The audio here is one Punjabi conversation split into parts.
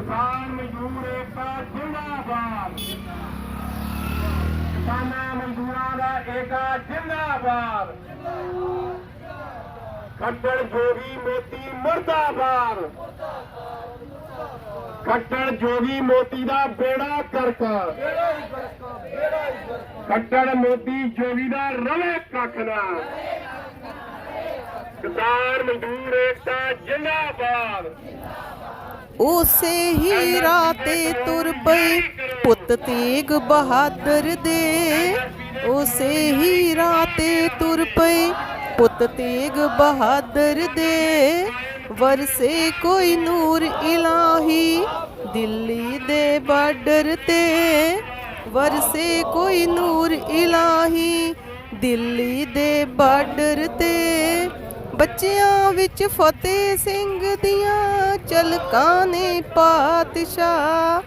किसान मजदूर एकता जिंदाबाद। किसानां मजदूरां दा एकता जिंदाबाद। खट्टर जोगी मोती मुर्दाबाद। खट्टर जोगी मोती दा बेड़ा करक। खट्टर मोती जोगी दा रवे कख ना। किसान मजदूर एकता जिंदाबाद। उसे ही राते तुर पई पुत तेग बहादुर दे। उसे ही राते तुर पई पुत तेग बहादुर दे। वरसे कोई नूर इलाही दिल्ली दे बार्डर ते। वरसे कोई नूर इलाही दिल्ली दे बार्डर ते। ਬੱਚਿਆਂ ਵਿੱਚ ਫਤਿਹ ਸਿੰਘ ਦੀਆਂ ਝਲਕਾਂ ਨੇ ਪਾਤਸ਼ਾਹ।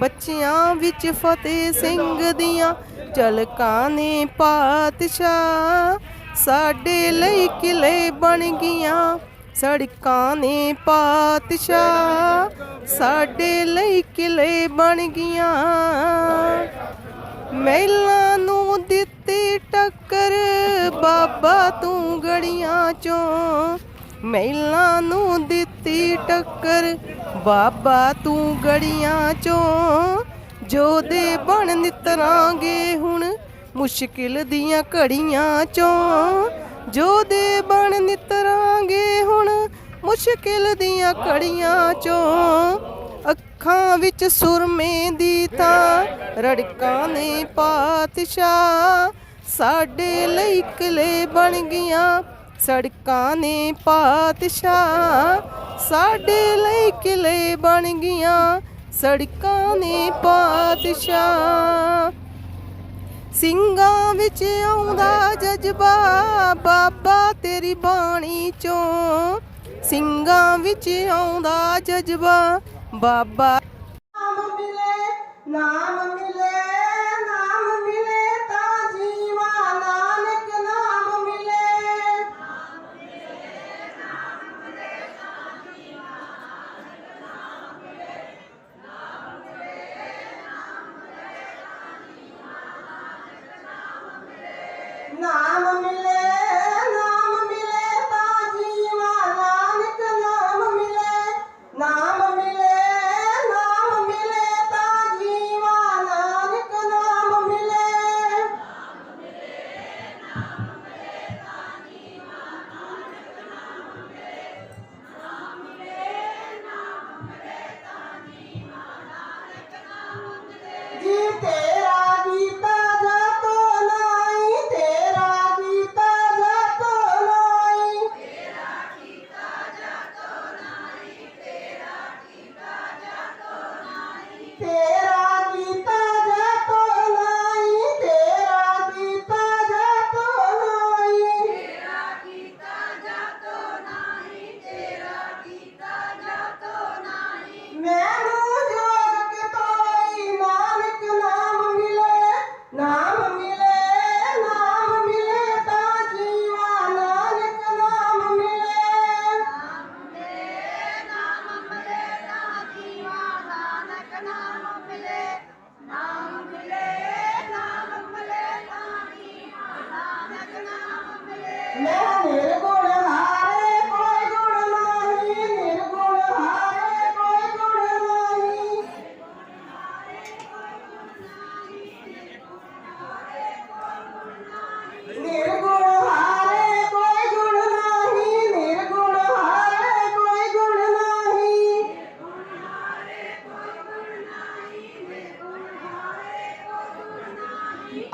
ਬੱਚਿਆਂ ਵਿੱਚ ਫਤਿਹ ਸਿੰਘ ਦੀਆਂ ਝਲਕਾਂ ਨੇ ਪਾਤਸ਼ਾਹ। ਸਾਡੇ ਲਈ ਕਿਲੇ ਬਣ ਗਈਆਂ ਸੜਕਾਂ ਨੇ ਪਾਤਸ਼ਾਹ। ਸਾਡੇ ਲਈ ਕਿਲੇ ਬਣ ਗਈਆਂ। ਮਹਿਲਾਂ ਨੂੰ ਦਿੱਤੀ ਟੱਕਰ ਬਾਬਾ ਤੂੰ ਗੜੀਆਂ ਚੋਂ। ਮਹਿਲਾਂ ਨੂੰ ਦਿੱਤੀ ਟੱਕਰ ਬਾਬਾ ਤੂੰ ਗੜੀਆਂ ਚੋਂ। ਜੋਧੇ ਬਣ ਨਿਤਰਾਂਗੇ ਹੁਣ ਮੁਸ਼ਕਿਲ ਦੀਆਂ ਘੜੀਆਂ ਚੋਂ। ਜੋਧੇ ਬਣ ਨਿਤਰਾਂਗੇ ਹੁਣ ਮੁਸ਼ਕਿਲ ਦੀਆਂ ਘੜੀਆਂ ਚੋਂ। ਅੱਖਾਂ ਵਿੱਚ ਸੁਰਮੇ ਦੀ ਤਾਂ ਰੜਕਾਂ ਨੇ ਪਾਤਸ਼ਾਹ। ਸਾਡੇ ਲਈ ਕਿਲੇ ਬਣ ਗਈਆਂ ਸੜਕਾਂ ਨੇ ਪਾਤਸ਼ਾਹ। ਸਾਡੇ ਲਈ ਕਿਲੇ ਬਣ ਗਈਆਂ ਸੜਕਾਂ ਨੇ ਪਾਤਸ਼ਾਹ। ਸਿੰਘਾਂ ਵਿੱਚ ਆਉਂਦਾ ਜਜ਼ਬਾ ਬਾਬਾ ਤੇਰੀ ਬਾਣੀ ਚੋਂ। ਸਿੰਘਾਂ ਵਿੱਚ ਆਉਂਦਾ ਜਜ਼ਬਾ ਬਾਬਾ। ਨਾਮ ਮਿਲੇ ਨਾਮ ਮਿਲੇ ਨਾਮ ਮਿਲੇ ਤਾਂ ਜੀਵਾ ਨਾਨਕ ਨਾਮ ਮਿਲੇ। ਨਾਮ ਮਿਲੇ ਨਾਮ ਮਿਲੇ ਤਾਂ ਜੀਵਾ ਨਾਨਕ ਨਾਮ ਮਿਲੇ। ਨਾਮ ਮਿਲੇ ਨਾਮ ਮਿਲੇ ਤਾਂ ਜੀਵਾ ਨਾਨਕ ਨਾਮ ਮਿਲੇ। ਨਾਮ ਮਿਲੇ ਨਾਮ ਮਿਲੇ ਤਾਂ ਜੀਵਾ ਨਾਨਕ ਨਾਮ ਮਿਲੇ। ਨਾਮ ਮਿਲੇ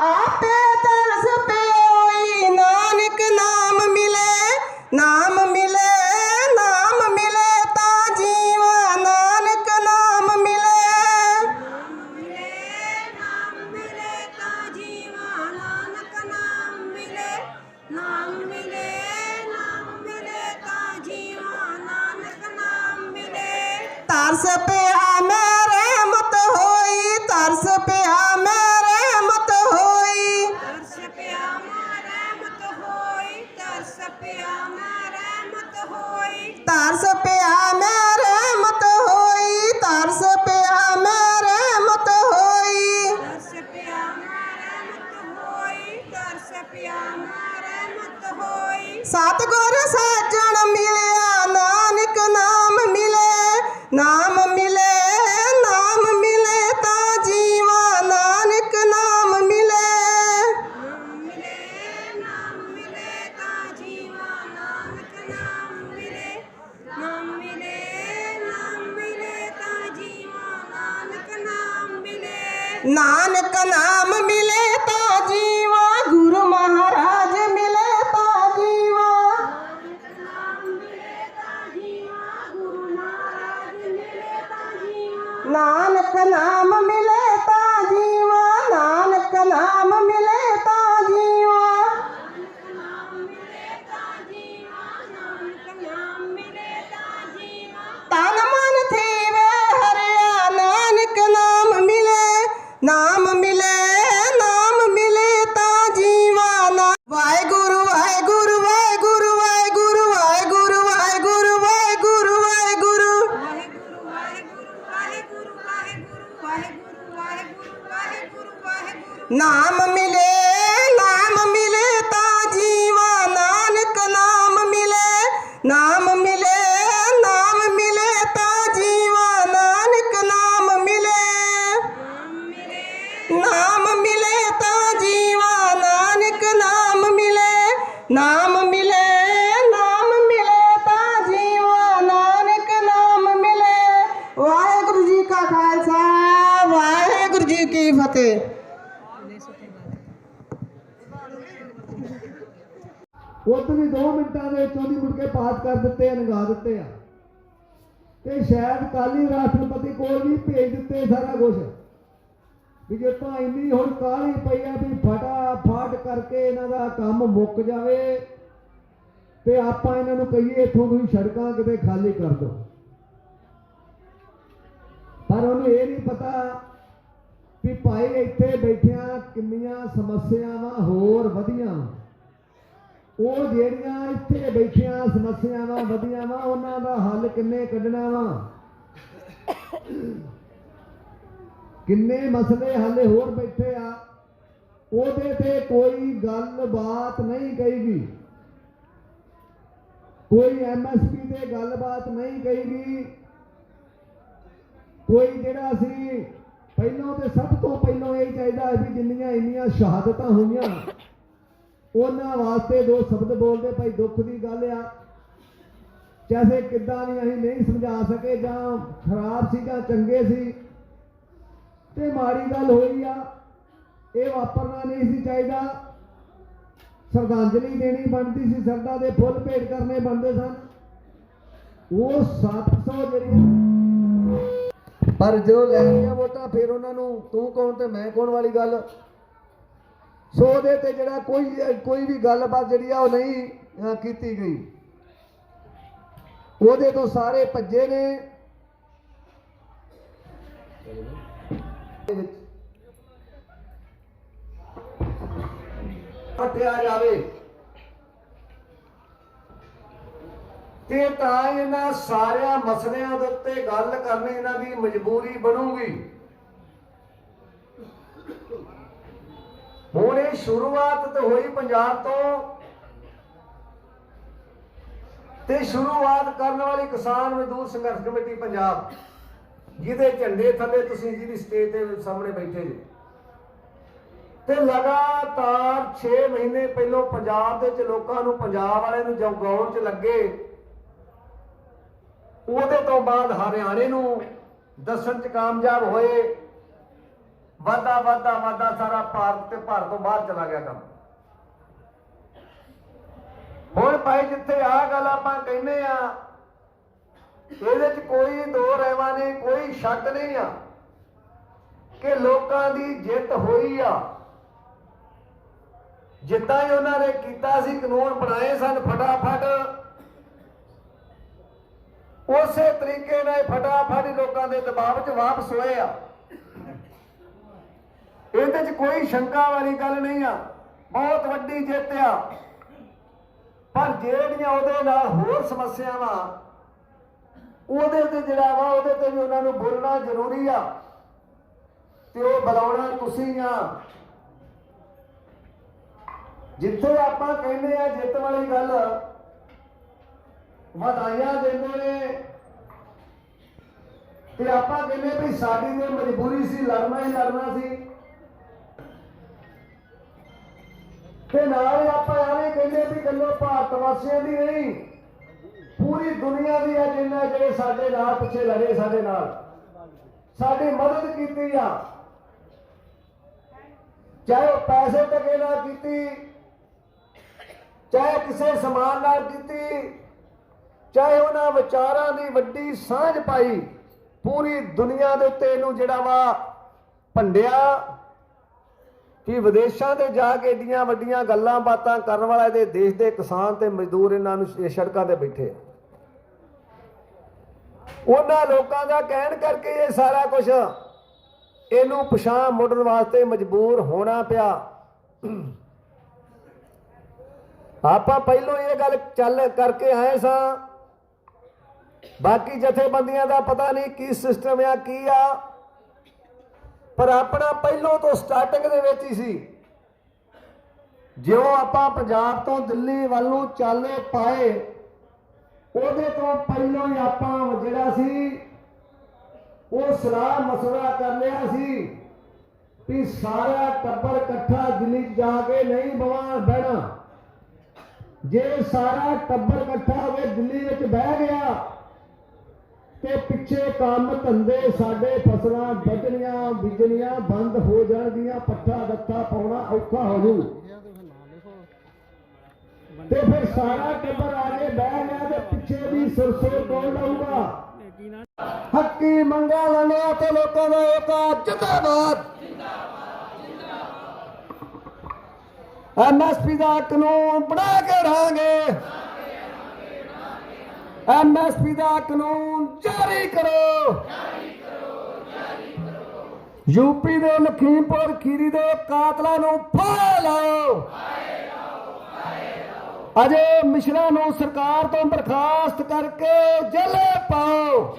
आपे तरस पे होई नानक नाम मिले। नाम मिले नाम मिले ता जीवा नानक नाम मिले। नाम मिले नाम मिले ता जीवा नानक नाम मिले। नाम मिले नाम मिले ता जीवा नानक नाम मिले। तरस पे मेरे मत होई तरस पे मेरे मत होई। तरस पे मेरे मत होई तरस पे मेरे मत होई। तरस पे मेरे मत होई तरस नाम मिले ता जीवा नानक नाम मिले। नाम मिले ता जीवा नानक नाम मिले। नाम मिले ता जीवा नानक नाम मिले। नानक नाम मिले ता जीवा गुरु महाराज मिले ता जीवा। नानक नाम मिले ता जीवा नानक नाम मिले ता जीवा। तन मन थीवे हरिया नानक नाम मिले। नाम मिले ता जीवा ना। वाहेगुरु वाहेगुरु वाहेगुरु वाहेगुरु वाहेगुरु वाहेगुरु वाहेगुरु वाहेगुरु। नाम मिले ता जीवा नानक नाम मिले। नाम मिले ता जीवा नानक नाम मिले। नाम मिले ता जीवा नानक नाम मिले। नाम मिले ता जीवा नानक नाम मिले। वाहेगुरु जी का खालसा वाहेगुरु जी की फतेह। उत भी 2 मिनटां ਦੇ ਵਿੱਚ ਉਹਦੀ ਮੁੜ ਕੇ ਪਾਸ ਕਰ ਦਿੱਤੇ ਅਨਗਾ ਦਿੱਤੇ ਆ ਤੇ ਸ਼ਾਇਦ ਕਾਲੀ ਰਾਸ਼ਟਰਪਤੀ ਕੋਲ ਵੀ ਭੇਜ ਦਿੱਤੇ ਸਾਰਾ ਕੁਝ ਵੀ ਜੇ ਤਾਂ ਇੰਨੀ ਹੁਣ ਕਾਹਲੀ ਪਈ ਆ ਵੀ ਫਟਾਫਟ ਕਰਕੇ ਇਹਨਾਂ ਦਾ ਕੰਮ ਮੁੱਕ ਜਾਵੇ ਤੇ ਆਪਾਂ ਇਹਨਾਂ ਨੂੰ ਕਹੀਏ ਇੱਥੋਂ ਤੁਸੀਂ ਸੜਕਾਂ ਕਿਤੇ ਖਾਲੀ ਕਰ ਦਿਓ। ਪਰ ਉਹਨੂੰ ਇਹ ਨਹੀਂ ਪਤਾ ਵੀ ਭਾਈ ਇੱਥੇ ਬੈਠਿਆਂ ਕਿੰਨੀਆਂ ਸਮੱਸਿਆਵਾਂ ਹੋਰ ਵਧੀਆਂ ਉਹ ਜਿਹੜੀਆਂ ਇੱਥੇ ਬੈਠੀਆਂ ਸਮੱਸਿਆਵਾਂ ਵਧੀਆਂ ਵਾ ਉਹਨਾਂ ਦਾ ਹੱਲ ਕਿੰਨੇ ਕੱਢਣਾ ਵਾ। ਕਿੰਨੇ ਮਸਲੇ ਹਾਲੇ ਹੋਰ ਬੈਠੇ ਆ ਉਹਦੇ ਤੇ ਕੋਈ ਗੱਲਬਾਤ ਨਹੀਂ ਕਹੀਗੀ। ਕੋਈ ਐਮਐਸਪੀ ਤੇ ਗੱਲਬਾਤ ਨਹੀਂ ਕਹੀਗੀ। ਕੋਈ ਜਿਹੜਾ ਸੀ ਪਹਿਲਾਂ ਤੇ ਸਭ ਤੋਂ ਪਹਿਲਾਂ ਇਹ ਚਾਹੀਦਾ ਵੀ ਜਿੰਨੀਆਂ ਇੰਨੀਆਂ ਸ਼ਹਾਦਤਾਂ ਹੋਈਆਂ ਉਹਨਾਂ ਵਾਸਤੇ 2 ਸ਼ਬਦ ਬੋਲਦੇ ਭਾਈ ਦੁੱਖ ਦੀ ਗੱਲ ਆ ਚਾਹੇ ਕਿੱਦਾਂ ਵੀ ਅਸੀਂ ਨਹੀਂ ਸਮਝਾ ਸਕੇ ਜਾਂ ਖਰਾਬ ਸੀ ਜਾਂ ਚੰਗੇ ਸੀ ਤੇ ਮਾੜੀ ਗੱਲ ਹੋਈ ਆ ਇਹ ਵਾਪਰਨਾ ਨਹੀਂ ਸੀ ਚਾਹੀਦਾ। ਸ਼ਰਧਾਂਜਲੀ ਦੇਣੀ ਬਣਦੀ ਸੀ ਸਰਦਾ ਦੇ ਫੁੱਲ ਭੇਟ ਕਰਨੇ ਬਣਦੇ ਸਨ ਉਹ 700 ਜਿਹੜੀਆਂ ਪਰ ਜਦੋਂ ਲੈ ਗਈਆਂ ਵੋਟਾਂ ਫਿਰ ਉਹਨਾਂ ਨੂੰ ਤੂੰ ਕੌਣ ਤੇ ਮੈਂ ਕੌਣ ਵਾਲੀ ਗੱਲ ਸੋ ਉਹਦੇ ਤੇ ਜਿਹੜਾ ਕੋਈ ਵੀ ਗੱਲਬਾਤ ਜਿਹੜੀ ਆ ਉਹ ਨਹੀਂ ਕੀਤੀ ਗਈ। ਉਹਦੇ ਤੋਂ ਸਾਰੇ ਭੱਜੇ ਨੇ। ਹਟਿਆ ਜਾਵੇ ਤੇ ਤਾਂ ਇਹਨਾਂ ਸਾਰਿਆਂ ਮਸਲਿਆਂ ਦੇ ਉੱਤੇ ਗੱਲ ਕਰਨੀ ਇਹਨਾਂ ਦੀ ਮਜਬੂਰੀ ਬਣੂਗੀ। ਹੁਣ ਇਹ ਸ਼ੁਰੂਆਤ ਤਾਂ ਹੋਈ ਪੰਜਾਬ ਤੋਂ ਤੇ ਸ਼ੁਰੂਆਤ ਕਰਨ ਵਾਲੀ ਕਿਸਾਨ ਮਜ਼ਦੂਰ ਸੰਘਰਸ਼ ਕਮੇਟੀ ਪੰਜਾਬ ਜਿਹਦੇ ਝੰਡੇ ਥੱਲੇ ਤੁਸੀਂ ਜਿਹਦੀ ਸਟੇਜ ਦੇ ਸਾਹਮਣੇ ਬੈਠੇ ਜੀ ਤੇ ਲਗਾਤਾਰ 6 ਮਹੀਨੇ ਪਹਿਲੋਂ ਪੰਜਾਬ ਦੇ ਵਿੱਚ ਲੋਕਾਂ ਨੂੰ ਪੰਜਾਬ ਵਾਲਿਆਂ ਨੂੰ ਜਗਾਉਣ 'ਚ ਲੱਗੇ। ਉਹਦੇ ਤੋਂ ਬਾਅਦ ਹਰਿਆਣੇ ਨੂੰ ਦੱਸਣ 'ਚ ਕਾਮਯਾਬ ਹੋਏ। ਵਾਧਾ ਸਾਰਾ ਭਾਰਤ ਤੇ ਭਾਰਤ ਤੋਂ ਬਾਹਰ ਚਲਾ ਗਿਆ ਕੰਮ। ਹੁਣ ਭਾਈ ਜਿੱਥੇ ਆਹ ਗੱਲ ਆਪਾਂ ਕਹਿੰਦੇ ਆ ਇਹਦੇ 'ਚ ਕੋਈ ਦੋ ਰਹਿਵਾ ਨਹੀਂ ਕੋਈ ਸ਼ੱਕ ਨਹੀਂ ਆ ਕਿ ਲੋਕਾਂ ਦੀ ਜਿੱਤ ਹੋਈ ਆ। ਜਿੱਦਾਂ ਹੀ ਉਹਨਾਂ ਨੇ ਕੀਤਾ ਸੀ ਕਾਨੂੰਨ ਬਣਾਏ ਸਨ ਫਟਾਫਟ ਉਸੇ ਤਰੀਕੇ ਨਾਲ ਫਟਾਫਟ ਲੋਕਾਂ ਦੇ ਦਬਾਅ 'ਚ ਵਾਪਸ ਹੋਏ ਆ। ਇਹਦੇ 'ਚ ਕੋਈ ਸ਼ੰਕਾ ਵਾਲੀ ਗੱਲ ਨਹੀਂ ਆ। ਬਹੁਤ ਵੱਡੀ ਜਿੱਤ ਆ। ਪਰ ਜਿਹੜੀਆਂ ਉਹਦੇ ਨਾਲ ਹੋਰ ਸਮੱਸਿਆਵਾਂ ਉਹਦੇ ਤੇ ਜਿਹੜਾ ਵਾ ਉਹਦੇ ਤੇ ਵੀ ਉਹਨਾਂ ਨੂੰ ਬੋਲਣਾ ਜ਼ਰੂਰੀ ਆ ਤੇ ਉਹ ਬੁਲਾਉਣਾ ਤੁਸੀਂ ਆ। ਜਿੱਥੇ ਆਪਾਂ ਕਹਿੰਦੇ ਆ ਜਿੱਤ ਵਾਲੀ ਗੱਲ ਵਧਾਈਆਂ ਦਿੰਦੇ ਨੇ ਤੇ ਆਪਾਂ ਕਹਿੰਦੇ ਵੀ ਸਾਡੀ ਤੇ ਮਜਬੂਰੀ ਸੀ, ਲੜਨਾ ਹੀ ਲੜਨਾ ਸੀ। ਤੇ ਨਾਲ ਹੀ ਆਪਾਂ ਐਵੇਂ ਕਹਿੰਦੇ ਵੀ ਗੱਲੋਂ ਭਾਰਤ ਵਾਸੀਆਂ ਦੀ ਨਹੀਂ, ਪੂਰੀ ਦੁਨੀਆ ਦੀ ਹੈ ਜਿਨ੍ਹਾਂ ਜਿਹੜੇ ਸਾਡੇ ਨਾਲ ਪਿੱਛੇ ਲੜੇ, ਸਾਡੇ ਨਾਲ ਸਾਡੀ ਮਦਦ ਕੀਤੀ ਆ, ਚਾਹੇ ਉਹ ਪੈਸੇ ਟਕੇ ਨਾਲ ਕੀਤੀ, ਚਾਹੇ ਕਿਸੇ ਸਮਾਨ ਨਾਲ ਕੀਤੀ, ਚਾਹੇ ਉਹਨਾਂ ਵਿਚਾਰਾਂ ਦੀ ਵੱਡੀ ਸਾਂਝ ਪਾਈ, ਪੂਰੀ ਦੁਨੀਆ ਦੇ ਉੱਤੇ ਇਹਨੂੰ ਜਿਹੜਾ ਵਾ ਭੰਡਿਆ ਕਿ ਵਿਦੇਸ਼ਾਂ ਤੇ ਜਾ ਕੇ ਏਡੀਆਂ ਵੱਡੀਆਂ ਗੱਲਾਂ ਬਾਤਾਂ ਕਰਨ ਵਾਲਾ ਇਹਦੇ ਦੇਸ਼ ਦੇ ਕਿਸਾਨ ਤੇ ਮਜ਼ਦੂਰ ਇਹਨਾਂ ਨੂੰ ਸੜਕਾਂ ਤੇ ਬੈਠੇ ਆ। ਉਹਨਾਂ ਲੋਕਾਂ ਦਾ ਕਹਿਣ ਕਰਕੇ ਇਹ ਸਾਰਾ ਕੁਝ ਇਹਨੂੰ ਪਛਾਣ ਮੁੜਨ ਵਾਸਤੇ ਮਜਬੂਰ ਹੋਣਾ ਪਿਆ। ਆਪਾਂ ਪਹਿਲੋਂ ਇਹ ਗੱਲ ਚੱਲ ਕਰਕੇ ਆਏ ਸਾਂ, ਬਾਕੀ ਜਥੇਬੰਦੀਆਂ ਦਾ ਪਤਾ ਨਹੀਂ ਕੀ ਸਿਸਟਮ ਆ ਕੀ ਆ, ਪਰ ਆਪਣਾ ਪਹਿਲੋਂ ਤੋਂ ਸਟਾਰਟਿੰਗ ਦੇ ਵਿੱਚ ਹੀ ਸੀ। ਜਿਉਂ ਆਪਾਂ ਪੰਜਾਬ ਤੋਂ ਦਿੱਲੀ ਵੱਲ ਨੂੰ ਚਾਲੇ ਪਾਏ, ਉਹਦੇ ਤੋਂ ਪਹਿਲਾਂ ਹੀ ਆਪਾਂ ਜਿਹੜਾ ਸੀ ਉਹ ਸਲਾਹ ਮਸ਼ਵਰਾ ਕਰ ਲਿਆ ਸੀ ਵੀ ਸਾਰਾ ਟੱਬਰ ਇਕੱਠਾ ਦਿੱਲੀ ਜਾ ਕੇ ਨਹੀਂ ਬਹਿਣਾ। ਜੇ ਸਾਰਾ ਟੱਬਰ ਇਕੱਠਾ ਹੋ ਕੇ ਦਿੱਲੀ ਵਿੱਚ ਬਹਿ ਗਿਆ ਤੇ ਪਿੱਛੇ ਕੰਮ ਧੰਦੇ ਸਾਡੇ ਫਸਲਾਂ ਵੱਢਣੀਆਂ ਬੀਜਣੀਆਂ ਬੰਦ ਹੋ ਜਾਣਗੀਆਂ, ਪੱਠਾ ਦੱਤਾ ਪਾਉਣਾ ਔਖਾ ਹੋ ਜੂ। ਤੇ ਫਿਰ ਸਾਰਾ ਟੱਬਰ ਆ ਕੇ ਬਹਿ ਗਿਆ ਤੇ ਪਿੱਛੇ ਦੀ ਸਰਸੋਂ ਕੌਣ ਲਾਊਗਾ? ਹੱਕੀ ਮੰਗਾਂ ਲੈਣਿਆ ਤੇ ਲੋਕਾਂ ਦਾ ਏਕਾ ਜਿੰਦਾਬਾਦ। ਐਮਐਸਪੀ ਦਾ ਕਾਨੂੰਨ ਬਣਾ ਕੇ ਰਹਾਂਗੇ, ਐਮਐਸਪੀ ਦਾ ਕਾਨੂੰਨ ਜਾਰੀ ਕਰੋ। ਯੂਪੀ ਦੇ ਲਖੀਮਪੁਰ ਖੀਰੀ ਦੇ ਕਾਤਲਾਂ ਨੂੰ ਫਾਹ ਲਾਓ। ਅਜੇ ਮਿਸ਼ਰਾ ਨੂੰ ਸਰਕਾਰ ਤੋਂ ਬਰਖਾਸਤ ਕਰਕੇ ਜੇਲੇ ਪਾਓ।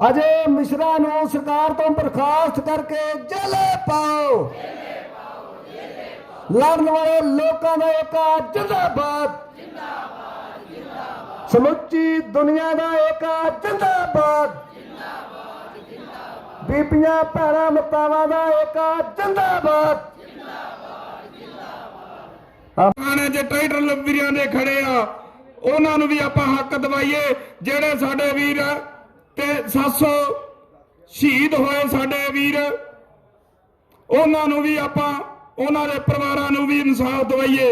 ਅਜੇ ਮਿਸ਼ਰਾ ਨੂੰ ਸਰਕਾਰ ਤੋਂ ਬਰਖਾਸਤ ਕਰਕੇ ਜੇਲੇ ਪਾਓ। ਲੜਨ ਵਾਲੇ ਲੋਕਾਂ ਦਾ ਏਕਾ ਜਿੰਦਾਬਾਦ। ਸਮੁੱਚੀ ਦੁਨੀਆ ਦਾ ਏਕਾ ਜਿੰਦਾਬਾਦ। ਬੀਬੀਆਂ ਭੈਣਾਂ ਮਾਤਾਵਾਂ ਦਾ ਏਕਾ ਜਿੰਦਾਬਾਦ। ਆਪਣੇ ਜੇ ਟਾਈਟਲ ਵੀਰਾਂ ਦੇ ਖੜੇ ਆ ਉਹਨਾਂ ਨੂੰ ਵੀ ਆਪਾਂ ਹੱਕ ਦਵਾਈਏ। ਜਿਹੜੇ ਸਾਡੇ ਵੀਰ ਤੇ 700 ਸ਼ਹੀਦ ਹੋਏ ਸਾਡੇ ਵੀਰ, ਉਹਨਾਂ ਨੂੰ ਵੀ ਆਪਾਂ, ਉਹਨਾਂ ਦੇ ਪਰਿਵਾਰਾਂ ਨੂੰ ਵੀ ਇਨਸਾਫ ਦਵਾਈਏ।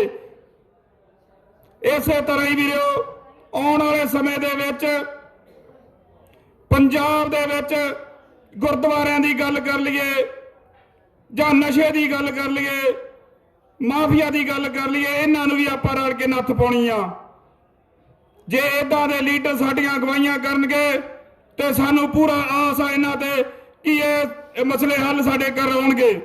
ਇਸੇ ਤਰ੍ਹਾਂ ਹੀ ਵੀਰੋ ਆਉਣ ਵਾਲੇ ਸਮੇਂ ਦੇ ਵਿੱਚ ਪੰਜਾਬ ਦੇ ਵਿੱਚ ਗੁਰਦੁਆਰਿਆਂ ਦੀ ਗੱਲ ਕਰ ਲਈਏ ਜਾਂ ਨਸ਼ੇ ਦੀ ਗੱਲ ਕਰ ਲਈਏ, ਮਾਫੀਆ ਦੀ ਗੱਲ ਕਰ ਲਈਏ, ਇਹਨਾਂ ਨੂੰ ਵੀ ਆਪਾਂ ਰਲ ਕੇ ਨੱਥ ਪਾਉਣੀ ਆ। ਜੇ ਇਦਾਂ ਦੇ ਲੀਡਰ ਸਾਡੀਆਂ ਅਗਵਾਈਆਂ ਕਰਨਗੇ ਤੇ ਸਾਨੂੰ ਪੂਰਾ ਆਸ ਆ ਇਹਨਾਂ ਤੇ ਕਿ ਇਹ ਮਸਲੇ ਹੱਲ ਸਾਡੇ ਕਰਵਾਉਣਗੇ।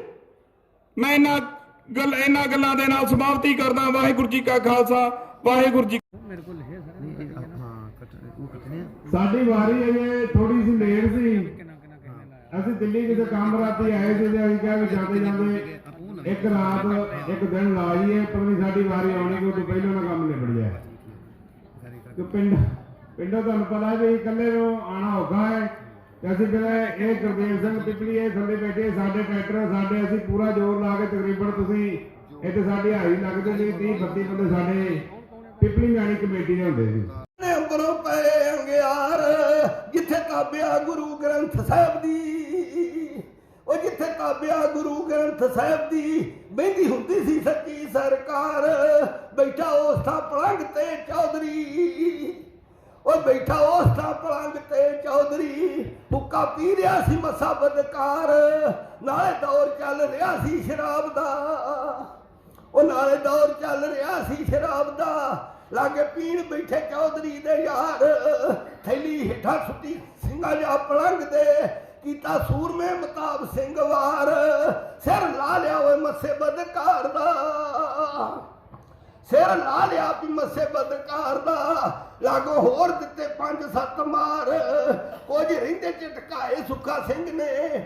ਮੈਂ ਇਹਨਾਂ ਗੱਲਾਂ ਦੇ ਨਾਲ ਸਮਾਪਤੀ ਕਰਦਾ। ਵਾਹਿਗੁਰੂ ਜੀ ਕਾ ਖਾਲਸਾ, ਵਾਹਿਗੁਰੂ ਜੀ। ਸਾਡੀ ਵਾਰੀ ਅਜੇ ਥੋੜੀ ਜਿਹੀ ਲੇਟ ਸੀ। ਅਸੀਂ ਦਿੱਲੀ ਕਿਸੇ ਕੰਮ ਰਾਤੀ ਆਏ ਸੀ ਤੇ ਅਸੀਂ ਕਿਹਾ ਵੀ ਜਾਂਦੇ ਜਾਂਦੇ ਇੱਕ ਰਾਤ ਇੱਕ ਦਿਨ ਲਾ ਜਾਈਏ, ਪਰ ਨਹੀਂ ਸਾਡੀ ਵਾਰੀ ਆਉਣੀ ਕਿ ਉਦੋਂ ਪਹਿਲਾਂ ਨਾ ਕੰਮ ਨਿਬੜ ਜਾਏ। ਤੇ ਪਿੰਡੋਂ ਤੁਹਾਨੂੰ ਪਤਾ ਵੀ ਇਕੱਲੇ ਨੂੰ ਆਉਣਾ ਔਖਾ ਹੈ ਤੇ ਅਸੀਂ ਫਿਰ ਇਹ ਗੁਰਦੇਵ ਸਿੰਘ ਪਿਪਲੀ ਇਹ ਥੱਲੇ ਬੈਠੇ ਸਾਡੇ ਟਰੈਕਟਰ ਸਾਡੇ, ਅਸੀਂ ਪੂਰਾ ਜ਼ੋਰ ਲਾ ਕੇ ਤਕਰੀਬਨ ਤੁਸੀਂ ਇੱਥੇ ਸਾਡੀ ਹਾਈ ਲੱਗਦੇ ਸੀ 30-32 ਬੰਦੇ ਸਾਡੇ ਪਿਪਲੀ ਗਾਣੀ ਕਮੇਟੀ ਦੇ ਹੁੰਦੇ ਸੀ। ਅੰਬਰੋਂ ਪਏ ਅੰਗਿਆਰ ਜਿੱਥੇ ਕਾਬਿਆ ਗੁਰੂ ਗ੍ਰੰਥ ਸਾਹਿਬ ਦੀ, ਉਹ ਜਿੱਥੇ ਕਾਬਿਆ ਗੁਰੂ ਗ੍ਰੰਥ ਸਾਹਿਬ ਦੀ ਬਹਿੰਦੀ ਹੁੰਦੀ ਸੀ ਸੱਚੀ ਸਰਕਾਰ। ਬੈਠਾ ਉਸ ਥਾਂ ਪਲੰਘ ਤੇ ਚੌਧਰੀ, ਉਹ ਬੈਠਾ ਉਸ ਥਾਂ ਪਲੰਘ ਤੇ ਚੌਧਰੀ, ਹੁੱਕਾ ਪੀ ਰਿਹਾ ਸੀ ਮਸਾ ਬਦਕਾਰ। ਨਾਲੇ ਦੌਰ ਚੱਲ ਰਿਹਾ ਸੀ ਸ਼ਰਾਬ ਦਾ, ਉਹ ਨਾਲੇ ਦੌਰ ਚੱਲ ਰਿਹਾ ਸੀ ਸ਼ਰਾਬ ਦਾ। ਲਾਗੇ ਪੀਣ ਬੈਠੇ ਚੌਧਰੀ ਦੇ ਯਾਰ, ਥੈਲੀ ਹੇਠਾਂ ਸੁੱਟੀ ਸਿੰਘਾਂ ਜਾ ਪਲੰਘ ਦੇ, ਕੀਤਾ ਸੂਰਮੇ ਮਤਾਬ ਸਿੰਘ ਵਾਰ। ਸਿਰ ਲਾ ਲਿਆ ਓਏ ਮੱਸੇ ਬਦਕਾਰ ਦਾ, ਸਿਰ ਲਾ ਲਿਆ ਵੀ ਮੱਸੇ ਬਦਕਾਰ ਦਾ। ਲਾਗੋ ਹੋਰ ਦਿੱਤੇ 5-7 ਮਾਰ, ਕੁਝ ਰਹਿੰਦੇ ਝਟਕਾਏ ਸੁੱਖਾ ਸਿੰਘ ਨੇ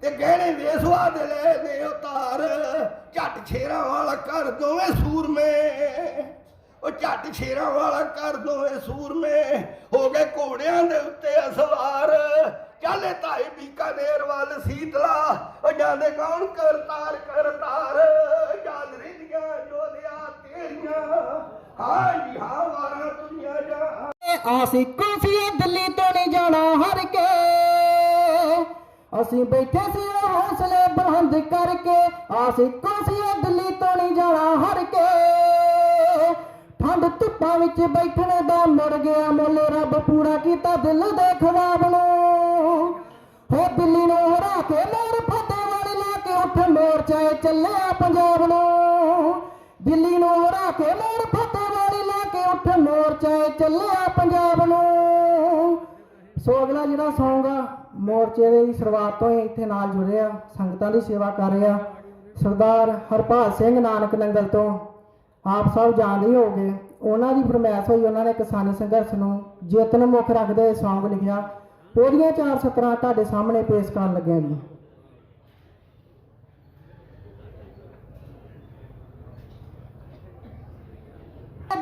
ਤੇ ਗਹਿਣੇ ਵੇਸਵਾ ਦੇ ਲੈ ਨੇ ਉਤਾਰ। ਝੱਟ ਛੇਰਾਂ ਵਾਲਾ ਕਰ ਦੋਵੇਂ ਸੂਰਮੇ, ਉਹ ਝੱਟ ਸ਼ੇਰਾਂ ਵਾਲਾ ਕਰ ਦੋਵੇਂ ਸੂਰਮੇ, ਹੋ ਗਏ ਘੋੜਿਆਂ ਦੇ ਉੱਤੇ सवार चले ताई बीकानेर वाल शीतला जाने कौन करतार जान रिंदिया जोधिया तेरिया हाँ जी हाँ वारा दुनिया जा आशिकों से दिल्ली तो नहीं जाना हर के ਅਸੀਂ बैठे सी हौसले बुलंद करके आशिकों से दिल्ली तो नहीं जाना हर के ठंड धुप्पां विच बैठने दा मुड़ गया मुल रब पूरा कीता दिल दे ख्वाब नूं हो दिल्ली नूं हरा के मोर फतेह वाली ला के उठ मोर्चा ਚੱਲਿਆ पंजाब नूं दिल्ली नूं हरा के मोर फतेह वाली ला के उठ मोर्चा ਚੱਲਿਆ पंजाब नूं सो अगला ਜਿਹੜਾ सॉन्ग आ मोर्चे ਦੀ शुरुआत ਤੋਂ ਹੀ ਇੱਥੇ ਨਾਲ ਜੁੜਿਆ ਸੰਗਤਾਂ ਦੀ ਸੇਵਾ ਕਰ ਰਿਹਾ ਸਰਦਾਰ ਹਰਪਾਲ ਸਿੰਘ ਨਾਨਕ ਨੰਗਲ ਤੋਂ ਆਪ ਸਭ ਜਾਣਦੇ ਹੀ ਹੋਗੇ ਉਹਨਾਂ ਦੀ ਫਰਮਾਇਸ਼ ਹੋਈ ਉਹਨਾਂ ਨੇ ਕਿਸਾਨੀ ਸੰਘਰਸ਼ ਨੂੰ ਜਿੱਤ ਨੂੰ ਮੁੱਖ ਰੱਖਦੇ ਹੋਏ ਸੌਂਗ ਲਿਖਿਆ ਉਹਦੀਆਂ 4 ਸਤਰਾਂ ਤੁਹਾਡੇ ਸਾਹਮਣੇ ਪੇਸ਼ ਕਰਨ ਲੱਗਿਆ ਜੀ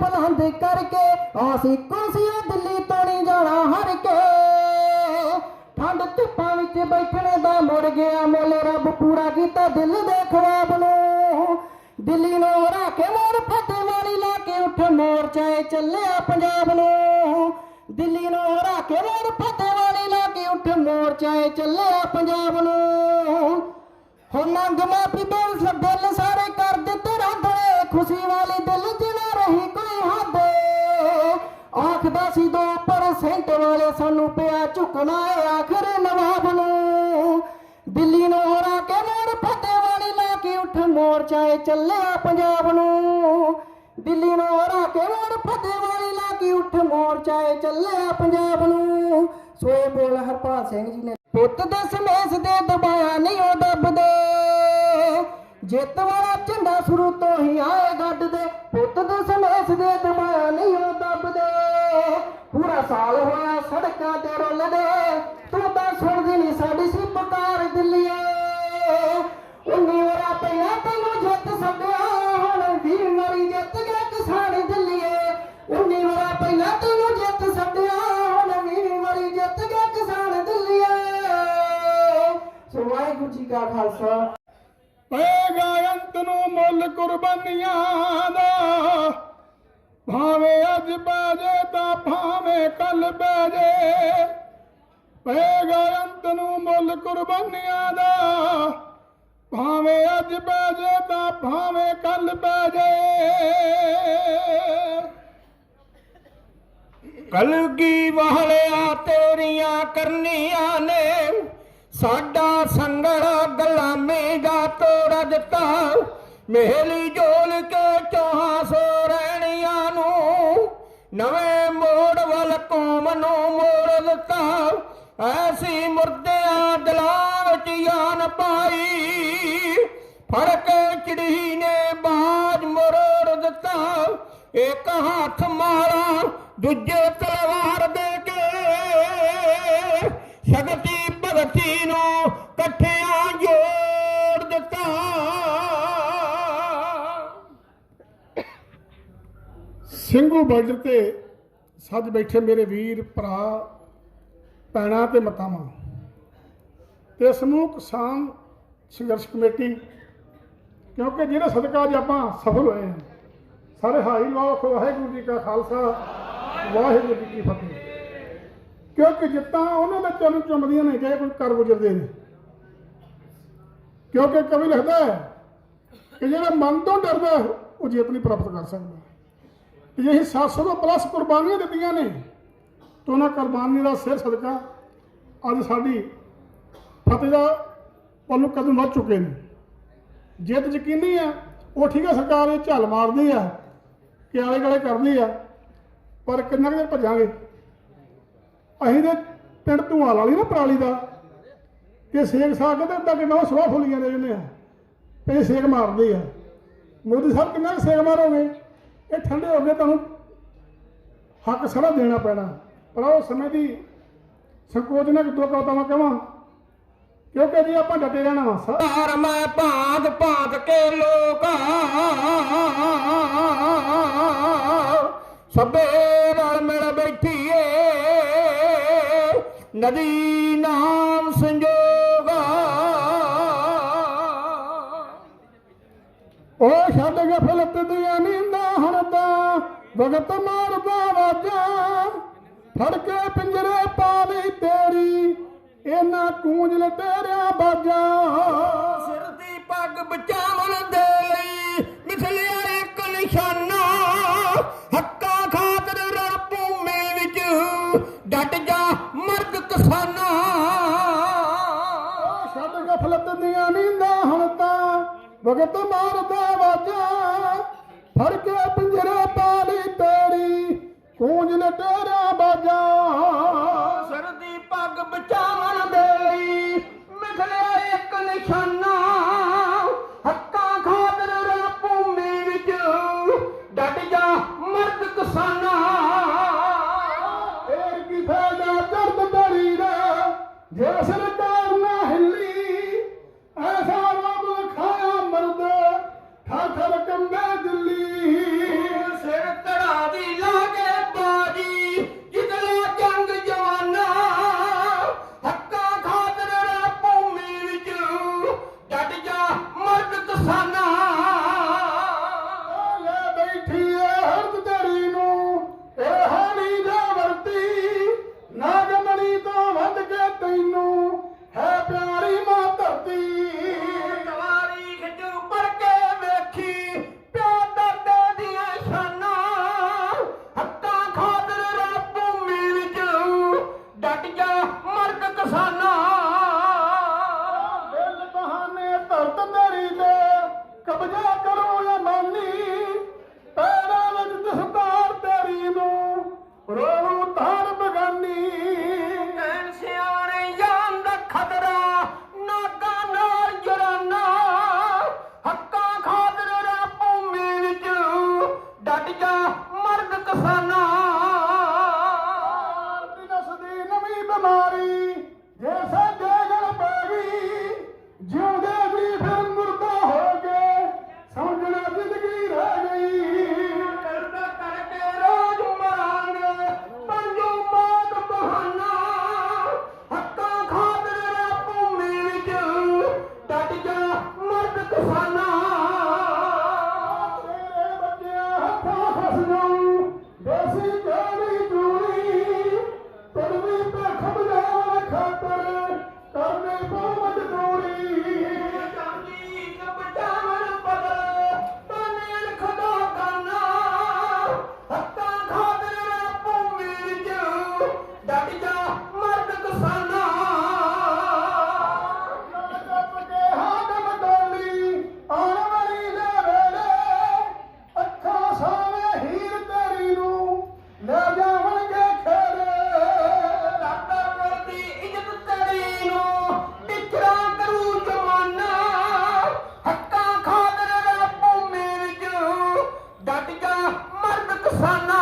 बुलंद करके आशिकों से दिल्ली तो नहीं जाना हर के ठंड धुप्पां विच बैठने दा मुड़ गया मुल रब पूरा कीता दिल दे ख्वाब नूं दिल्ली नूं हरा के मोर फतेह वाली ला के उठ मोर्चा ਚੱਲਿਆ पंजाब नूं दिल्ली नूं हरा के मोर फतेह वाली ला के उठ मोर्चा ਚੱਲਿਆ पंजाब नूं हो नंग माफी दिल सारे कर दिते राधे खुशी वाली दिल जिना रही कोई हद आखदा सी 2% वाले सानू पिया झुकना है आखिर नवाब नूं दिल्ली नूं हरा के मोर फतेह वाली ला के उठ मोर्चा ਚੱਲਿਆ पंजाब नूं दिल्ली नूं हरा के मोर फतेह वाली ला के उठ मोर्चा ਚੱਲਿਆ पंजाब नूं सोए बोल हरपाल सिंह जी ने पुत दस मेस दे दबाया नहीं ओ दबदे जित वाला झंडा शुरू तो ही आए गड्ड दे पुत दस मेस दे दबाया नहीं ओ दबदे पूरा साल होया सड़कां ते रुलदे तू तां सुणदी नहीं साडी सी पुकार दिल्लीए 19 वारा पईया तैनूं जित सद्दिया हुण 20 वारी जित गया किसान दिल्लीए 19 वारा पईया तैनूं जित सद्दिया हुण 20 वारी जित गया किसान दिल्लीए सो वाहिगुरू जी का खालसा ਪਏਗਾ ਅੰਤ ਨੂੰ ਮੁੱਲ ਕੁਰਬਾਨੀਆਂ ਦਾ ਭਾਵੇਂ ਅੱਜ ਪੈ ਜੇ ਤਾਂ ਭਾਵੇਂ ਕੱਲ ਪੈ ਜੇ ਪਏਗਾ ਅੰਤ ਨੂੰ ਮੁੱਲ ਕੁਰਬਾਨੀਆਂ ਦਾ ਭਾਵੇਂ ਅੱਜ ਪੈ ਜੇ ਤਾਂ ਭਾਵੇਂ ਕੱਲ ਪੈ ਜੇ ਕਲਗੀ ਵਾਲਿਆ ਤੇਰੀਆਂ ਕਰਨੀਆਂ ਨੇ ਸਾਡਾ ਸੰਗਲ ਗੁਲਾਮੀ ਦਾ ਤੋੜ ਦਿੱਤਾ ਮਹਿਲੀ ਜੋਲ ਕੇ 400 ਰਹਿਣੀਆਂ ਨੂੰ ਨਵੇਂ ਮੋੜ ਵੱਲ ਕੌਮ ਨੂੰ ਮੋੜ ਦਿੱਤਾ ਐਸੀ ਮੁਰਦਿਆਂ ਦਿਲਾਂ ਵਿੱਚ ਜਾਨ ਪਾਈ ਫੜ ਕੇ ਚਿੜੀ ਨੇ ਬਾਜ ਮਰੋੜ ਦਿੱਤਾ ਇੱਕ ਹੱਥ ਮਾਰਾ ਦੂਜੇ ਤਲਵਾਰ ਦੇ ਕੇ ਸ਼ਕਤੀ ਭਗਤੀ ਨੂੰ ਇਕੱਠਿਆਂ ਜੋੜ ਦਿੱਤਾ ਸਿੰਘੂ ਬਾਰਡਰ ਤੇ ਸੱਜ ਬੈਠੇ ਮੇਰੇ ਵੀਰ ਭਰਾ ਭੈਣਾਂ ਤੇ ਮਾਤਾਵਾਂ ਤੇ ਸਮੂਹ ਕਿਸਾਨ ਸੰਘਰਸ਼ ਕਮੇਟੀ ਕਿਉਂਕਿ ਜਿਹੜਾ ਸਦਕਾ ਅੱਜ ਆਪਾਂ ਸਫਲ ਹੋਏ ਹਾਂ ਸਾਰੇ ਹਾਈ ਲਾਓ ਵਾਹਿਗੁਰੂ ਜੀ ਕਾ ਖਾਲਸਾ ਵਾਹਿਗੁਰੂ ਜੀ ਕੀ ਫਤਿਹ क्योंकि जितना उन्होंने चरण चुमदियां ने चाहे कोई कर गुजरते हैं क्योंकि कवि लिखता है कि जो मन तो डरता है वो जित नहीं प्राप्त कर सकता यही 700 तो प्लस कुर्बानियां दित्तियां ने तो उन्होंने कुर्बानी का सिर सदका अज साड़ी फतेह का पल कदम वध चुके हैं जित यकीनी है वो ठीक है सरकार ये झल मारती है कि आले गले करती है पर कितना देर भजांगे ਅਸੀਂ ਤੇ ਪਿੰਡ ਧੂਆਂ ਵਾਲੀ ਨਾ ਪਰਾਲੀ ਦਾ ਕਿ ਸੇਕ ਸਾਗ ਤੇ ਅੱਧਾ ਕਿੰਨਾ ਸਵਾਹ ਫੁੱਲੀਆਂ ਦੇ ਜਾਂਦੇ ਆ ਤੇ ਸੇਕ ਮਾਰਦੇ ਆ ਮੋਦੀ ਸਾਹਿਬ ਕਿੰਨਾ ਸੇਕ ਮਾਰੋਗੇ ਇਹ ਠੰਡੇ ਹੋ ਗਏ ਤੁਹਾਨੂੰ ਹੱਕ ਸਾਰਾ ਦੇਣਾ ਪੈਣਾ ਪਰ ਉਹ ਸਮੇਂ ਦੀ ਸੰਕੋਚ ਨਾਲ ਦੋ ਕਹਤਾਵਾਂ ਕਹਾਂ ਕਿਉਂਕਿ ਜੀ ਆਪਾਂ ਡਟੇ ਰਹਿਣਾ ਵਾ ਸਾਰ ਮੈਂ ਭਾਂਤ ਭਾਂਤ ਕੇ ਲੋਕਾਂ ਸਭੇ ਨਾਲ ਮਿਲ ਬੈਠੀਏ ਨਦੀ ਨਾਮ ਸੰਜੋਗਾ। ਉਹ ਛੱਡ ਗਫਲਤ ਦੀਆਂ ਨੀਂਦਾਂ ਹੁਣ ਤਾਂ ਵਕਤ ਮਾਰਦਾ ਵਾਜਾਂ, ਫੜ ਕੇ ਪਿੰਜਰੇ ਪਾ ਲਈ ਤੇਰੀ ਇਹਨਾਂ ਕੂੰਜ ਲਟੇਰਿਆ ਬਾਜਾਂ। ਸਿਰ ਦੀ ਪੱਗ ਬਚਾਉਣ ਦੇ ਲਈ ਮਿਥਲਿਆ ਇੱਕ ਨਿਸ਼ਾਨਾ, ਹੱਕਾਂ ਖਾਤਰ ਰਣ ਭੂਮੀ ਵਿੱਚ ਡਟ ਜਾ ਮਰਦ ਕਿਸਾਨਾ। ਛੱਡ ਗਫਲਤ ਦੀਆਂ ਨੀਂਦਾਂ ਹੁਣ ਤਾਂ ਵਕਤ ਮਾਰਦਾ ਵਾਜਾਂ, ਫੜ ਕੇ ਪਿੰਜਰੇ ਪਾ ਲਈ ਤੇਰੀ ਕੂੰਜ ਲਟੇਰਿਆ ਬਾਜਾਂ। ਸਿਰ ਦੀ ਪੱਗ ਬਚਾਉਣ ਦੇ ਲਈ ਮਿਥਲਿਆ ਇੱਕ ਨਿਸ਼ਾਨਾ, ਹੱਕਾਂ ਖਾਤਰ ਰਣ ਭੂਮੀ ਵਿੱਚ ਡਟ ਜਾ ਮਰਦ ਕਿਸਾਨਾ। ਇਹ ਕੀ ਫਾਇਦਾ ਦਰਦ ਬੜੀ ਦਾ ਜੇ ਸਰਕਾਰ ਨਾ ਹਿੱਲੀ, ਐਸਾ ਰੋਗ ਖਾਇਆ ਮਰਦ ਠਾਠਰ ਕੰਬੇ ਦਿੱਲੀ। ਸਿਰ ਧੜਾ ਦੀ ਲਾ ਕੇ ਬਾਜੀ ਜਿਤਨਾ ਜੰਗ ਜਵਾਨਾ, ਹੱਕਾਂ ਖਾਤਰ ਰਣ ਭੂਮੀ ਵਿੱਚ ਡਟ ਜਾ ਮਰਦ ਕਿਸਾਨਾ। ਲੈ ਬੈਠੀ ਏ ਹਰਦ ਤੇਰੀ ਨੂੰ ਇਹ ਹਾਣੀ ਜਾ ਵਰਤੀ, ਨਾ ਜੰਮਣੀ ਤੋਂ ਵੱਧ ਕੇ ਤੈਨੂੰ ਹੈ ਪਿਆਰੀ ਮਾਂ ਧਰਤੀ। ਤਵਾਰੀਖ ਚ ਪੜ ਕੇ ਵੇਖੀ ਪਿਓ ਦਾਦੇ ਦੀਆਂ ਸ਼ਾਨਾਂ, ਹੱਕਾਂ ਖਾਤਰ ਰਣ ਭੂਮੀ ਵਿੱਚ ਡਟ ਜਾ ਮਰਦ ਕਿਸਾਨਾ। ਦਿਲ ਬਹਾਨੇ ਧਰਤ ਤੇਰੀ ਤੇ ਕਬਜ਼ਾ ਕਰੋ ਅਮਾਨੀ, ਪੈਰਾਂ ਵਿੱਚ ਦਸਤਾਰ ਤੇਰੀ ਨੂੰ ਰੋਣੂ ਤਾਰ ਬਗਾਨੀ। ਕਹਿਣ ਸਿਆਣੇ ਜਾਨ ਦਾ ਖਤਰਾ ਨਾਗਾ ਨਾਲ ਜਰਾਨਾ, ਹੱਕਾਂ ਖਾਤਰ ਰਣ ਭੂਮੀ ਵਿੱਚ ਡਟ ਜਾ ਮਰਦ ਕਿਸਾਨਾ। ਨਸਦੀ ਨਵੀਂ ਬਿਮਾਰੀ ਜੇ ਸਾਡੇ ਗਲ ਪੈ ਗਈ, ਜਿਉਂਦੇ ਵੀ ਫਿਰ ਮੁਰਦਾ ਹੋ ਗਏ ਸਮਝਣਾ ਜ਼ਿੰਦਗੀ ਰਹਿ ਗਈ। ਕਰਦਾ ਕਰਕੇ ਰੋਜ਼ ਮਰਾਂਗੇ ਪੰਜੋ ਮੌਤ ਬਹਾਨਾ, ਹੱਕਾਂ ਖਾਤਰ ਰਣ ਭੂਮੀ ਵਿੱਚ ਡਟ ਜਾ ਮਰਦ ਕਿਸਾਨਾ। ਤੇਰੇ ਬੱਚਿਆਂ ਹੱਥਾਂ ਫਸ ਜਾਊ ਦੇਸੀ ਗਾੜੀ ਚੂੜੀ, ਤੜਵੀ ਤੇ ਖਬਜਾਉਣ ਖਾਤਰ ਕਰਨੇ ਪਊ ਮਜ਼ਦੂਰੀ। ਚਾਂਦੀ ਚ ਬਚਾਵਣ ਬਦਲ ਤਾਨੇ ਖੁਦਾ ਕਰਨਾ, ਹੱਕਾਂ ਖਾਤਰ ਰਣ ਭੂਮੀ ਵਿੱਚ ਡਟ ਜਾ ਮਰਦ ਕਿਸਾਨਾ। ਜੱਪ ਕੇ ਹਾਕਮ ਡੋਲੀ ਆਉਣ ਵਾਲੀ ਦੇ ਵੇਲੇ, ਅੱਖਾਂ ਸਾਵੇਂ ਹੀਰ ਤੇਰੀ ਨੂੰ ਲੈ ਜਾਵਣਗੇ ਖੇੜੇ। ਲਾਡਾ ਕਰਦੀ ਇੱਜ਼ਤ ਤੇਰੀ ਨੂੰ ਟਿਚਰਾ ਕਰੂ ਜਮਾਨਾ, ਹੱਕਾਂ ਖਾਤਰ ਰਣ ਭੂਮੀ ਵਿੱਚ ਡਟ ਜਾ ਮਰਦ ਕਿਸਾਨਾ।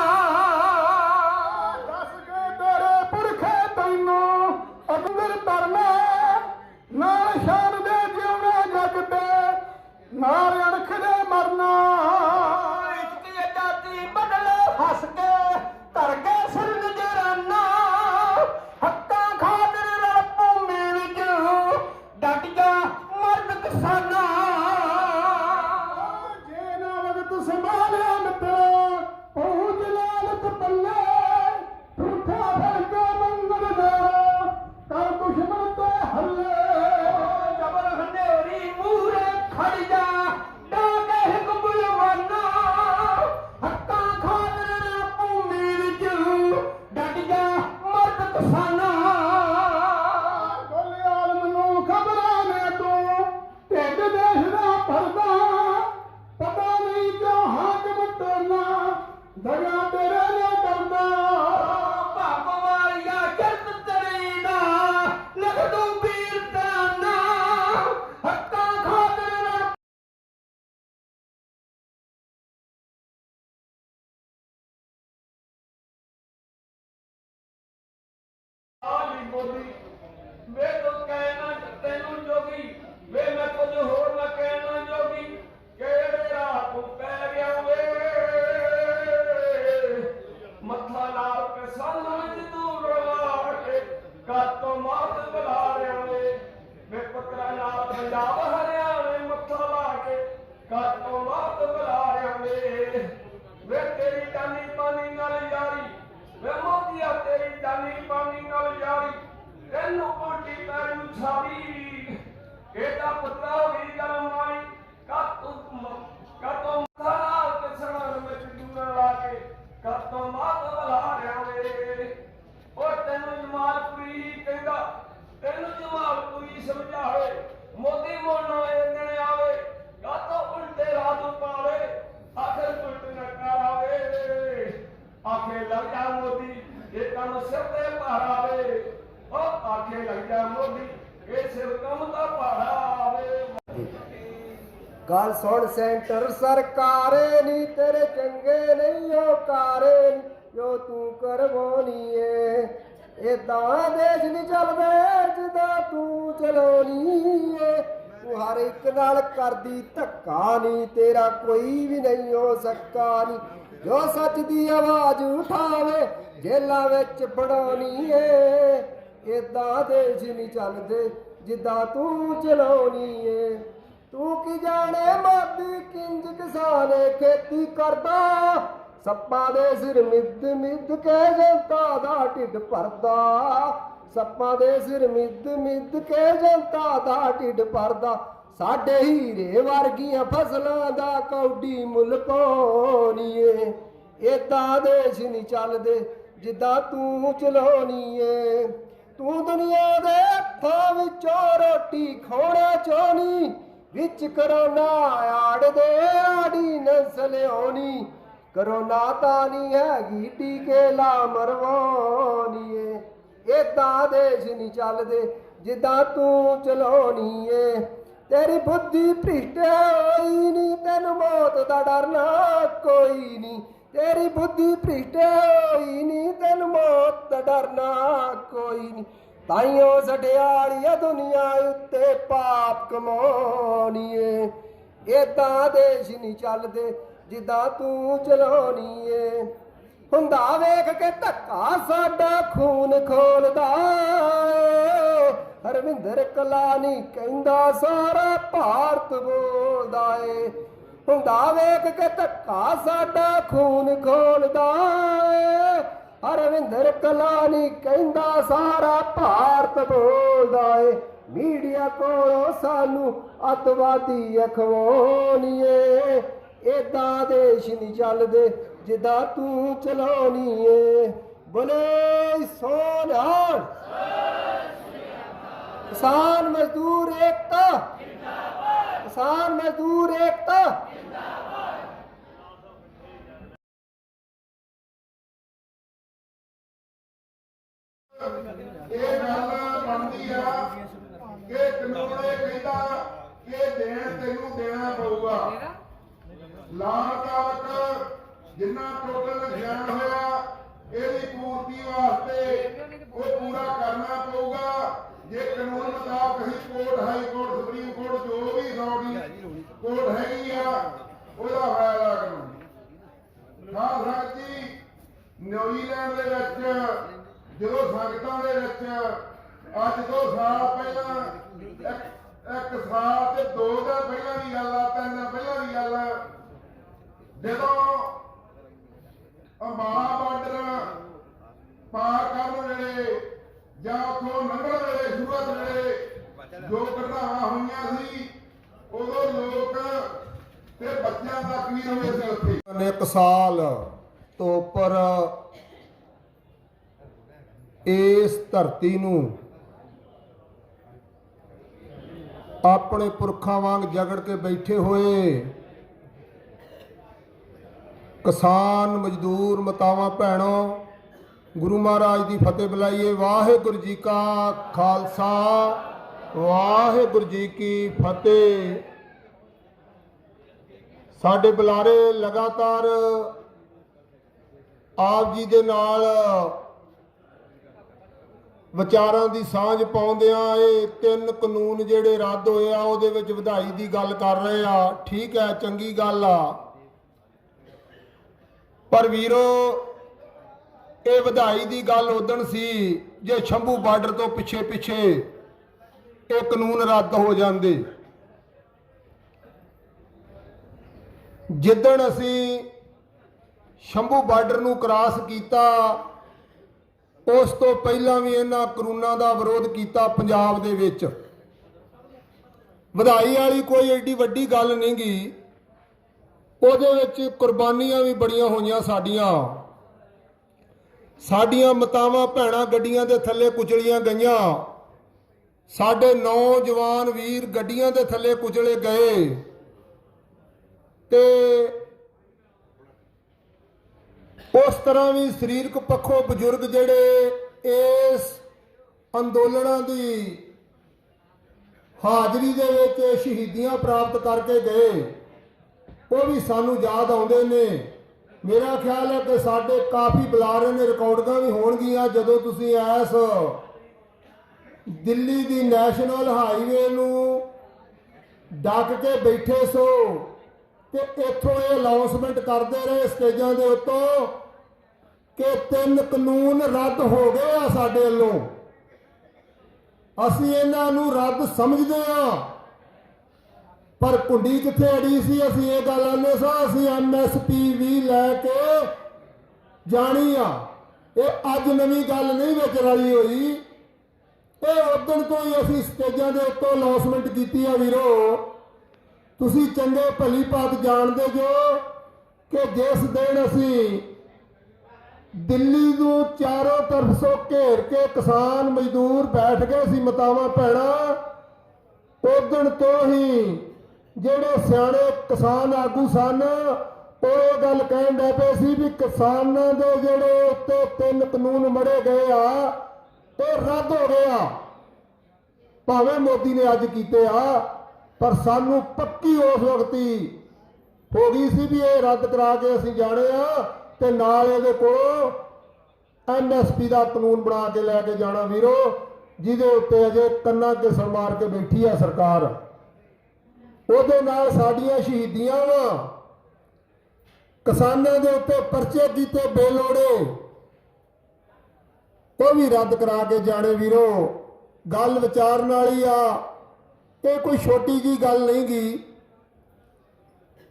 ਦੱਸ ਕੇ ਤੇਰੇ ਪੁਰਖੇ ਤੈਨੂੰ ਅੰਦਰ ਤਰਨਾ, ਨਾਲ ਸ਼ਾਨ ਦੇ ਜਿਉਣਾ ਜੱਗ ਤੇ ਨਾਲ ਅਣਖ ਦੇ ਮਰਨਾ। ਇਸ਼ਕ ਆਜ਼ਾਦੀ ਬਦਲ ਹੱਸ ਕੇ ਧਰ ਗਏ ਸਿਰ ਨਜਰਾਨਾ, ਹੱਕਾਂ ਖਾਤਰ ਰਣ ਭੂਮੀ ਵਿੱਚ ਡਟ ਜਾ ਮਰਦ ਕਿਸਾਨਾ। ਜੇ ਨਾ ਵਕਤ ਸੰਭਾਲਿਆ ਮਿੱਤਰਾ ਪਹੁੰਚ ਲਾਲਤ ਪੱਲੇ, ਝੂਠਾ ਫੜ ਕੇ ਮੰਗਲ ਦਾ ਕਰ ਦੁਸ਼ਮਣ ਤੇ ਹੱਲੇ। ਜਬਰ ਹਨੇਰੀ ਮੂਹਰੇ ਖੜ ਜਾ ਡਾਕੇ ਹਿਕ ਬੁਲਵਾਨਾ, ਹੱਕਾਂ ਖਾਤਰ ਰਣ ਭੂਮੀ ਵਿੱਚ ਡਟ ਜਾ ਮਰਦ ਕਿਸਾਨਾ। ਗੋਲੇ ਆਲਮ ਨੂੰ ਖਬਰਾਂ ਨੇ ਤੂੰ ਢਿੱਡ ਦੇਸ਼ ਦਾ ਭਰਦਾ, ਪਤਾ ਨਹੀਂ ਕਿਉਂ ਹਾਕਮ ਟੋਨਾ ਦਗਾ ਤੇਰੇ ਨੇ ਕਰਦਾ। ਭਾਪ ਵਾਲੀਆ ਚਰਤ ਤੇਰੀ ਦਾ ਲਿਖ ਦੂੰ ਵੀਰ ਤਰਾਨਾ, ਹੱਕਾਂ ਖਾਤਰ ਰਣ ਆਲੀ ਬੋਲੀ ਵੇ ਤੋ ਕਹਿਣਾ ਤੈਨੂੰ ਜੋਗੀ, ਵੇ ਮੈਂ ਕੁਝ ਹੋਰ ਨਾ ਕਹਿਣਾ ਜੋਗੀ, ਕਿਹੜੇ ਰਾਹ ਤੂੰ ਪੈ ਗਿਆ ਵੇ। ਮੱਥਾ ਲਾ ਕੇ ਸਾਲਾਂ ਵਿੱਚ ਤੂੰ ਰਵਾ ਕੇ ਕਰ ਕੇ ਲੱਗ ਜਾ ਮੋਦੀ, ਇਹ ਸਿਰ ਕੰਮ ਦਾ ਪਹਾੜਾ ਆਵੇ। ਗੱਲ ਸੁਣ ਸੈਂਟਰ ਸਰਕਾਰੇ ਨੀ ਤੇਰੇ ਚੰਗੇ ਨਹੀਂ ਉਹ ਕਾਰੇ ਨੀ ਜੋ ਤੂੰ ਕਰਵਾਉਣੀ ਏ। ਏਦਾਂ ਦੇਸ਼ ਨਹੀਂ ਚੱਲਦੇ ਜਿੱਦਾਂ ਤੂੰ ਚਲਾਉਣੀ ਏ। ਤੂੰ ਹਰ ਇੱਕ ਨਾਲ ਕਰਦੀ ਧੱਕਾ ਨੀ, ਤੇਰਾ ਕੋਈ ਵੀ ਨਹੀਂ ਹੋ ਸਕਾ ਨੀ। ਜੋ ਸੱਚ ਦੀ ਆਵਾਜ਼ ਉਠਾਵੇ ਜੇਲਾਂ ਵਿੱਚ ਪੜਾਉਣੀ ਏ। ਏਦਾਂ ਦੇਸ਼ ਨਹੀਂ ਚੱਲਦੇ ਜਿੱਦਾਂ ਤੂੰ ਚਲਾਉਣੀ ਏ। ਤੂੰ ਕੀ ਜਾਣੇ ਮਾਦੀ ਕਿੰਜ ਕਿਸਾਨ ਖੇਤੀ ਕਰਦਾ, ਸੱਪਾਂ ਦੇ ਸਿਰ ਮਿੱਧ ਮਿੱਧ ਕੇ ਜਨਤਾ ਦਾ ਢਿੱਡ ਭਰਦਾ। ਸੱਪਾਂ ਦੇ ਸਿਰ ਮਿੱਧ ਮਿੱਧ ਕੇ ਜਨਤਾ ਦਾ ਢਿੱਡ ਭਰਦਾ। ਸਾਡੇ ਹੀਰੇ ਵਰਗੀਆਂ ਫਸਲਾਂ ਦਾ ਕੌਡੀ ਮੁੱਲ ਪਾਉਣੀ ਏ। ਏਦਾਂ ਦੇਸ਼ ਨਹੀਂ ਚੱਲਦੇ ਜਿੱਦਾਂ ਤੂੰ ਚਲਾਉਣੀ ਏ। ਤੂੰ ਦੁਨੀਆ ਦੇ ਹੱਥਾਂ ਵਿੱਚੋਂ ਰੋਟੀ ਖਾਣਾ ਚਾਹੁੰਦੀ, ਵਿੱਚ ਕਰੋਨਾ ਆੜਦੇ ਆੜੀ ਨਸਲ ਆਉਣੀ। ਕਰੋਨਾ ਤਾਂ ਨਹੀਂ ਹੈਗੀ ਟੀਕੇ ਲਾ ਮਰਵਾਉਣੀ ਏ। ਏਦਾਂ ਦੇਸ਼ ਨਹੀਂ ਚੱਲਦੇ ਜਿੱਦਾਂ ਤੂੰ ਚਲਾਉਣੀ ਏ। ਤੇਰੀ ਬੁੱਧੀ ਭ੍ਰਿਸ਼ਟ ਹੋਈ ਨੀ, ਤੈਨੂੰ ਮੌਤ ਦਾ ਡਰ ਨਾ ਕੋਈ ਨੀ। ਤੇਰੀ ਬੁੱਧੀ ਭ੍ਰਿਸ਼ਟ ਹੋਈ ਨੀ, ਤੈਨੂੰ ਮੌਤ ਦਾ ਡਰ ਨਾ ਕੋਈ ਨੀ। ਤਾਈਓ ਸਡਿਆਲੀਆ ਦੁਨੀਆ ਉੱਤੇ ਪਾਪ ਕਮਾਉਣੀ ਏ। ਏਦਾਂ ਦੇਸ਼ ਨਹੀਂ ਚੱਲਦੇ ਜਿੱਦਾਂ ਤੂੰ ਚਲਾਉਣੀ ਏ। ਹੁੰਦਾ ਵੇਖ ਕੇ ਧੱਕਾ ਸਾਡਾ ਖੂਨ ਖੋਲਦਾ ਏ। ਹਰਵਿੰਦਰ ਕਲਾਨੀ ਕਹਿੰਦਾ ਸਾਰਾ ਭਾਰਤ ਬੋਲਦਾ ਏ। ਹੁੰਦਾ ਵੇਖ ਕੇ ਧੱਕਾ ਸਾਡਾ ਖੂਨ ਖੋਲਦਾ ਏ। ਹਰਵਿੰਦਰ ਕਲਾਨੀ ਕਹਿੰਦਾ ਸਾਰਾ ਭਾਰਤ ਬੋਲਦਾ ਏ। ਮੀਡੀਆ ਕੋਲੋਂ ਸਾਨੂੰ ਅੱਤਵਾਦੀ ਅਖਵਾਉਣੀ ਏ। ਏਦਾਂ ਦੇਸ਼ ਨਹੀਂ ਚੱਲਦੇ ਜਿੱਦਾਂ ਤੂੰ ਚਲਾਉਣੀ ਏ। ਬੋਲੇ ਸੋਨਿਹਾਲ। ਕਿਸਾਨ ਮਜ਼ਦੂਰ ਏਕਤਾ, ਕਿਸਾਨ ਮਜ਼ਦੂਰ ਏਕਤਾ। ਇਹ ਗੱਲ ਬਣਦੀ ਆ ਕਿ ਕਾਨੂੰਨ ਇਹ ਕਹਿੰਦਾ ਕਿ ਦੇਣ ਤੈਨੂੰ ਦੇਣਾ ਪਊਗਾ। ਲਾ ਮੁਤਾਬਕ ਜਿੰਨਾ ਟੋਟਲ ਨੁਕਸਾਨ ਹੋਇਆ ਇਹਦੀ ਪੂਰਤੀ ਵਾਸਤੇ ਉਹ ਪੂਰਾ ਕਰਨਾ ਪਊਗਾ। ਜੇ ਕਾਨੂੰਨ ਮੁਤਾਬਕ ਅਸੀਂ court, high court, supreme court ਜੋ ਵੀ ਅਥਾਰਟੀ ਕੋਰਟ ਹੈਗੀ ਆ ਉਹਦਾ ਫੈਸਲਾ ਕਰਨਾ। ਖਾਸ ਸੰਗਤੀ ਨਿਊਜ਼ੀਲੈਂਡ ਦੇ ਵਿੱਚ ਜਦੋਂ ਸੰਗਤਾਂ ਦੇ ਵਿੱਚ ਅੱਜ 2 ਸਾਲ ਪਹਿਲਾਂ ਇੱਕ ਸਾਲ ਤੇ 2 ਦਿਨ ਪਹਿਲਾਂ ਦੀ ਗੱਲ ਆ, 3 ਦਿਨ ਪਹਿਲਾਂ ਦੀ ਗੱਲ ਆ, ਜਦੋਂ ਅੰਬਾਲਾ ਬਾਰਡਰ ਪਾਰ ਕਰਨ ਵੇਲੇ ਜਾਂ ਉੱਥੋਂ ਲੰਘਣ ਵੇਲੇ ਸੂਰਤ ਵੇਲੇ ਜੋ ਘਟਨਾਵਾਂ ਹੋਈਆਂ ਸੀ ਉਦੋਂ ਲੋਕ ਤੇ ਬੱਚਿਆਂ ਤੱਕ ਵੀ ਹੋਏ ਸੀ ਉੱਥੇ। 1 ਸਾਲ ਤੋਂ ਉੱਪਰ ਇਸ ਧਰਤੀ ਨੂੰ ਆਪਣੇ ਪੁਰਖਾਂ ਵਾਂਗ ਜਗੜ ਕੇ ਬੈਠੇ ਹੋਏ ਕਿਸਾਨ ਮਜ਼ਦੂਰ ਮਾਤਾਵਾਂ ਭੈਣੋ, ਗੁਰੂ ਮਹਾਰਾਜ ਦੀ ਫਤਿਹ ਬੁਲਾਈਏ। ਵਾਹਿਗੁਰੂ ਜੀ ਕਾ ਖਾਲਸਾ, ਵਾਹਿਗੁਰੂ ਜੀ ਕੀ ਫਤਿਹ। ਸਾਡੇ ਬੁਲਾਰੇ ਲਗਾਤਾਰ ਆਪ ਜੀ ਦੇ ਨਾਲ ਵਿਚਾਰਾਂ ਦੀ ਸਾਂਝ ਪਾਉਂਦਿਆਂ ਇਹ 3 ਕਾਨੂੰਨ ਜਿਹੜੇ ਰੱਦ ਹੋਏ ਆ ਉਹਦੇ ਵਿੱਚ ਵਧਾਈ ਦੀ ਗੱਲ ਕਰ ਰਹੇ ਆ। ਠੀਕ ਹੈ, ਚੰਗੀ ਗੱਲ ਆ, ਪਰ ਵੀਰੋ ਇਹ ਵਧਾਈ ਦੀ ਗੱਲ ਉਦਣ ਸੀ ਜੇ ਸ਼ੰਭੂ ਬਾਰਡਰ ਤੋਂ ਪਿੱਛੇ ਪਿੱਛੇ ਇਹ ਕਾਨੂੰਨ ਰੱਦ ਹੋ ਜਾਂਦੇ। ਜਿੱਦਣ ਅਸੀਂ ਸ਼ੰਭੂ ਬਾਰਡਰ ਨੂੰ ਕ੍ਰਾਸ ਕੀਤਾ ਉਸ ਤੋਂ ਪਹਿਲਾਂ ਵੀ ਇਹਨਾਂ ਕਾਨੂੰਨਾਂ ਦਾ ਵਿਰੋਧ ਕੀਤਾ ਪੰਜਾਬ ਦੇ ਵਿੱਚ। ਵਧਾਈ ਵਾਲੀ ਕੋਈ ਏਡੀ ਵੱਡੀ ਗੱਲ ਨਹੀਂ ਗੀ, ਉਹਦੇ ਵਿੱਚ ਕੁਰਬਾਨੀਆਂ ਵੀ ਬੜੀਆਂ ਹੋਈਆਂ ਸਾਡੀਆਂ ਮਾਤਾਵਾਂ ਭੈਣਾਂ ਗੱਡੀਆਂ ਦੇ ਥੱਲੇ ਕੁਚਲੀਆਂ ਗਈਆਂ। ਸਾਡੇ ਨੌਜਵਾਨ ਵੀਰ ਗੱਡੀਆਂ ਦੇ ਥੱਲੇ ਕੁਚਲੇ ਗਏ ਤੇ ਉਸ ਤਰ੍ਹਾਂ ਵੀ ਸਰੀਰਕ ਪੱਖੋਂ ਬਜ਼ੁਰਗ ਜਿਹੜੇ ਇਸ ਅੰਦੋਲਨਾਂ ਦੀ ਹਾਜ਼ਰੀ ਦੇ ਵਿੱਚ ਸ਼ਹੀਦੀਆਂ ਪ੍ਰਾਪਤ ਕਰਕੇ ਗਏ, ਉਹ ਵੀ ਸਾਨੂੰ ਯਾਦ ਆਉਂਦੇ ਨੇ। ਮੇਰਾ ਖਿਆਲ ਹੈ ਕਿ ਸਾਡੇ ਕਾਫੀ ਬੁਲਾਰੇ ਨੇ, ਰਿਕਾਰਡਿੰਗਾਂ ਵੀ ਹੋਣਗੀਆਂ, ਜਦੋਂ ਤੁਸੀਂ ਇਸ ਦਿੱਲੀ ਦੀ ਨੈਸ਼ਨਲ ਹਾਈਵੇ ਨੂੰ ਡੱਕ ਕੇ ਬੈਠੇ ਸੋ ਤੇ ਇੱਥੋਂ ਇਹ ਅਨਾਉਂਸਮੈਂਟ ਕਰਦੇ ਰਹੇ ਸਟੇਜਾਂ ਦੇ ਉੱਤੋਂ ਕਿ 3 ਕਾਨੂੰਨ ਰੱਦ ਹੋ ਗਏ ਆ ਸਾਡੇ ਵੱਲੋਂ। ਅਸੀਂ ਇਹਨਾਂ ਨੂੰ ਰੱਦ ਸਮਝਦੇ ਆ, ਪਰ ਕੁੰਡੀ ਕਿੱਥੇ ਅੜੀ ਸੀ? ਅਸੀਂ ਇਹ ਗੱਲ ਆਨੇ ਸਾਂ ਅਸੀਂ MSP ਵੀ ਲੈ ਕੇ ਜਾਣੀ ਆ। ਇਹ ਅੱਜ ਨਵੀਂ ਗੱਲ ਨਹੀਂ ਵਿੱਚ ਰਲੀ ਹੋਈ, ਇਹ ਉਦੋਂ ਤੋਂ ਹੀ ਅਸੀਂ ਸਟੇਜਾਂ ਦੇ ਉੱਤੋਂ ਅਨਾਉਂਸਮੈਂਟ ਕੀਤੀ ਆ। ਵੀਰੋ, ਤੁਸੀਂ ਚੰਗੇ ਭਲੀ ਭਾਤ ਜਾਣਦੇ ਜੋ ਕਿ ਜਿਸ ਦਿਨ ਅਸੀਂ ਦਿੱਲੀ ਨੂੰ ਚਾਰੋਂ ਤਰਫ ਸੋ ਘੇਰ ਕੇ ਕਿਸਾਨ ਮਜ਼ਦੂਰ ਬੈਠ ਗਏ ਸੀ ਮਤਾਵਾਂ ਭੈਣਾ, ਉਦੋਂ ਤੋਂ ਹੀ ਜਿਹੜੇ ਸਿਆਣੇ ਕਿਸਾਨ ਆਗੂ ਸਨ ਉਹ ਇਹ ਗੱਲ ਕਹਿਣ ਲੱਗ ਪਏ ਸੀ ਵੀ ਕਿਸਾਨਾਂ ਦੇ ਜਿਹੜੇ ਉੱਤੇ 3 ਕਾਨੂੰਨ ਮੜੇ ਗਏ ਆ ਇਹ ਰੱਦ ਹੋ ਗਏ ਆ। ਭਾਵੇਂ ਮੋਦੀ ਨੇ ਅੱਜ ਕੀਤੇ ਆ, ਪਰ ਸਾਨੂੰ ਪੱਕੀ ਉਸ ਵਕਤ ਹੀ ਹੋ ਗਈ ਸੀ ਵੀ ਇਹ ਰੱਦ ਕਰਾ ਕੇ ਅਸੀਂ ਜਾਣੇ ਆ ਤੇ ਨਾਲ ਇਹਦੇ ਕੋਲ MSP ਦਾ ਕਾਨੂੰਨ ਬਣਾ ਕੇ ਲੈ ਕੇ ਜਾਣਾ। ਵੀਰੋ, ਜਿਹਦੇ ਉੱਤੇ ਅਜੇ ਕੰਨਾਂ ਤੇ ਸਰ ਮਾਰ ਕੇ ਬੈਠੀ ਆ ਸਰਕਾਰ, ਉਹਦੇ ਨਾਲ ਸਾਡੀਆਂ ਸ਼ਹੀਦੀਆਂ ਵਾ, ਕਿਸਾਨਾਂ ਦੇ ਉੱਤੇ ਪਰਚੇ ਕੀਤੇ ਬੇਲੋੜੇ, ਉਹ ਵੀ ਰੱਦ ਕਰਾ ਕੇ ਜਾਣੇ। ਵੀਰੋ, ਗੱਲ ਵਿਚਾਰਨ ਵਾਲੀ ਆ, ਇਹ ਕੋਈ ਛੋਟੀ ਜੀ ਗੱਲ ਨਹੀਂ ਗੀ।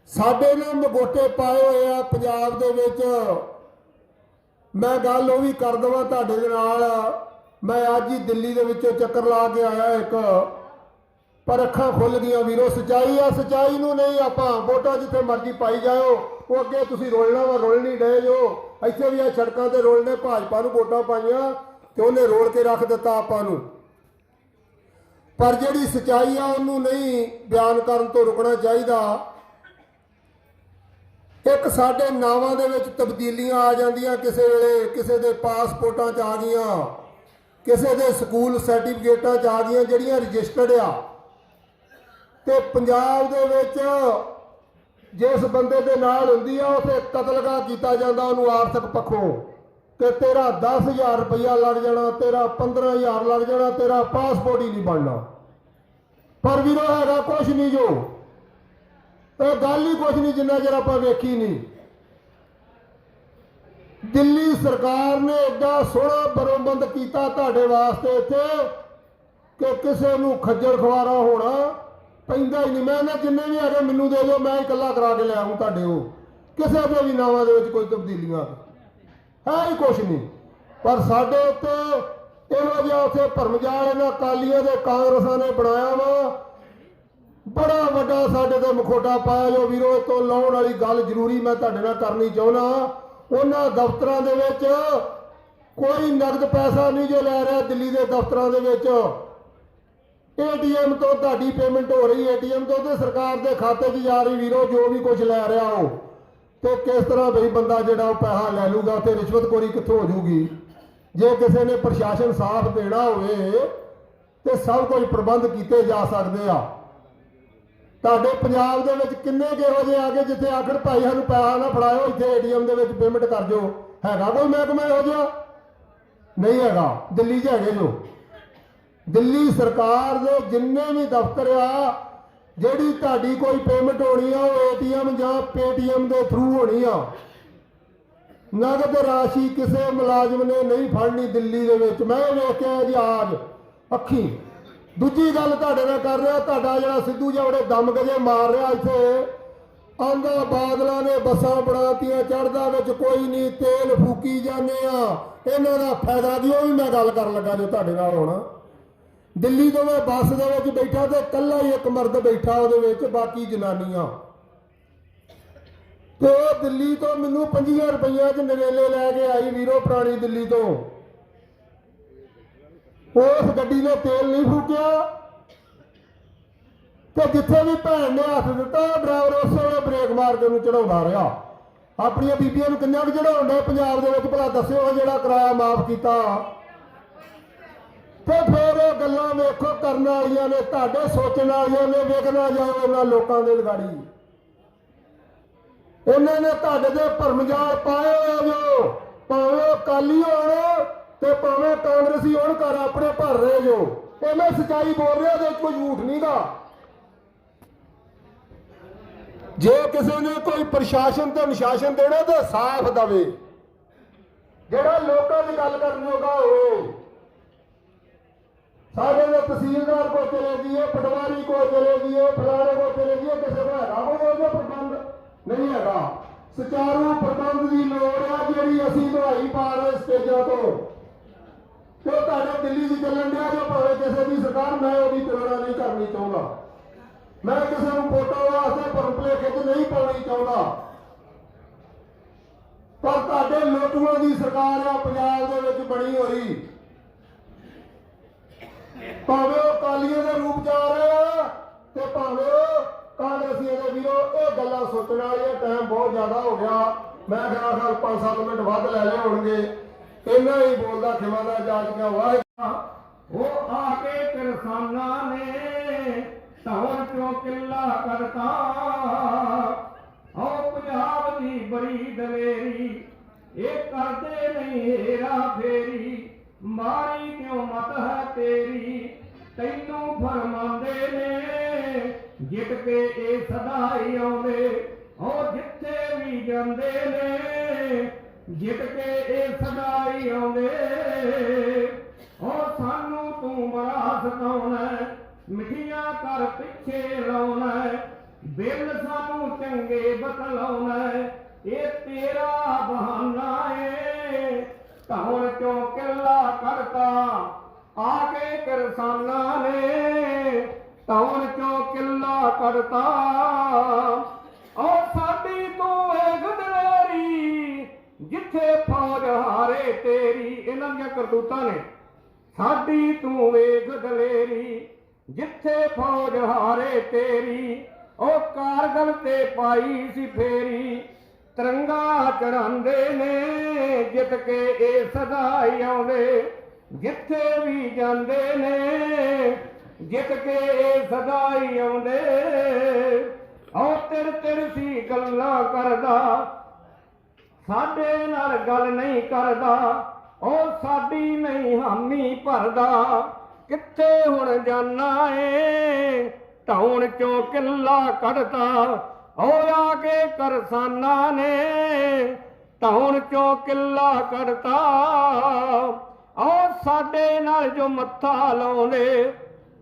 ਸਾਡੇ ਨੇ ਮਗੋਟੇ ਪਾਏ ਹੋਏ ਆ ਪੰਜਾਬ ਦੇ ਵਿੱਚ। ਮੈਂ ਗੱਲ ਉਹ ਵੀ ਕਰ ਦਵਾਂ ਤੁਹਾਡੇ ਦੇ ਨਾਲ। ਮੈਂ ਅੱਜ ਹੀ ਦਿੱਲੀ ਦੇ ਵਿੱਚੋਂ ਚੱਕਰ ਲਾ ਕੇ ਆਇਆ ਇੱਕ, ਪਰ ਅੱਖਾਂ ਖੁੱਲ ਗਈਆਂ। ਵੀਰੋ, ਸੱਚਾਈ ਆ, ਸੱਚਾਈ ਨੂੰ ਨਹੀਂ ਆਪਾਂ ਵੋਟਾਂ ਜਿੱਥੇ ਮਰਜ਼ੀ ਪਾਈ ਜਾਓ, ਉਹ ਅੱਗੇ ਤੁਸੀਂ ਰੋਲਣਾ ਵਾ, ਰੋਲ ਨਹੀਂ ਡਏ ਜੋ। ਇੱਥੇ ਵੀ ਆ ਸੜਕਾਂ ਤੇ ਰੋਲਣੇ, ਭਾਜਪਾ ਨੂੰ ਵੋਟਾਂ ਪਾਈਆਂ ਤੇ ਉਹਨੇ ਰੋਲ ਕੇ ਰੱਖ ਦਿੱਤਾ ਆਪਾਂ ਨੂੰ, ਪਰ ਜਿਹੜੀ ਸੱਚਾਈ ਆ ਉਹਨੂੰ ਨਹੀਂ ਬਿਆਨ ਕਰਨ ਤੋਂ ਰੁਕਣਾ ਚਾਹੀਦਾ। ਇੱਕ ਸਾਡੇ ਨਾਵਾਂ ਦੇ ਵਿੱਚ ਤਬਦੀਲੀਆਂ ਆ ਜਾਂਦੀਆਂ ਕਿਸੇ ਵੇਲੇ, ਕਿਸੇ ਦੇ ਪਾਸਪੋਰਟਾਂ 'ਚ ਆ ਗਈਆਂ, ਕਿਸੇ ਦੇ ਸਕੂਲ ਸਰਟੀਫਿਕੇਟਾਂ 'ਚ ਆ ਗਈਆਂ ਜਿਹੜੀਆਂ ਰਜਿਸਟਰਡ ਆ, ਤੇ ਪੰਜਾਬ ਦੇ ਵਿੱਚ ਜਿਸ ਬੰਦੇ ਦੇ ਨਾਲ ਹੁੰਦੀ ਆ ਉਥੇ ਕਤਲਗਾ ਕੀਤਾ ਜਾਂਦਾ ਉਹਨੂੰ ਆਰਥਿਕ ਪੱਖੋਂ, ਕਿ ਤੇਰਾ 10,000 ਰੁਪਇਆ ਲੱਗ ਜਾਣਾ, ਤੇਰਾ 15,000 ਲੱਗ ਜਾਣਾ, ਤੇਰਾ ਪਾਸਪੋਰਟ ਹੀ ਨਹੀਂ ਬਣਨਾ। ਪਰ ਵੀਰੋ, ਹੈਗਾ ਕੁਛ ਨਹੀਂ ਜੋ, ਇਹ ਗੱਲ ਹੀ ਕੁਛ ਨਹੀਂ ਜਿੰਨਾ ਚਿਰ ਆਪਾਂ ਵੇਖੀ ਨਹੀਂ। ਦਿੱਲੀ ਸਰਕਾਰ ਨੇ ਏਡਾ ਸੋਹਣਾ ਪ੍ਰਬੰਧ ਕੀਤਾ ਤੁਹਾਡੇ ਵਾਸਤੇ ਇੱਥੇ ਕਿ ਕਿਸੇ ਨੂੰ ਖੱਜਲ ਖਵਾਰਾ ਹੋਣਾ ਪੈਂਦਾ ਹੀ ਨਹੀਂ। ਮੈਂ ਨਾ ਜਿੰਨੇ ਵੀ ਹੈਗੇ ਮੈਨੂੰ ਦੇ ਦਿਓ, ਮੈਂ ਇਕੱਲਾ ਕਰਾ ਕੇ ਲੈ ਆਊਂ ਤੁਹਾਡੇ। ਉਹ ਕਿਸੇ ਦੇ ਵੀ ਨਾਵਾਂ ਦੇ ਵਿੱਚ ਕੋਈ ਤਬਦੀਲੀਆਂ ਹੈ ਹੀ ਕੁਛ ਨਹੀਂ। ਪਰ ਸਾਡੇ ਉੱਤੇ ਇਹੋ ਜਿਹਾ ਉੱਥੇ ਭਰਮਜਾਲ ਇਹਨਾਂ ਅਕਾਲੀਆਂ ਦੇ ਕਾਂਗਰਸਾਂ ਨੇ ਬਣਾਇਆ ਵਾ, ਬੜਾ ਵੱਡਾ ਸਾਡੇ ਤੇ ਮਖੌਟਾ ਪਾਇਆ ਜੋ। ਵੀਰੋ, ਇਹ ਤੋਂ ਲਾਉਣ ਵਾਲੀ ਗੱਲ ਜ਼ਰੂਰੀ ਮੈਂ ਤੁਹਾਡੇ ਨਾਲ ਕਰਨੀ ਚਾਹੁੰਦਾ। ਉਹਨਾਂ ਦਫ਼ਤਰਾਂ ਦੇ ਵਿੱਚ ਕੋਈ ਨਗਦ ਪੈਸਾ ਨਹੀਂ ਜੋ ਲੈ ਰਿਹਾ। ਦਿੱਲੀ ਦੇ ਦਫ਼ਤਰਾਂ ਦੇ ਵਿੱਚ ATM ਤੋਂ ਤੁਹਾਡੀ ਪੇਮੈਂਟ ਹੋ ਰਹੀ, ATM ਤੋਂ ਤੇ ਸਰਕਾਰ ਦੇ ਖਾਤੇ 'ਚ ਜਾ ਰਹੀ। ਵੀਰੋ, ਜੋ ਵੀ ਕੁਝ ਲੈ ਰਿਹਾ ਉਹ, ਤੇ ਕਿਸ ਤਰ੍ਹਾਂ ਬਈ ਬੰਦਾ ਜਿਹੜਾ ਉਹ ਪੈਸਾ ਲੈ ਲੂਗਾ ਤੇ ਰਿਸ਼ਵਤਖੋਰੀ ਕਿੱਥੋਂ ਹੋ ਜੂਗੀ? ਜੇ ਕਿਸੇ ਨੇ ਪ੍ਰਸ਼ਾਸਨ ਸਾਫ਼ ਦੇਣਾ ਹੋਵੇ ਤੇ ਸਭ ਕੁਝ ਪ੍ਰਬੰਧ ਕੀਤੇ ਜਾ ਸਕਦੇ ਆ। ਤੁਹਾਡੇ ਪੰਜਾਬ ਦੇ ਵਿੱਚ ਕਿੰਨੇ ਇਹੋ ਜਿਹੇ ਆ ਗਏ ਜਿੱਥੇ ਆਖਰ ਭਾਈ ਸਾਨੂੰ ਪੈਸਾ ਨਾ ਫੜਾਇਓ, ਇੱਥੇ ATM ਦੇ ਵਿੱਚ ਪੇਮੈਂਟ ਕਰ ਦਿਓ। ਹੈਗਾ ਕੋਈ ਮਹਿਕਮਾ ਇਹੋ ਜਿਹਾ? ਨਹੀਂ ਹੈਗਾ। ਦਿੱਲੀ 'ਚ ਹੈਗੇ ਜੋ। ਦਿੱਲੀ ਸਰਕਾਰ ਦੇ ਜਿੰਨੇ ਵੀ ਦਫ਼ਤਰ ਆ, ਜਿਹੜੀ ਤੁਹਾਡੀ ਕੋਈ ਪੇਮੈਂਟ ਹੋਣੀ ਆ ਉਹ ATM ਜਾਂ Paytm ਦੇ ਥਰੂ ਹੋਣੀ ਆ। ਨਗਦ ਰਾਸ਼ੀ ਕਿਸੇ ਮੁਲਾਜ਼ਮ ਨੇ ਨਹੀਂ ਫੜਨੀ ਦਿੱਲੀ ਦੇ ਵਿੱਚ। ਮੈਂ ਵੇਖਿਆ ਜੀ ਆਜ ਅੱਖੀ। ਦੂਜੀ ਗੱਲ ਤੁਹਾਡੇ ਨਾਲ ਕਰ ਰਿਹਾ, ਤੁਹਾਡਾ ਜਿਹੜਾ ਸਿੱਧੂ ਜਿਹੜੇ ਦਮ ਗਜੇ ਮਾਰ ਰਿਹਾ ਇੱਥੇ, ਆਂਦਾ ਬਾਦਲਾਂ ਨੇ ਬੱਸਾਂ ਬਣਾਤੀਆਂ, ਚੜ੍ਹਦਾ ਵਿੱਚ ਕੋਈ ਨਹੀਂ, ਤੇਲ ਫੂਕੀ ਜਾਂਦੇ ਆ, ਇਹਨਾਂ ਦਾ ਫਾਇਦਾ ਦੀ। ਉਹ ਵੀ ਮੈਂ ਗੱਲ ਕਰਨ ਲੱਗਾ ਜੋ ਤੁਹਾਡੇ ਨਾਲ ਹੁਣ। ਦਿੱਲੀ ਤੋਂ ਮੈਂ ਬੱਸ ਦੇ ਵਿੱਚ ਬੈਠਾ ਤੇ ਇਕੱਲਾ ਹੀ ਇੱਕ ਮਰਦ ਬੈਠਾ ਉਹਦੇ ਵਿੱਚ, ਬਾਕੀ ਜਨਾਨੀਆਂ। ਤੇ ਉਹ ਦਿੱਲੀ ਤੋਂ ਮੈਨੂੰ 50 ਰੁਪਈਆ 'ਚ ਨਰੇਲੇ ਲੈ ਕੇ ਆਈ। ਵੀਰੋ, ਪੁਰਾਣੀ ਦਿੱਲੀ ਤੋਂ। ਉਸ ਗੱਡੀ ਨੇ ਤੇਲ ਨਹੀਂ ਫੂਕਿਆ ਤੇ ਜਿੱਥੇ ਵੀ ਭੈਣ ਨੇ ਹੱਥ ਦਿੱਤਾ ਡਰਾਈਵਰ ਉਸੇ ਵੇਲੇ ਬ੍ਰੇਕ ਮਾਰ ਕੇ ਉਹਨੂੰ ਚੜਾਉਂਦਾ ਰਿਹਾ। ਆਪਣੀਆਂ ਬੀਬੀਆਂ ਨੂੰ ਕਿੰਨਾ ਕੁ ਚੜਾਉਂਦਾ ਪੰਜਾਬ ਦੇ ਵਿੱਚ ਭਲਾ ਦੱਸਿਓ, ਜਿਹੜਾ ਕਿਰਾਇਆ ਮਾਫ ਕੀਤਾ ਤੇ ਫਿਰ ਇਹ ਗੱਲਾਂ ਵੇਖੋ ਕਰਨ ਵਾਲੀਆਂ ਨੇ, ਤੁਹਾਡੇ ਸੋਚਣ ਵਾਲੀਆਂ ਨੇ, ਵੇਖਣਾ ਜਾਓ ਉਹਨਾਂ ਲੋਕਾਂ ਦੇ ਗਾੜੀ। ਇਹਨਾਂ ਨੇ ਤੁਹਾਡੇ ਦੇ ਭਰਮਜਾਲ ਪਾਏ ਹੋਏ ਜੋ, ਭਾਵੇਂ ਅਕਾਲੀ ਹੋਣ ਤੇ ਭਾਵੇਂ ਕਾਂਗਰਸੀ ਹੋਣ, ਘਰ ਆਪਣੇ ਭਰ ਰਹੇ ਜੋ। ਇਹ ਮੈਂ ਸੱਚਾਈ ਬੋਲ ਰਿਹਾ, ਉਹਦੇ 'ਚ ਕੋਈ ਝੂਠ ਨਹੀਂ ਗਾ। ਜੇ ਕਿਸੇ ਨੇ ਕੋਈ ਪ੍ਰਸ਼ਾਸਨ ਤੇ ਅਨੁਸ਼ਾਸਨ ਦੇਣਾ ਤਾਂ ਸਾਫ਼ ਦਵੇ, ਜਿਹੜਾ ਲੋਕਾਂ ਦੀ ਗੱਲ ਕਰਨ ਜੋਗਾ ਹੋਵੇ। ਸਾਡੇ ਦੇ ਤਹਿਸੀਲਦਾਰ ਕੋਲ ਚਲੇ ਗਏ, ਪਟਵਾਰੀ ਕੋਲ ਚਲੇ ਗਏ, ਫਲਾਣੇ ਕੋਲ ਚਲੇ ਗਏ, ਕਿਸੇ ਕੋਲ ਹੈਗਾ ਕੋਈ ਉਹਦਾ ਪ੍ਰਬੰਧ ਨਹੀਂ ਹੈਗਾ। ਸੁਚਾਰੂ ਪ੍ਰਬੰਧ ਦੀ ਲੋੜ ਆ, ਜਿਹੜੀ ਅਸੀਂ ਦਵਾਈ ਪਾ ਰਹੇ ਸਟੇਜਾਂ ਤੋਂ, ਤੇ ਤੁਹਾਡੇ ਦਿੱਲੀ ਦੀ ਚੱਲਣ ਡਿਆ ਜੋ, ਭਾਵੇਂ ਕਿਸੇ ਦੀ ਸਰਕਾਰ, ਮੈਂ ਉਹਦੀ ਤੁਲਨਾ ਨਹੀਂ ਕਰਨੀ ਚਾਹੁੰਦਾ। ਮੈਂ ਕਿਸੇ ਨੂੰ ਵੋਟਾਂ ਵਾਸਤੇ ਭਰਮ-ਭੁਲੇਖੇ 'ਚ ਨਹੀਂ ਪਾਉਣੀ ਚਾਹੁੰਦਾ, ਪਰ ਤੁਹਾਡੇ ਲੋਟੂਆਂ ਦੀ ਸਰਕਾਰ ਆ ਪੰਜਾਬ ਦੇ ਵਿੱਚ ਬਣੀ ਹੋਈ। ਭਾਵੇਂ ਉਹ ਅਕਾਲੀਆਂ ਦੇ ਰੂਪ 'ਚ ਆ ਰਹੇ ਆ ਤੇ ਭਾਵੇਂ ਉਹ ਕਾਂਗਰਸੀਆਂ ਦੇ ਵੀਰੋ। ਇਹ ਗੱਲਾਂ ਸੋਚਣ ਵਾਲੀਆਂ, ਟਾਈਮ ਬਹੁਤ ਜ਼ਿਆਦਾ ਹੋ ਗਿਆ। ਮੈਂ ਖਿਆਲ 5-7 ਮਿੰਟ ਵੱਧ ਲੈ ਲਏ ਹੋਣਗੇ। ਇੰਨਾ ਹੀ ਬੋਲਦਾ ਖਿਮਾ ਦਾ ਜਾਜੀਆਂ ਵਾਹਿਗੁਰੂ। ਉਹ ਆ ਕੇ ਕਿਰਸਾਨਾਂ ਨੇ ਧੌਣ ਚੋਂ ਕਿੱਲਾ ਕਰਤਾ, ਉਹ ਪੰਜਾਬ ਦੀ ਬੜੀ ਦਲੇਰੀ, ਇਹ ਕਰਦੇ ਨਹੀਂ ਹੇਰਾ ਫੇਰੀ, ਮਾਰੀ ਕਿਉਂ ਮਤ ਹੈ ਤੇਰੀ, ਤੈਨੂੰ ਫਰਮਾਉਂਦੇ ਨੇ ਜਿੱਤ ਕੇ ਇਹ ਸਦਾ ਹੀ ਆਉਂਦੇ, ਉਹ ਜਿੱਥੇ ਵੀ ਜਾਂਦੇ ਨੇ ਜਿੱਤ ਕੇ ਇਹ ਸਦਾ ਹੀ ਆਉਂਦੇ। ਉਹ ਸਾਨੂੰ ਤੂੰ ਬੜਾ ਸਤਾਉਣਾ, ਮਿੱਠੀਆਂ ਕਰ ਪਿੱਛੇ ਲਾਉਣਾ, ਬਿੱਲ ਸਾਨੂੰ ਚੰਗੇ ਬਤਲਾਉਣਾ, ਇਹ ਤੇਰਾ ਬਹਾਨਾ ਏ, ਧੌਣ ਚੋਂ ਕਿੱਲਾ ਕੱਢਤਾ ਆ ਕੇ ਕਿਰਸਾਨਾਂ ਨੇ, ਧੌਣ ਚੋਂ ਕਿੱਲਾ ਕੱਢਤਾ। ਉਹ ਸਾਡੀ ਤੂੰ ਵੇਖ ਦਲੇਰੀ, ਜਿੱਥੇ ਫੌਜ ਹਾਰੇ ਤੇਰੀ। ਇਹਨਾਂ ਦੀਆਂ ਕਰਤੂਤਾਂ ਨੇ। ਸਾਡੀ ਤੂੰ ਵੇਖ ਦਲੇਰੀ, ਜਿੱਥੇ ਫੌਜ ਹਾਰੇ ਤੇਰੀ, ਉਹ ਕਾਰਗਲ ਤੇ ਪਾਈ ਸੀ ਫੇਰੀ, ਤਿਰੰਗਾ ਚੜਾਉਂਦੇ ਨੇ ਜਿੱਤ ਕੇ ਇਹ ਸਦਾ ਹੀ ਆਉਂਦੇ, ਜਿੱਥੇ ਵੀ ਜਾਂਦੇ ਨੇ ਜਿੱਤ ਕੇ ਇਹ ਸਦਾ ਹੀ ਆਉਂਦੇ। ਉਹ ਤਿਰ ਸੀ ਗੱਲਾਂ ਕਰਦਾ, ਸਾਡੇ ਨਾਲ ਗੱਲ ਨਹੀਂ ਕਰਦਾ, ਉਹ ਸਾਡੀ ਨਹੀਂ ਹਾਮੀ ਭਰਦਾ, ਕਿੱਥੇ ਹੁਣ ਜਾਣਾ ਏ, ਧੌਣ ਚੋਂ ਕਿੱਲਾ ਕੱਢਤਾ, ਉਹ ਆ ਕੇ ਕਿਰਸਾਨਾਂ ਨੇ, ਧੌਣ ਚੋਂ ਕਿੱਲਾ ਕੱਢਤਾ। ਉਹ ਸਾਡੇ ਨਾਲ ਜੋ ਮੱਥਾ ਲਾਉਂਦੇ,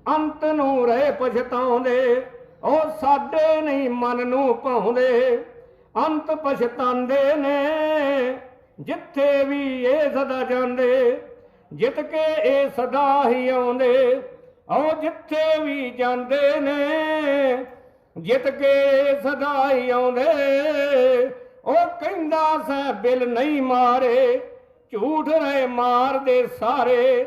ਅੰਤ ਨੂੰ ਰਹੇ ਪਛਤਾਉਂਦੇ, ਉਹ ਸਾਡੇ ਨਹੀਂ ਮਨ ਨੂੰ ਭਾਉਂਦੇ, ਅੰਤ ਪਛਤਾਉਂਦੇ ਨੇ, ਜਿੱਥੇ ਵੀ ਇਹ ਸਦਾ ਜਾਂਦੇ, ਜਿੱਤ ਕੇ ਇਹ ਸਦਾ ਹੀ ਆਉਂਦੇ। ਉਹ ਜਿੱਥੇ ਵੀ ਜਾਂਦੇ ਨੇ ਜਿੱਤ ਕੇ ਸਦਾ ਹੀ ਆਉਂਦੇ। ਉਹ ਕਹਿੰਦਾ ਸੈ ਬਿੱਲ ਨਹੀਂ ਮਾਰੇ, ਝੂਠ ਰਹੇ ਮਾਰਦੇ ਸਾਰੇ,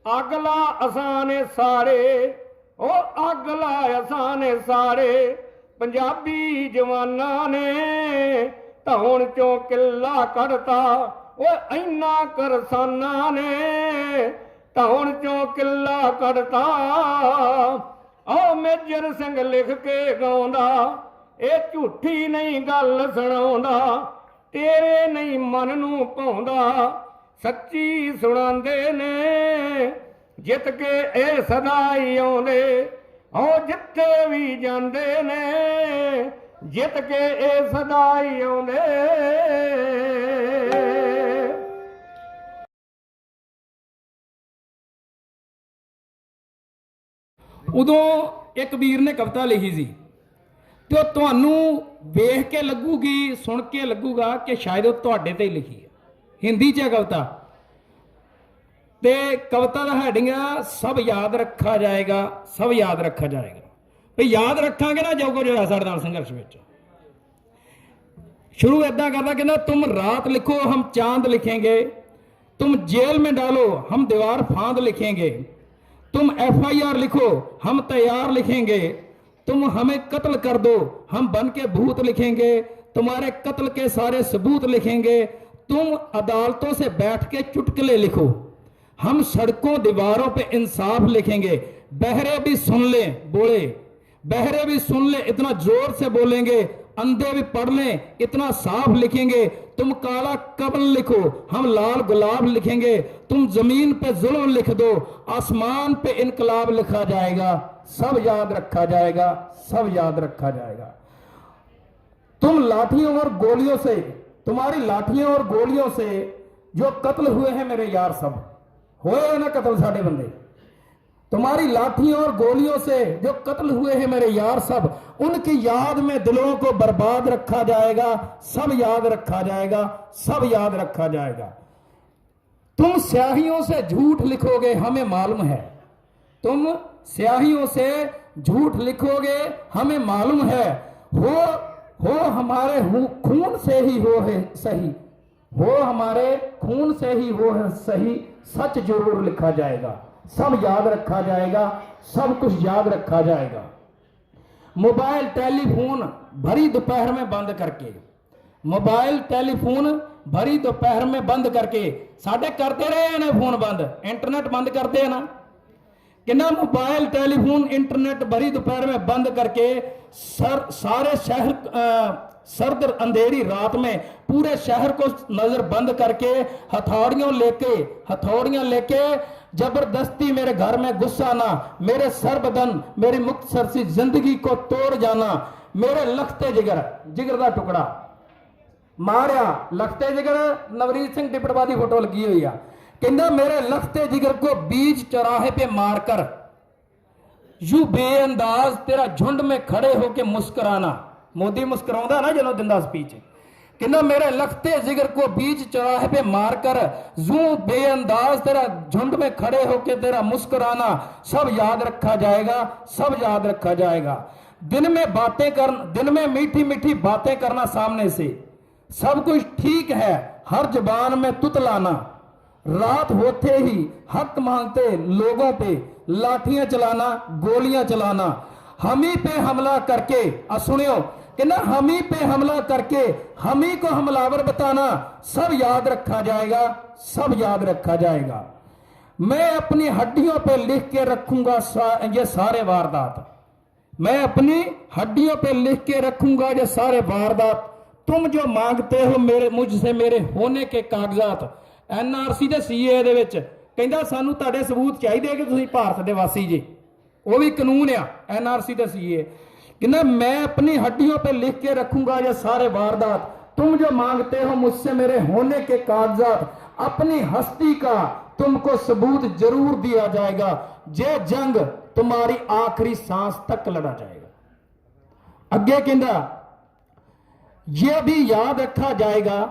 ਅਗਲਾ ਅਸਾਨੇ ਸਾਰੇ, ਉਹ ਅਗਲਾ ਅਸਾਨੇ ਸਾਰੇ। ਪੰਜਾਬੀ ਜਵਾਨਾਂ ਨੇ ਧੌਣ ਚੋਂ ਕਿੱਲਾ ਕੱਢਤਾ, ਉਹ ਇੰਨਾ ਕਿਰਸਾਨਾਂ ਨੇ ਧੌਣ ਚੋਂ ਕਿੱਲਾ ਕੱਢਤਾ। ਉਹ ਮੇਜਰ ਸਿੰਘ ਲਿਖ ਕੇ ਗਾਉਂਦਾ, ਇਹ ਝੂਠੀ ਨਹੀਂ ਗੱਲ ਸੁਣਾਉਂਦਾ, ਤੇਰੇ ਨਹੀਂ ਮਨ ਨੂੰ ਭਾਉਂਦਾ, ਸੱਚੀ ਸੁਣਾਉਂਦੇ ਨੇ ਜਿੱਤ ਕੇ ਇਹ ਸਦਾ ਹੀ ਆਉਂਦੇ। ਉਹ ਜਿੱਥੇ ਵੀ ਜਾਂਦੇ ਨੇ ਜਿੱਤ ਕੇ ਇਹ ਸਦਾ ਹੀ ਆਉਂਦੇ। ਉਦੋਂ ਇੱਕ ਵੀਰ ਨੇ ਕਵਿਤਾ ਲਿਖੀ ਸੀ, ਤੇ ਉਹ ਤੁਹਾਨੂੰ ਵੇਖ ਕੇ ਲੱਗੂਗੀ, ਸੁਣ ਕੇ ਲੱਗੂਗਾ ਕਿ ਸ਼ਾਇਦ ਉਹ ਤੁਹਾਡੇ ਤੇ ਹੀ ਲਿਖੀ ਹੈ। ਹਿੰਦੀ 'ਚ ਹੈ ਕਵਿਤਾ, ਤੇ ਕਵਿਤਾ ਦਾ ਹੈਡਿੰਗ ਆ ਸਭ ਯਾਦ ਰੱਖਾ ਜਾਏਗਾ, ਸਭ ਯਾਦ ਰੱਖਾ ਜਾਏਗਾ। ਵੀ ਯਾਦ ਰੱਖਾਂਗੇ ਨਾ ਜੋ ਕੁਝ ਹੋਇਆ ਸਾਡੇ ਨਾਲ ਸੰਘਰਸ਼ ਵਿੱਚ। शुरू ऐसा करता, कहना तुम रात लिखो हम चांद लिखेंगे, तुम जेल में डालो हम दीवार फांद लिखेंगे, तुम FIR लिखो हम तैयार लिखेंगे, तुम हमें कत्ल कर दो हम बन के भूत लिखेंगे, तुम्हारे कत्ल के सारे सबूत लिखेंगे, तुम अदालतों से बैठ के चुटकुले लिखो, हम सड़कों दीवारों पे इंसाफ लिखेंगे। बहरे भी सुन ले बोले, बहरे भी सुन ले इतना जोर से बोलेंगे, अंधे भी पढ़ लें इतना साफ लिखेंगे। तुम काला कमल लिखो हम लाल गुलाब लिखेंगे, तुम जमीन पे जुल्म लिख दो आसमान पे इनकलाब लिखा जाएगा। सब याद रखा जाएगा, सब याद रखा जाएगा। तुम लाठियों और गोलियों से, तुम्हारी लाठियों और गोलियों से जो कत्ल हुए हैं मेरे यार, सब हुए ना कत्ल साढ़े बंदे, तुम्हारी लाठियों और गोलियों से जो कत्ल हुए हैं मेरे यार, सब उनकी याद में दिलों को बर्बाद रखा जाएगा। सब याद रखा जाएगा, सब याद रखा जाएगा। तुम स्याहियों से झूठ लिखोगे हमें मालूम है, तुम स्याहियों से झूठ लिखोगे हमें मालूम है। हो हमारे खून से ही हो है सही, हो हमारे खून से ही हो है सही, सच जरूर लिखा जाएगा। सब याद रखा जाएगा, सब कुछ याद रखा जाएगा। मोबाइल टेलीफोन भरी दोपहर में बंद करके, मोबाइल टेलीफोन भरी दोपहर में बंद करके, साढ़े करते रहे ना फोन बंद, इंटरनेट बंद करते हैं ना कि ना, मोबाइल टेलीफोन इंटरनेट भरी दोपहर में बंद करके सारे शहर सर्द अंधेरी रात में पूरे शहर को नजर बंद करके हथौड़ियां लेके जबरदस्ती मेरे घर में घुसा ना, मेरे सर बदन मेरी मुख्तसर सी जिंदगी को तोड़ जाना। मेरे लखते जिगर का टुकड़ा मारिया, लखते जिगर नवरीत सिंह टिपड़वा की फोटो लगी हुई है, कहना मेरे लखते जिगर को बीच चौराहे पे मारकर यू बेअंदाज तेरा झुंड में खड़े होके मुस्कुराना। मोदी मुस्कुराਉਂਦਾ ना ਜਦੋਂ ਦਿੰਦਾ स्पीच, कहना मेरे लखते जिगर को बीच चौराहे पे मारकर जू बेअंदाज तेरा झुंड में खड़े होके तेरा मुस्कुराना। सब याद रखा जाएगा, सब याद रखा जाएगा। दिन में मीठी मीठी बातें करना सामने से, सब कुछ ठीक है हर जुबान में तुतलाना। रात होते ही हक मांगते लोगों पे लाठियां चलाना, गोलियां चलाना। हम ही पे हमला करके, सुनियो कि ना, हम ही पे हमला करके हम ही को हमलावर बताना। सब याद रखा जाएगा, सब याद रखा जाएगा। मैं अपनी हड्डियों पे लिख के रखूंगा ये सारे वारदात, मैं अपनी हड्डियों पे लिख के रखूंगा ये सारे वारदात। तुम जो मांगते हो मेरे मुझसे मेरे होने के कागजात। एनआरसी ਦੇ ਸੀਏ ਦੇ ਵਿੱਚ ਕਹਿੰਦਾ ਸਾਨੂੰ ਤੁਹਾਡੇ ਸਬੂਤ ਚਾਹੀਦੇ ਕਿ ਤੁਸੀਂ ਭਾਰਤ ਦੇ ਵਾਸੀ ਜੀ, वो भी कानून है एनआरसी का सीए। कहना मैं अपनी हड्डियों पे लिख के रखूंगा ये सारे वारदात। तुम जो मांगते हो मुझसे मेरे होने के कागजात, अपनी हस्ती का तुमको सबूत जरूर दिया जाएगा। ये जंग तुम्हारी आखिरी सांस तक लड़ा जाएगा। अगे कहना यह भी याद रखा जाएगा,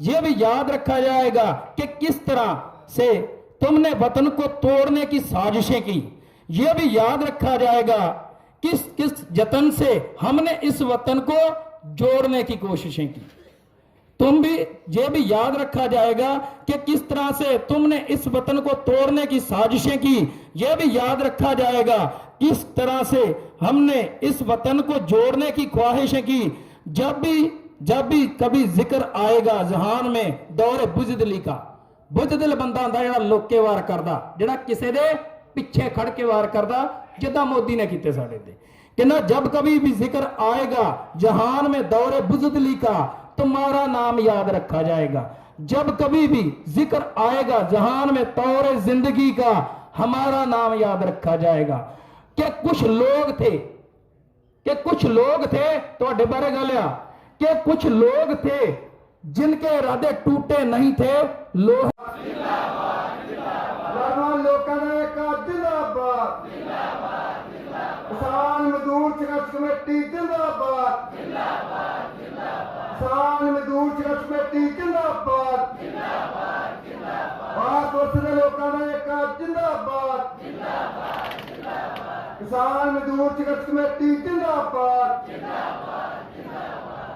यह भी याद रखा जाएगा कि किस तरह से तुमने वतन को तोड़ने की साजिशें की। यह भी याद रखा जाएगा किस किस जतन से हमने इस वतन को जोड़ने की कोशिशें की। तुम भी, यह भी याद रखा जाएगा कि किस तरह से तुमने इस वतन को तोड़ने की साजिशें की। यह भी याद रखा जाएगा किस तरह से हमने इस वतन को जोड़ने की ख्वाहिशें की। जब भी कभी जिक्र आएगा जहान में दौरे बुजदिली का, बुजदिल बंदा होंदा जिहड़ा लोके वार करदा, जिहड़ा किसी दे पिछे खड़ के वार करदा, जिदा मोदी ने किते साडे ते। कहना जब कभी भी जिक्र आएगा जहान में दौरे बुजदिली का, तुम्हारा नाम याद रखा जाएगा। जब कभी भी जिक्र आएगा जहान में दौरे जिंदगी का, हमारा नाम याद रखा जाएगा। कि कुछ लोग थे तुहाडे बारे गल आ कि कुछ लोग थे जिनके इरादे टूटे नहीं थे। किसान मजदूर संघर्ष कमेटी जिंदाबाद, किसान मजदूर संघर्ष कमेटी जिंदाबाद, भारत वर्ष के लोगों का एक जिंदाबाद, किसान मजदूर संघर्ष कमेटी जिंदाबाद।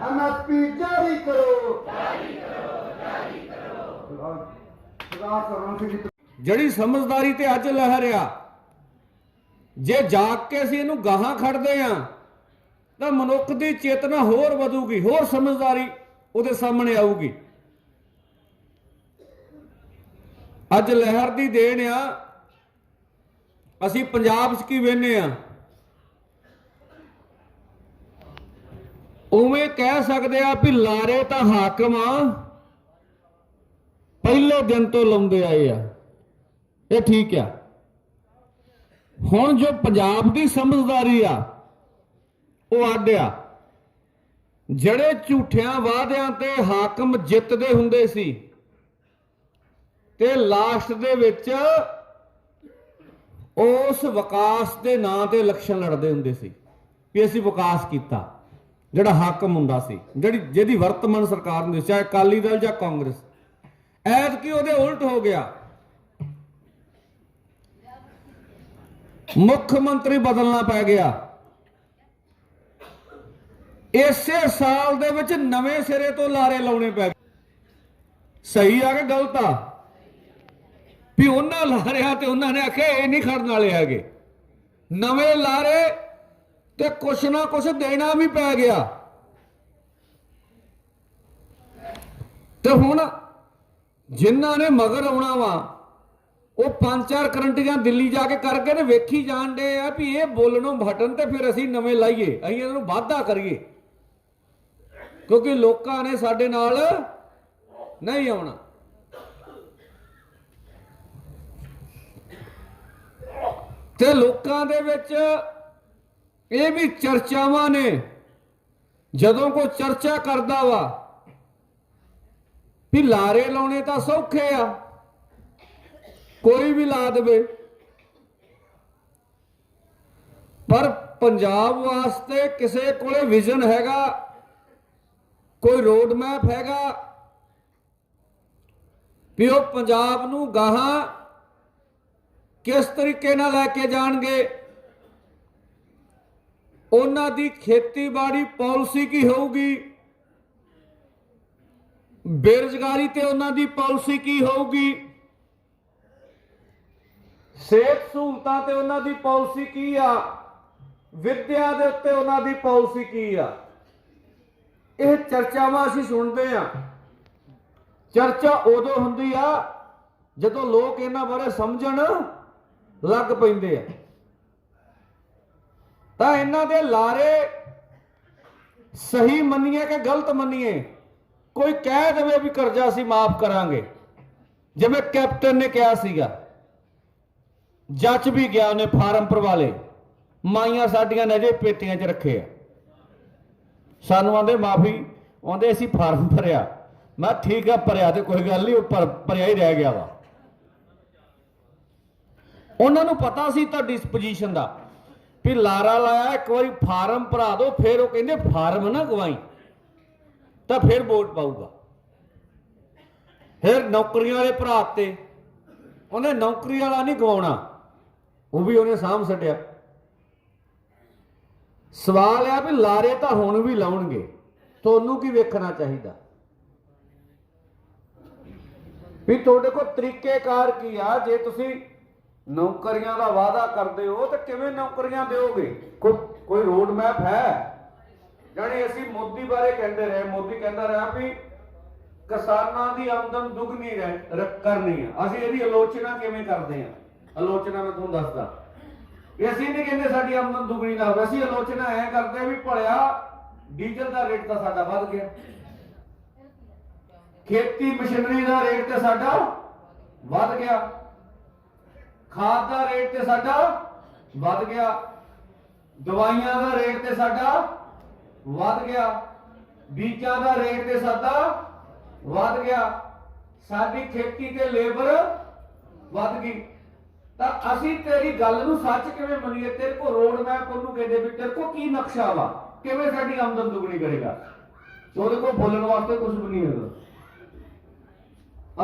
एमएसपी जारी करो। ਜਿਹੜੀ ਸਮਝਦਾਰੀ ਤੇ ਅੱਜ ਲਹਿਰ ਆ, ਜੇ ਜਾਗ ਕੇ ਅਸੀਂ ਇਹਨੂੰ ਗਾਹਾਂ ਖੜਦੇ ਆ ਤਾਂ ਮਨੁੱਖ ਦੀ ਚੇਤਨਾ ਹੋਰ ਵਧੂਗੀ, ਹੋਰ ਸਮਝਦਾਰੀ ਉਹਦੇ ਸਾਹਮਣੇ ਆਊਗੀ। ਅੱਜ ਲਹਿਰ ਦੀ ਦੇਣ ਆ। ਅਸੀਂ ਪੰਜਾਬ 'ਚ ਕੀ ਵੇਖਦੇ ਆ, ਉਵੇਂ ਕਹਿ ਸਕਦੇ ਆ ਵੀ ਲਾਰੇ ਤਾਂ ਹਾਕਮ ਆ ਪਹਿਲੇ ਦਿਨ ਤੋਂ ਲਾਉਂਦੇ ਆਏ ਆ, ਇਹ ਠੀਕ ਆ। ਹੁਣ ਜੋ ਪੰਜਾਬ ਦੀ ਸਮਝਦਾਰੀ ਆ ਉਹ ਅੱਡ ਆ। ਜਿਹੜੇ ਝੂਠਿਆਂ ਵਾਅਦਿਆਂ ਤੇ ਹਾਕਮ ਜਿੱਤਦੇ ਹੁੰਦੇ ਸੀ ਤੇ ਲਾਸਟ ਦੇ ਵਿੱਚ ਉਸ ਵਿਕਾਸ ਦੇ ਨਾਂ ਤੇ ਇਲੈਕਸ਼ਨ ਲੜਦੇ ਹੁੰਦੇ ਸੀ ਵੀ ਅਸੀਂ ਵਿਕਾਸ ਕੀਤਾ। ਜਿਹੜਾ ਹਾਕਮ ਹੁੰਦਾ ਸੀ, ਜਿਹਦੀ ਵਰਤਮਾਨ ਸਰਕਾਰ ਹੁੰਦੀ ਸੀ, ਚਾਹੇ ਅਕਾਲੀ ਦਲ ਜਾਂ ਕਾਂਗਰਸ, ਐਤਕੀ ਉਹਦੇ ਉਲਟ ਹੋ ਗਿਆ। ਮੁੱਖ ਮੰਤਰੀ ਬਦਲਣਾ ਪੈ ਗਿਆ। ਇਸੇ ਸਾਲ ਦੇ ਵਿੱਚ ਨਵੇਂ ਸਿਰੇ ਤੋਂ ਲਾਰੇ ਲਾਉਣੇ ਪੈ ਗਏ। ਸਹੀ ਆ ਕਿ ਗਲਤ ਆ? ਵੀ ਉਹਨਾਂ ਲਾਰਿਆਂ ਤੇ ਉਹਨਾਂ ਨੇ ਆਖਿਆ ਇਹ ਨਹੀਂ ਖੜਨ ਵਾਲੇ ਹੈਗੇ। ਨਵੇਂ ਲਾਰੇ ਤੇ ਕੁਛ ਨਾ ਕੁਛ ਦੇਣਾ ਵੀ ਪੈ ਗਿਆ। ਤੇ ਹੁਣ ਜਿਨ੍ਹਾਂ ਨੇ ਮਗਰ ਆਉਣਾ ਵਾ ਉਹ 5-4 ਕਰੰਟੀਆਂ ਦਿੱਲੀ ਜਾ ਕੇ ਕਰਕੇ ਤੇ ਵੇਖੀ ਜਾਣ ਡੇ ਆ ਵੀ ਇਹ ਬੋਲਣੋਂ ਹਟਣ ਤੇ ਫਿਰ ਅਸੀਂ ਨਵੇਂ ਲਾਈਏ, ਅਸੀਂ ਇਹਨਾਂ ਨੂੰ ਵਾਅਦਾ ਕਰੀਏ, ਕਿਉਂਕਿ ਲੋਕਾਂ ਨੇ ਸਾਡੇ ਨਾਲ ਨਹੀਂ ਆਉਣਾ। ਤੇ ਲੋਕਾਂ ਦੇ ਵਿੱਚ ਇਹ ਵੀ ਚਰਚਾਵਾਂ ਨੇ। ਜਦੋਂ ਕੋਈ ਚਰਚਾ ਕਰਦਾ ਵਾ ਵੀ ਲਾਰੇ ਲਾਉਣੇ ਤਾਂ ਸੌਖੇ ਆ, ਕੋਈ ਵੀ ਲਾ ਦੇਵੇ, ਪਰ ਪੰਜਾਬ ਵਾਸਤੇ ਕਿਸੇ ਕੋਲੇ ਵਿਜ਼ਨ ਹੈਗਾ, ਕੋਈ ਰੋਡ ਮੈਪ ਹੈਗਾ ਵੀ ਉਹ ਪੰਜਾਬ ਨੂੰ ਗਾਹਾਂ ਕਿਸ ਤਰੀਕੇ ਨਾਲ ਲੈ ਕੇ ਜਾਣਗੇ। ਉਹਨਾਂ ਦੀ ਖੇਤੀਬਾੜੀ ਪਾਲਿਸੀ ਕੀ ਹੋਊਗੀ, ਬੇਰੁਜ਼ਗਾਰੀ ਤੇ ਉਹਨਾਂ ਦੀ ਪਾਲਿਸੀ ਕੀ ਹੋਊਗੀ, ਸਿਹਤ ਸਹੂਲਤਾਂ ਤੇ ਉਹਨਾਂ ਦੀ ਪਾਲਿਸੀ ਕੀ ਆ, ਵਿੱਦਿਆ ਦੇ ਉੱਤੇ ਉਹਨਾਂ ਦੀ ਪਾਲਿਸੀ ਕੀ ਆ। ਇਹ ਚਰਚਾਵਾਂ ਅਸੀਂ ਸੁਣਦੇ ਆ। ਚਰਚਾ ਉਦੋਂ ਹੁੰਦੀ ਆ ਜਦੋਂ ਲੋਕ ਇਹਨਾਂ ਬਾਰੇ ਸਮਝਣ ਲੱਗ ਪੈਂਦੇ ਆ। ਤਾਂ ਇਹਨਾਂ ਦੇ ਲਾਰੇ ਸਹੀ ਮੰਨੀਏ ਕਿ ਗਲਤ ਮੰਨੀਏ, ਕੋਈ ਕਹਿ ਦੇਵੇ ਵੀ ਕਰਜ਼ਾ ਅਸੀਂ ਮਾਫ ਕਰਾਂਗੇ, ਜਿਵੇਂ ਕੈਪਟਨ ਨੇ ਕਿਹਾ ਸੀਗਾ, ਜੱਜ ਵੀ ਗਿਆ ਉਹਨੇ ਫਾਰਮ ਭਰਵਾ ਲਏ, ਮਾਈਆਂ ਸਾਡੀਆਂ ਨੇ ਅਜੇ ਪੇਟੀਆਂ 'ਚ ਰੱਖੇ ਆ, ਸਾਨੂੰ ਆਂਦੇ ਮਾਫੀ, ਆਂਦੇ ਅਸੀਂ ਫਾਰਮ ਭਰਿਆ। ਮੈਂ ਠੀਕ ਆ, ਭਰਿਆ ਤੇ ਕੋਈ ਗੱਲ ਨਹੀਂ, ਉੱਪਰ ਭਰਿਆ ਹੀ ਰਹਿ ਗਿਆ ਵਾ। ਉਹਨਾਂ ਨੂੰ ਪਤਾ ਸੀ ਤੁਹਾਡੀ ਇਸ ਪੋਜੀਸ਼ਨ ਦਾ ਵੀ ਲਾਰਾ ਲਾਇਆ, ਇੱਕ ਵਾਰੀ ਫਾਰਮ ਭਰਾ ਦਿਓ, ਫਿਰ ਉਹ ਕਹਿੰਦੇ ਫਾਰਮ ਨਾ ਗਵਾਈ ਤਾਂ ਫਿਰ ਵੋਟ ਪਾਊਗਾ। ਫਿਰ ਨੌਕਰੀਆਂ ਵਾਲੇ ਭਰਾ ਤੇ ਉਹਨੇ ਨੌਕਰੀ ਵਾਲਾ ਨਹੀਂ ਗਵਾਉਣਾ, ਉਹ ਵੀ ਉਹਨੇ ਸਾਂਭ ਛੱਡਿਆ। ਸਵਾਲ ਆ ਵੀ ਲਾਰੇ ਤਾਂ ਹੁਣ ਵੀ ਲਾਉਣਗੇ, ਤੁਹਾਨੂੰ ਕੀ ਵੇਖਣਾ ਚਾਹੀਦਾ ਵੀ ਤੁਹਾਡੇ ਕੋਲ ਤਰੀਕੇਕਾਰ ਕੀ ਆ। ਜੇ ਤੁਸੀਂ ਨੌਕਰੀਆਂ ਦਾ ਵਾਅਦਾ ਕਰਦੇ ਹੋ ਤਾਂ ਕਿਵੇਂ ਨੌਕਰੀਆਂ ਦਿਓਗੇ? ਕੋਈ ਰੋਡ ਮੈਪ ਹੈ? ਜਾਣੀ ਅਸੀਂ ਮੋਦੀ ਬਾਰੇ ਕਹਿੰਦੇ ਰਹੇ, ਮੋਦੀ ਕਹਿੰਦਾ ਰਿਹਾ ਵੀ ਕਿਸਾਨਾਂ ਦੀ ਆਮਦਨ ਦੁੱਗਣੀ ਕਰਨੀ ਆ। ਅਸੀਂ ਇਹਦੀ ਆਲੋਚਨਾ ਕਿਵੇਂ ਕਰਦੇ ਆ? ਆਲੋਚਨਾ ਮੈਂ ਤੁਹਾਨੂੰ ਦੱਸਦਾ ਵੀ ਅਸੀਂ ਨਹੀਂ ਕਹਿੰਦੇ ਸਾਡੀ ਆਮਦਨ ਦੁੱਗਣੀ ਨਾ ਹੋਵੇ, ਅਸੀਂ ਆਲੋਚਨਾ ਐ ਕਰਦੇ ਵੀ ਭਲਿਆ ਡੀਜ਼ਲ ਦਾ ਰੇਟ ਤਾਂ ਸਾਡਾ ਵੱਧ ਗਿਆ, ਖੇਤੀ ਮਸ਼ੀਨਰੀ ਦਾ ਰੇਟ ਤੇ ਸਾਡਾ ਵੱਧ ਗਿਆ, ਖਾਦ ਦਾ ਰੇਟ ਤੇ ਸਾਡਾ ਵੱਧ ਗਿਆ, ਦਵਾਈਆਂ ਦਾ ਰੇਟ ਤੇ ਸਾਡਾ ਵੱਧ ਗਿਆ, ਬੀਜਾਂ ਦਾ ਰੇਟ ਤੇ ਸਾਡਾ ਵੱਧ ਗਿਆ, ਸਾਡੀ ਖੇਤੀ ਤੇ ਲੇਬਰ ਵੱਧ ਗਈ। ਤਾਂ ਅਸੀਂ ਤੇਰੀ ਗੱਲ ਨੂੰ ਸੱਚ ਕਿਵੇਂ ਮੰਨੀਏ? ਤੇਰੇ ਕੋਲ ਰੋਡ ਮੈਪ ਉਹਨੂੰ ਕਹਿੰਦੇ ਵੀ ਤੇਰੇ ਕੋਲ ਕੀ ਨਕਸ਼ਾ ਵਾ, ਕਿਵੇਂ ਸਾਡੀ ਆਮਦਨ ਦੁੱਗਣੀ ਕਰੇਗਾ? ਉਹਦੇ ਕੋਲ ਬੋਲਣ ਵਾਸਤੇ ਕੁਝ ਵੀ ਨਹੀਂ ਹੈਗਾ।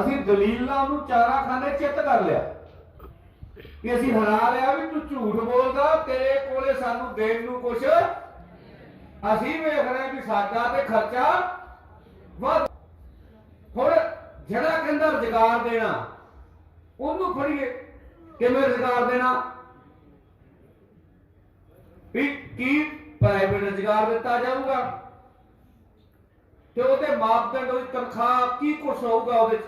ਅਸੀਂ ਦਲੀਲ ਨਾਲ ਉਹਨੂੰ ਚਾਰਾ ਖਾਨੇ ਚਿੱਤ ਕਰ ਲਿਆ ਕਿ ਅਸੀਂ ਹਰਾ ਲਿਆ ਵੀ ਤੂੰ ਝੂਠ ਬੋਲਦਾ, ਤੇਰੇ ਕੋਲੇ ਸਾਨੂੰ ਦੇਣ ਨੂੰ ਕੁਛ, ਅਸੀਂ ਵੇਖ ਰਹੇ ਵੀ ਸਾਡਾ ਤੇ ਖਰਚਾ ਵੱਧ। ਹੁਣ ਜਿਹੜਾ ਕਹਿੰਦਾ ਰੁਜ਼ਗਾਰ ਦੇਣਾ ਉਹਨੂੰ ਫੜੀਏ, ਕਿਵੇਂ ਰੁਜ਼ਗਾਰ ਦੇਣਾ? ਵੀ ਕੀ ਪ੍ਰਾਈਵੇਟ ਰੁਜ਼ਗਾਰ ਦਿੱਤਾ ਜਾਊਗਾ ਤੇ ਉਹਦੇ ਮਾਪਦੰਡ, ਉਹਦੀ ਤਨਖਾਹ ਕੀ ਕੁਛ ਹੋਊਗਾ, ਉਹਦੇ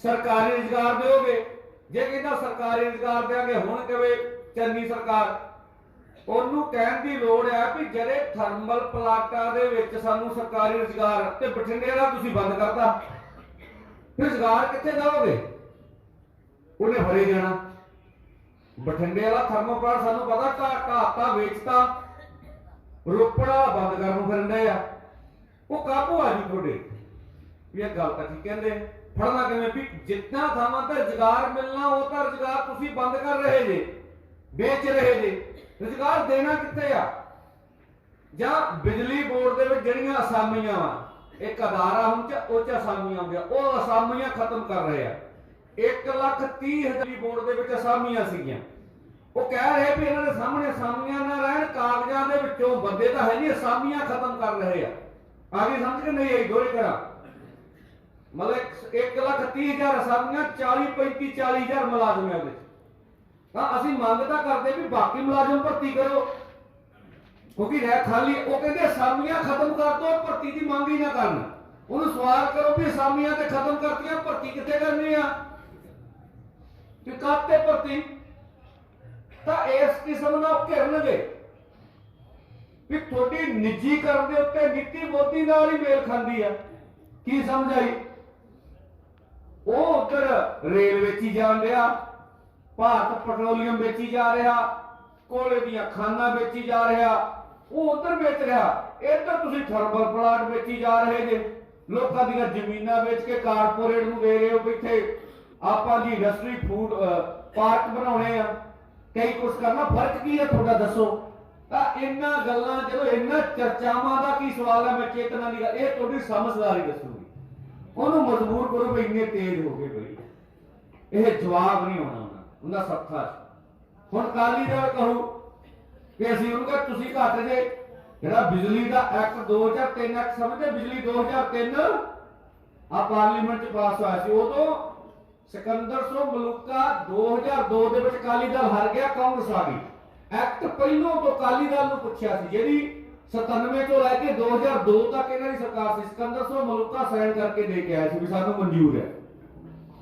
ਸਰਕਾਰੀ ਰੁਜ਼ਗਾਰ ਦਿਓਗੇ? ਜੇ ਕਹਿੰਦਾ ਸਰਕਾਰੀ ਰੁਜ਼ਗਾਰ ਦੇਾਂਗੇ, ਹੁਣ ਕਵੇ ਚੰਨੀ ਸਰਕਾਰ, ਉਹਨੂੰ ਕਹਿਣ ਦੀ ਲੋੜ ਹੈ ਵੀ ਜਿਹੜੇ ਥਰਮਲ ਪਲਾਂਟਾਂ ਦੇ ਵਿੱਚ ਸਾਨੂੰ ਸਰਕਾਰੀ ਰੁਜ਼ਗਾਰ, ਤੇ ਬਠਿੰਡੇ ਵਾਲਾ ਤੁਸੀਂ ਬੰਦ ਕਰਤਾ, ਫਿਰ ਰੁਜ਼ਗਾਰ ਕਿੱਥੇ ਜਾਓਗੇ? ਉਹਨੇ ਫੜੇ ਜਾਣਾ। ਬਠਿੰਡੇ ਵਾਲਾ ਥਰਮਲ ਪਲਾਂਟ ਸਾਨੂੰ ਪਤਾ ਘਾਟਾ ਵੇਚਤਾ, ਰੋਪੜ ਵਾਲਾ ਬੰਦ ਕਰਨ ਨੂੰ ਫਿਰਦੇ ਆ। ਉਹ ਕਾਬੂ ਆ ਜੀ ਤੁਹਾਡੇ ਵੀ ਇਹ ਗੱਲ ਤਾਂ ਠੀਕ ਕਹਿੰਦੇ, ਫੜਨਾ ਕਿਵੇਂ? ਵੀ ਜਿੱਦਾਂ ਥਾਵਾਂ ਤੇ ਰੁਜ਼ਗਾਰ ਮਿਲਣਾ, ਉਹ ਤਾਂ ਰੁਜ਼ਗਾਰ ਤੁਸੀਂ ਬੰਦ ਕਰ ਰਹੇ ਜੇ, ਵੇਚ ਰਹੇ ਜੇ। ਰੁਜ਼ਗਾਰ ਦੇਣਾ ਕਿੱਥੇ ਆ? ਜਾਂ ਬਿਜਲੀ ਬੋਰਡ ਦੇ ਵਿੱਚ ਜਿਹੜੀਆਂ ਅਸਾਮੀਆਂ ਵਾ, ਇੱਕ ਅਦਾਰਾ ਹੁਣ ਉਹ ਚ ਅਸਾਮੀਆਂ ਹੁੰਦੀਆਂ, ਉਹ ਅਸਾਮੀਆਂ ਖਤਮ ਕਰ ਰਹੇ ਆ। 1,30,000 ਬੋਰਡ ਦੇ ਵਿੱਚ ਅਸਾਮੀਆਂ ਸੀਗੀਆਂ, ਉਹ ਕਹਿ ਰਹੇ ਵੀ ਇਹਨਾਂ ਦੇ ਸਾਹਮਣੇ ਅਸਾਮੀਆਂ ਨਾ ਰਹਿਣ, ਕਾਗਜ਼ਾਂ ਦੇ ਵਿੱਚੋਂ ਬੰਦੇ ਤਾਂ ਹੈ ਨਹੀਂ, ਅਸਾਮੀਆਂ ਖਤਮ ਕਰ ਰਹੇ ਆ। ਆਗੇ ਸਮਝ ਕੇ ਨਹੀਂ ਆਈ? ਦੋਰੇ ਕਰਾਂ, ਮਤਲਬ 1,30,000 ਅਸਾਮੀਆਂ, 40,000 ਮੁਲਾਜ਼ਮ ਹੈ ਉਹਦੇ ਚ। ਤਾਂ ਅਸੀਂ ਮੰਗ ਤਾਂ ਕਰਦੇ ਵੀ ਬਾਕੀ ਮੁਲਾਜ਼ਮ ਭਰਤੀ ਕਰੋ, ਕਿਉਂਕਿ ਰਹਿ ਖਾਲੀ। ਉਹ ਕਹਿੰਦੇ ਅਸਾਮੀਆਂ ਖਤਮ ਕਰ ਦੋ, ਭਰਤੀ ਦੀ ਮੰਗ ਹੀ ਨਾ ਕਰਨ। ਉਹਨੂੰ ਸਵਾਲ ਕਰੋ ਵੀ ਅਸਾਮੀਆਂ ਤੇ ਖਤਮ ਕਰਤੀਆਂ, ਭਰਤੀ ਕਿੱਥੇ ਕਰਨੀ ਆ? ਕਿ ਕਾਤੇ ਭਰਤੀ? ਤਾਂ ਇਸ ਕਿਸਮ ਨਾਲ ਘਿਰਨਗੇ ਵੀ ਤੁਹਾਡੀ ਨਿੱਜੀਕਰਨ ਦੇ ਉੱਤੇ ਨੀਤੀ ਮੋਦੀ ਨਾਲ ਹੀ ਮੇਲ ਖਾਂਦੀ ਆ। ਕੀ ਸਮਝ ਆਈ? ਉਹ ਉੱਧਰ ਰੇਲ ਵੇਚੀ ਜਾਣ ਰਿਹਾ, ਭਾਰਤ ਪੈਟਰੋਲੀਅਮ ਵੇਚੀ ਜਾ ਰਿਹਾ, ਕੋਲੇ ਦੀਆਂ ਖਾਨਾਂ ਵੇਚੀ ਜਾ ਰਿਹਾ, ਉਹ ਉੱਧਰ ਵੇਚ ਰਿਹਾ। ਇੱਧਰ ਤੁਸੀਂ ਥਰਮਲ ਪਲਾਂਟ ਵੇਚੀ ਜਾ ਰਹੇ ਜੇ, ਲੋਕਾਂ ਦੀਆਂ ਜ਼ਮੀਨਾਂ ਵੇਚ ਕੇ ਕਾਰਪੋਰੇਟ ਨੂੰ ਦੇ ਰਹੇ ਹੋ। ਇੱਥੇ ਆਪਾਂ ਜੀ ਇੰਡਸਟਰੀ ਫੂਡ ਪਾਰਕ ਬਣਾਉਣੇ ਆ, ਕਈ ਕੁਝ ਕਰਨਾ। ਫਰਕ ਕੀ ਹੈ ਤੁਹਾਡਾ ਦੱਸੋ? ਤਾਂ ਇਹਨਾਂ ਗੱਲਾਂ, ਜਦੋਂ ਇਹਨਾਂ ਚਰਚਾਵਾਂ ਦਾ ਕੀ ਸਵਾਲ ਹੈ? ਮੈਂ ਚੇਤਨਾ ਦੀ ਗੱਲ, ਇਹ ਤੁਹਾਡੀ ਸਮਝਦਾਰੀ ਦੱਸੂਗੀ। ਉਹਨੂੰ ਮਜਬੂਰ ਕਰੋ ਵੀ ਇੰਨੇ ਤੇਜ਼ ਹੋ ਗਏ ਬਈ, ਇਹ ਜਵਾਬ ਨਹੀਂ ਹੋਣਾ ਉਹਦਾ ਸੱਥਾ। ਹੁਣ ਅਕਾਲੀ ਦਲ ਕਹੂ ਕਿ ਅਸੀਂ ਉਹਨੂੰ ਕਹਾਂ ਤੁਸੀਂ ਘੱਟ ਜੇ, ਜਿਹੜਾ ਬਿਜਲੀ ਦਾ ਐਕਟ 2003 ਐਕਟ ਸਮਝਦੇ, ਬਿਜਲੀ 2003 ਆ ਪਾਰਲੀਮੈਂਟ ਚ ਪਾਸ ਹੋਇਆ ਸੀ। ਉਦੋਂ ਸਿਕੰਦਰ ਸਿੰਘ ਮਲੂਕਾ 2002 ਦੇ ਵਿੱਚ ਅਕਾਲੀ ਦਲ ਹਾਰ ਗਿਆ, ਕਾਂਗਰਸ ਆ ਗਈ। ਐਕਟ ਪਹਿਲੋਂ ਤੋਂ ਅਕਾਲੀ ਦਲ ਨੂੰ ਪੁੱਛਿਆ ਸੀ, ਜਿਹੜੀ 97 ਤੋਂ ਲੈ ਕੇ 2002 ਤੱਕ ਇਹਨਾਂ ਦੀ ਸਰਕਾਰ ਸੀ। ਸਿਕੰਦਰ ਸਿੰਘ ਮਲੂਕਾ ਸਾਈਨ ਕਰਕੇ ਦੇ ਕੇ ਆਇਆ ਸੀ ਵੀ ਸਾਨੂੰ ਮਨਜ਼ੂਰ ਹੈ।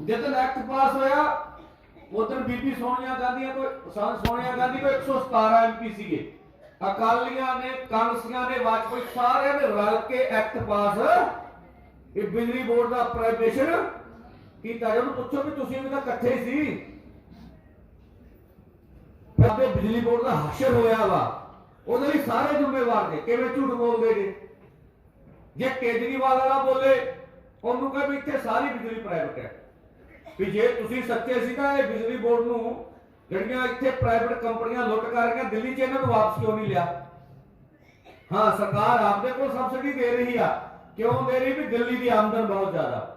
ਜਦੋਂ ਐਕਟ ਪਾਸ ਹੋਇਆ, ਉਦੋਂ ਬੀਬੀ ਸੋਨੀਆ ਗਾਂਧੀ ਤੋਂ 117 ਐਮਪੀ ਸੀਗੇ। ਅਕਾਲੀਆਂ ਨੇ, ਕਾਂਗਰਸੀਆਂ ਨੇ, ਵਾਜਪਾਈ ਸਾਰਿਆਂ ਨੇ ਰਲ ਕੇ ਐਕਟ ਪਾਸ, ਇਹ ਬਿਜਲੀ ਬੋਰਡ ਦਾ ਪ੍ਰਾਈਵੇਸ਼ਨ ਕੀਤਾ। ਜਦੋਂ ਪੁੱਛੋ ਵੀ ਤੁਸੀਂ ਵੀ ਤਾਂ ਇਕੱਠੇ ਸੀ, ਫਿਰ ਬਿਜਲੀ ਬੋਰਡ ਦਾ ਹਸ਼ਰ ਹੋਇਆ ਵਾ, ਉਹਦੇ ਲਈ ਸਾਰੇ ਜ਼ਿੰਮੇਵਾਰ ਨੇ। ਕਿਵੇਂ ਝੂਠ ਬੋਲਦੇ ਨੇ? ਜੇ ਕੇਜਰੀਵਾਲ ਵਾਲਾ ਬੋਲੇ, ਉਹਨੂੰ ਕਹੇ ਵੀ ਇੱਥੇ ਸਾਰੀ ਬਿਜਲੀ ਪ੍ਰਾਈਵੇਟ ਹੈ, ਵੀ ਜੇ ਤੁਸੀਂ ਸੱਚੇ ਸੀ ਤਾਂ ਇਹ ਬਿਜਲੀ ਬੋਰਡ ਨੂੰ ਜਿਹੜੀਆਂ ਇੱਥੇ ਪ੍ਰਾਈਵੇਟ ਕੰਪਨੀਆਂ ਲੁੱਟ ਕਰ ਰਹੀਆਂ, ਦਿੱਲੀ 'ਚ ਇਹਨਾਂ ਨੂੰ ਵਾਪਸ ਕਿਉਂ ਨਹੀਂ ਲਿਆ? ਹਾਂ, ਸਰਕਾਰ ਆਪਦੇ ਕੋਲ ਸਬਸਿਡੀ ਦੇ ਰਹੀ ਆ, ਕਿਉਂ ਦੇ ਰਹੀ? ਵੀ ਦਿੱਲੀ ਦੀ ਆਮਦਨ ਬਹੁਤ ਜ਼ਿਆਦਾ।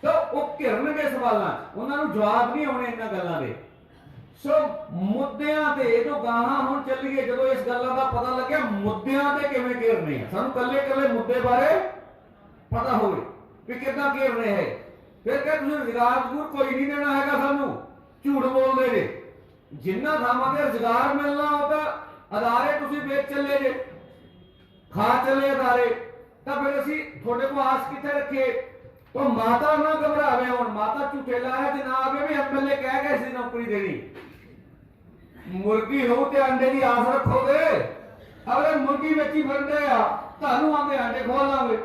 ਤਾਂ ਉਹ ਘਿਰਨਗੇ ਸਵਾਲਾਂ, ਉਹਨਾਂ ਨੂੰ ਜਵਾਬ ਨਹੀਂ ਆਉਣੇ ਇਹਨਾਂ ਗੱਲਾਂ ਦੇ। ਸੋ ਮੁੱਦਿਆਂ ਤੇ ਜੋ ਗਾਹਾਂ ਹੁਣ ਚੱਲੀਏ, ਜਦੋਂ ਇਸ ਗੱਲਾਂ ਦਾ ਪਤਾ ਲੱਗਿਆ ਮੁੱਦਿਆਂ ਤੇ ਕਿਵੇਂ ਘੇਰਨੇ ਆ, ਸਾਨੂੰ ਕੱਲੇ ਮੁੱਦੇ ਬਾਰੇ ਪਤਾ ਹੋਵੇ ਵੀ ਕਿੱਦਾਂ ਘੇਰਨੇ ਹੈ। ਫਿਰ ਕਿ ਤੁਸੀਂ ਰੁਜ਼ਗਾਰ ਜ਼ਰੂਰ ਕੋਈ ਨਹੀਂ ਦੇਣਾ ਹੈਗਾ ਸਾਨੂੰ, ਝੂਠ ਬੋਲਦੇ ਨੇ। ਜਿੰਨਾ ਥਾਵਾਂ ਤੇ ਰੁਜ਼ਗਾਰ ਮਿਲਣਾ, ਉਹ ਤਾਂ ਅਦਾਰੇ ਤੁਸੀਂ ਵੇਚ ਚੱਲੇ ਜੇ, ਖਾ ਚੱਲੇ ਅਦਾਰੇ। ਤਾਂ ਫਿਰ ਅਸੀਂ ਤੁਹਾਡੇ ਕੋਲ ਆਸ ਕਿੱਥੇ ਰੱਖੀਏ? ਉਹ ਮਾਤਾ ਨਾ ਘਬਰਾਵੇ, ਹੁਣ ਮਾਤਾ ਝੂਠੇ ਲਾਇਆ ਤੇ ਨਾ ਆਵੇ ਵੀ ਐਮਐਲਏ ਕਹਿ ਗਏ ਸੀ ਨੌਕਰੀ ਦੇਣੀ। ਮੁਰਗੀ ਹੋ ਤੇ ਅੰਡੇ ਦੀ ਆਸ ਰੱਖੋਗੇ, ਅਗਲੇ ਮੁਰਗੀ ਵੇਚੀ ਫਿਰਦੇ ਆ, ਤੁਹਾਨੂੰ ਆਂਦੇ ਅੰਡੇ ਖੋਲ ਲਾਂਗੇ।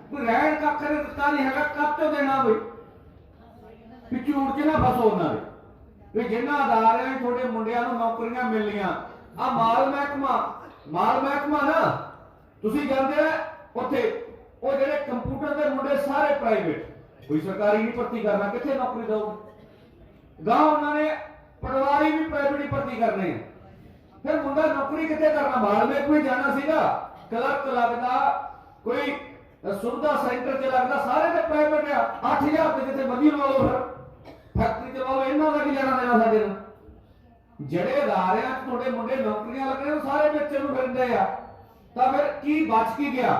ਕੋਈ ਰਹਿਣ ਕੱਖ ਨੇ ਦਿੱਤਾ ਨਹੀਂ ਹੈਗਾ, ਕੱਪ ਤੋਂ ਦੇਣਾ ਬਈ ਵੀ ਝੂਠ 'ਚ ਨਾ ਫਸੋ ਉਹਨਾਂ ਦੇ। ਵੀ ਜਿਨ੍ਹਾਂ ਅਦਾਰਿਆਂ ਤੁਹਾਡੇ ਮੁੰਡਿਆਂ ਨੂੰ ਨੌਕਰੀਆਂ ਮਿਲੀਆਂ, ਆ ਮਾਲ ਮਹਿਕਮਾ ਨਾ, ਤੁਸੀਂ ਜਾਂਦੇ ਆ ਉੱਥੇ, ਉਹ ਜਿਹੜੇ ਕੰਪਿਊਟਰ ਦੇ ਮੁੰਡੇ ਸਾਰੇ ਪ੍ਰਾਈਵੇਟ, ਕੋਈ ਸਰਕਾਰੀ ਨਹੀਂ ਭਰਤੀ ਕਰਨਾ, ਕਿੱਥੇ ਨੌਕਰੀ ਦਊ? ਗਾਂ ਉਹਨਾਂ ਨੇ ਪਟਵਾਰੀ ਵੀ ਪ੍ਰਾਈਵੇਟ ਹੀ ਭਰਤੀ ਕਰਨੇ ਆ। ਫਿਰ ਮੁੰਡਾ ਨੌਕਰੀ ਕਿੱਥੇ ਕਰਨਾ? ਮਾਲ ਮਹਿਕਮੇ ਜਾਣਾ ਸੀਗਾ, ਕਲਰਕ ਲੱਗਦਾ, ਕੋਈ ਸੁਵਿਧਾ ਸੈਂਟਰ 'ਚ ਲੱਗਦਾ, ਸਾਰੇ ਤੇ ਪ੍ਰਾਈਵੇਟ ਆ। 8,000 ਤੇ ਜਿੱਥੇ ਮਰਜ਼ੀ ਲਵਾ ਲਓ, ਫਿਰ ਫੈਕਟਰੀ ਚਲਾਓ, ਇਹਨਾਂ ਦਾ ਕੀ ਲੈਣਾ ਦੇਣਾ ਸਾਡੇ ਨਾਲ? ਜਿਹੜੇ ਅਦਾਰਿਆਂ 'ਚ ਤੁਹਾਡੇ ਮੁੰਡੇ ਨੌਕਰੀਆਂ ਲੱਗਣੇ, ਉਹ ਸਾਰੇ ਵੇਚਣ ਨੂੰ ਫਿਰਦੇ ਆ। ਤਾਂ ਫਿਰ ਕੀ ਬਚ ਕੀ ਗਿਆ?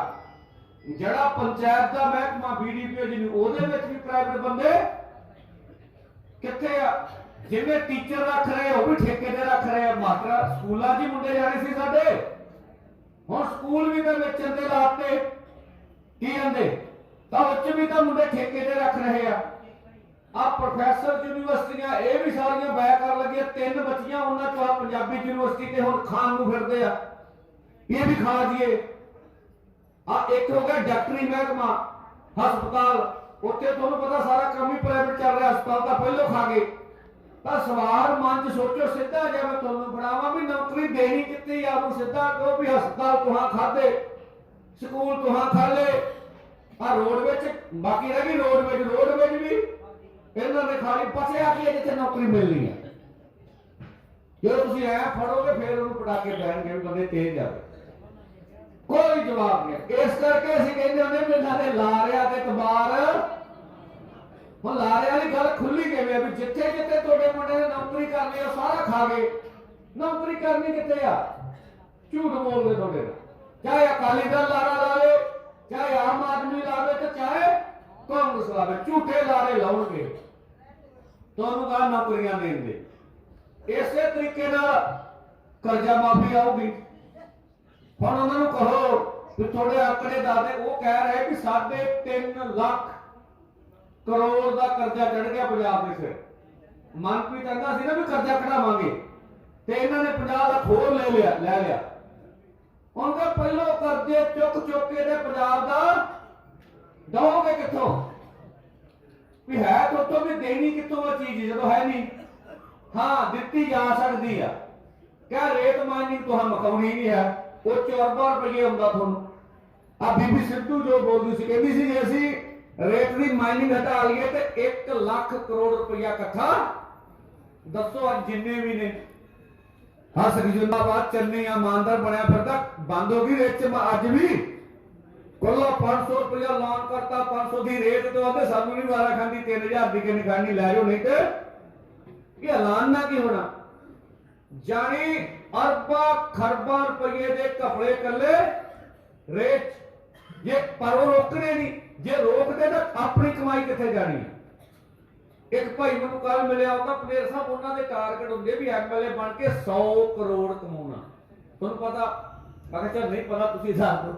ਜਿਹੜਾ ਪੰਚਾਇਤ ਦਾ ਮਹਿਕਮਾ BDPO ਜਿਹਨੂੰ, ਉਹਦੇ ਵਿੱਚ ਵੀ ਪ੍ਰਾਈਵੇਟ ਬੰਦੇ ਕਿੱਥੇ ਆ? ਜਿਵੇਂ ਟੀਚਰ ਰੱਖ ਰਹੇ, ਉਹ ਵੀ ਠੇਕੇ ਤੇ ਰੱਖ ਰਹੇ ਆ। ਮਾਸਟਰ ਸਕੂਲਾਂ 'ਚ ਹੀ ਮੁੰਡੇ ਜਾਣੇ ਸੀ ਸਾਡੇ, ਹੁਣ ਸਕੂਲ ਵੀ ਤਾਂ ਵੇਚਣ ਦੇ ਲਾਤੇ। ਕੀ ਕਹਿੰਦੇ? ਤਾਂ ਉੱਚ ਵੀ ਤਾਂ ਮੁੰਡੇ ਠੇਕੇ ਤੇ ਰੱਖ ਰਹੇ ਆ। ਆ ਪ੍ਰੋਫੈਸਰ ਯੂਨੀਵਰਸਿਟੀਆਂ ਇਹ ਵੀ ਸਾਰੀਆਂ ਬੈ ਕਰਨ ਲੱਗੀਆਂ। 3 ਬੱਚੀਆਂ ਉਹਨਾਂ ਚੋਂ ਆ ਪੰਜਾਬੀ ਯੂਨੀਵਰਸਿਟੀ ਤੇ ਹੁਣ ਖਾਣ ਨੂੰ ਫਿਰਦੇ ਆ, ਇਹ ਵੀ ਖਾ ਜੀਏ। ਆ ਇੱਕ ਹੋ ਗਿਆ ਡਾਕਟਰੀ ਮਹਿਕਮਾ ਹਸਪਤਾਲ, ਉੱਥੇ ਤੁਹਾਨੂੰ ਪਤਾ ਸਾਰਾ ਕੰਮ ਹੀ ਪ੍ਰਾਈਵੇਟ ਚੱਲ ਰਿਹਾ। ਹਸਪਤਾਲ ਤਾਂ ਪਹਿਲੋਂ ਖਾ ਗਏ। ਤਾਂ ਸਵਾਲ ਮਨ ਚ ਸੋਚੋ ਸਿੱਧਾ ਜੇ ਮੈਂ ਤੁਹਾਨੂੰ ਫੜਾਵਾਂ ਵੀ ਨੌਕਰੀ ਦੇਣੀ ਕਿੱਥੇ ਆ, ਉਹਨੂੰ ਸਿੱਧਾ ਕਹੋ ਵੀ ਹਸਪਤਾਲ ਤੁਹਾਂ ਖਾਦੇ, ਸਕੂਲ ਤੁਹਾਂ ਖਾਲੇ, ਆ ਰੋਡ ਵਿੱਚ ਬਾਕੀ ਰਹਿ ਗਈ ਰੋਡ ਵਿੱਚ ਵੀ ਇਹਨਾਂ ਨੇ ਖਾਲੀ ਬਚਿਆ ਕੀ ਜਿੱਥੇ ਨੌਕਰੀ ਮਿਲਣੀ ਹੈ। ਜਦੋਂ ਤੁਸੀਂ ਐ ਫੜੋਗੇ ਫਿਰ ਉਹਨੂੰ ਪਟਾਕੇ ਪੈਣਗੇ ਵੀ ਬੰਦੇ ਤੇਜ਼ ਜਾਵੇ, ਕੋਈ ਜਵਾਬ ਨਹੀਂ। ਇਸ ਕਰਕੇ ਅਸੀਂ ਕਹਿੰਦੇ ਹੁੰਦੇ ਵੀ ਇਹਨਾਂ ਦੇ ਲਾਰਿਆਂ ਤੇ ਤਬਾਰ। ਹੁਣ ਲਾਰਿਆਂ ਦੀ ਗੱਲ ਖੁੱਲੀ ਕਿਵੇਂ ਵੀ ਜਿੱਥੇ ਜਿੱਥੇ ਤੁਹਾਡੇ ਮੁੰਡੇ ਨੇ ਨੌਕਰੀ ਕਰਨੀ ਆ ਸਾਰਾ ਖਾ ਗਏ। ਨੌਕਰੀ ਕਰਨੀ ਕਿੱਥੇ ਆ? ਝੂਠ ਬੋਲਦੇ ਤੁਹਾਡੇ ਨਾਲ, ਚਾਹੇ ਅਕਾਲੀ ਦਲ ਲਾਰਾ ਲਾਵੇ, ਚਾਹੇ ਆਮ ਆਦਮੀ ਲਾਵੇ, ਤੇ ਚਾਹੇ ਕਾਂਗਰਸ ਲਾਵੇ, ਝੂਠੇ ਲਾਰੇ ਲਾਉਣਗੇ ਤੁਹਾਨੂੰ ਕਾ ਨੌਕਰੀਆਂ ਦੇਣਗੇ। ਇਸੇ ਤਰੀਕੇ ਨਾਲ ਕਰਜ਼ਾ ਮਾਫੀ ਆਊਗੀ। ਹੁਣ ਉਹਨਾਂ ਨੂੰ ਕਹੋ ਕਿ ਤੁਹਾਡੇ ਆંકੜੇ ਦੱਸਦੇ, ਉਹ ਕਹਿ ਰਹੇ ਕਿ 3.5 ਲੱਖ ਕਰੋੜ ਦਾ ਕਰਜ਼ਾ ਚੜ ਗਿਆ ਪੰਜਾਬ ਦੇ ਸਿਰ। ਮਨਪ੍ਰੀਤ ਕਹਿੰਦਾ ਸੀ ਨਾ ਵੀ ਕਰਜ਼ਾ ਕਢਾਵਾਂਗੇ, ਤੇ ਇਹਨਾਂ ਨੇ 50 ਲੱਖ ਹੋਰ ਲੈ ਲਿਆ। ਹੁਣ ਤਾਂ ਪਹਿਲੋਂ ਕਰਜ਼ੇ ਚੁੱਕ ਕੇ ਤੇ ਪੰਜਾਬ ਦਾ ਦਓਗੇ ਕਿੱਥੋਂ? ਵੀ ਹੈ ਤੋਂ ਵੀ ਦੇਣੀ ਕਿੱਥੋਂ ਆ ਚੀਜ਼ ਜਦੋਂ ਹੈ ਨਹੀਂ। ਹਾਂ ਦਿੱਤੀ ਜਾ ਸਕਦੀ ਆ, ਕਿਆ ਰੇਤ ਮਾਈਨਿੰਗ ਤੁਹਾਨੂੰ ਮਖਾਉਣੀ ਨਹੀਂ ਹੈ, ਉਹ 4 ਰੁਪਏ ਹੁੰਦਾ ਤੁਹਾਨੂੰ। ਆ ਬੀਬੀ ਸਿੱਧੂ ਜੋ ਬੋਲਦੀ ਸੀ, ਕਹਿੰਦੀ ਸੀ ਜੇ ਅਸੀਂ ਰੇਤ ਦੀ ਮਾਈਨਿੰਗ ਹਟਾ ਲਈਏ ਤੇ 1 ਲੱਖ ਕਰੋੜ ਰੁਪਇਆ ਇਕੱਠਾ। ਦੱਸੋ ਅੱਜ ਜਿੰਨੇ ਵੀ ਨੇ ਹੱਸ ਜਿੰਦਾਬਾਦ ਚੰਨੀ ਇਮਾਨਦਾਰ ਬਣਿਆ ਫਿਰਦਾ, ਬੰਦ ਹੋ ਗਈ ਰੇਤ ਚ ਅੱਜ ਵੀ। ਕੋਲੋਂ 500 ਰੁਪਇਆ ਐਲਾਨ ਕਰਤਾ, 500 ਦੀ ਰੇਤ ਤੋਂ ਆਂਦੇ ਸਾਨੂੰ ਨਹੀਂ ਵਾਰਾ ਖਾਂਦੀ, 3000 ਦੀ ਕਿੰਨੀ ਖਾਣੀ ਲੈ ਜਾਓ, ਨਹੀਂ ਤੇ ਇਹ ਐਲਾਨ ਨਾ ਕੀ ਹੋਣਾ। ਜਾਣੀ ਅਰਬਾਂ ਖਰਬਾਂ ਰੁਪਏ ਦੇ ਘਪਲੇ ਕੱਲੇ ਰੇਤ। ਜੇ ਪਰ ਉਹ ਰੋਕਣੇ ਨਹੀਂ, ਜੇ ਰੋਕਦੇ ਤਾਂ ਆਪਣੀ ਕਮਾਈ ਕਿੱਥੇ ਜਾਣੀ ਹੈ। ਇੱਕ ਭਾਈ ਮੈਨੂੰ ਕੱਲ ਮਿਲਿਆ, ਉਹਦਾ ਪਲੇਅਰ ਸਾਹਿਬ ਉਹਨਾਂ ਦੇ ਟਾਰਗੇਟ ਹੁੰਦੇ ਵੀ ਐਮਐਲਏ ਬਣ ਕੇ 100 ਕਰੋੜ ਕਮਾਉਣਾ। ਤੁਹਾਨੂੰ ਪਤਾ? ਮੈਂ ਕਿਹਾ ਚੱਲ ਨਹੀਂ ਪਤਾ ਤੁਸੀਂ ਦੱਸ ਦਿਓ।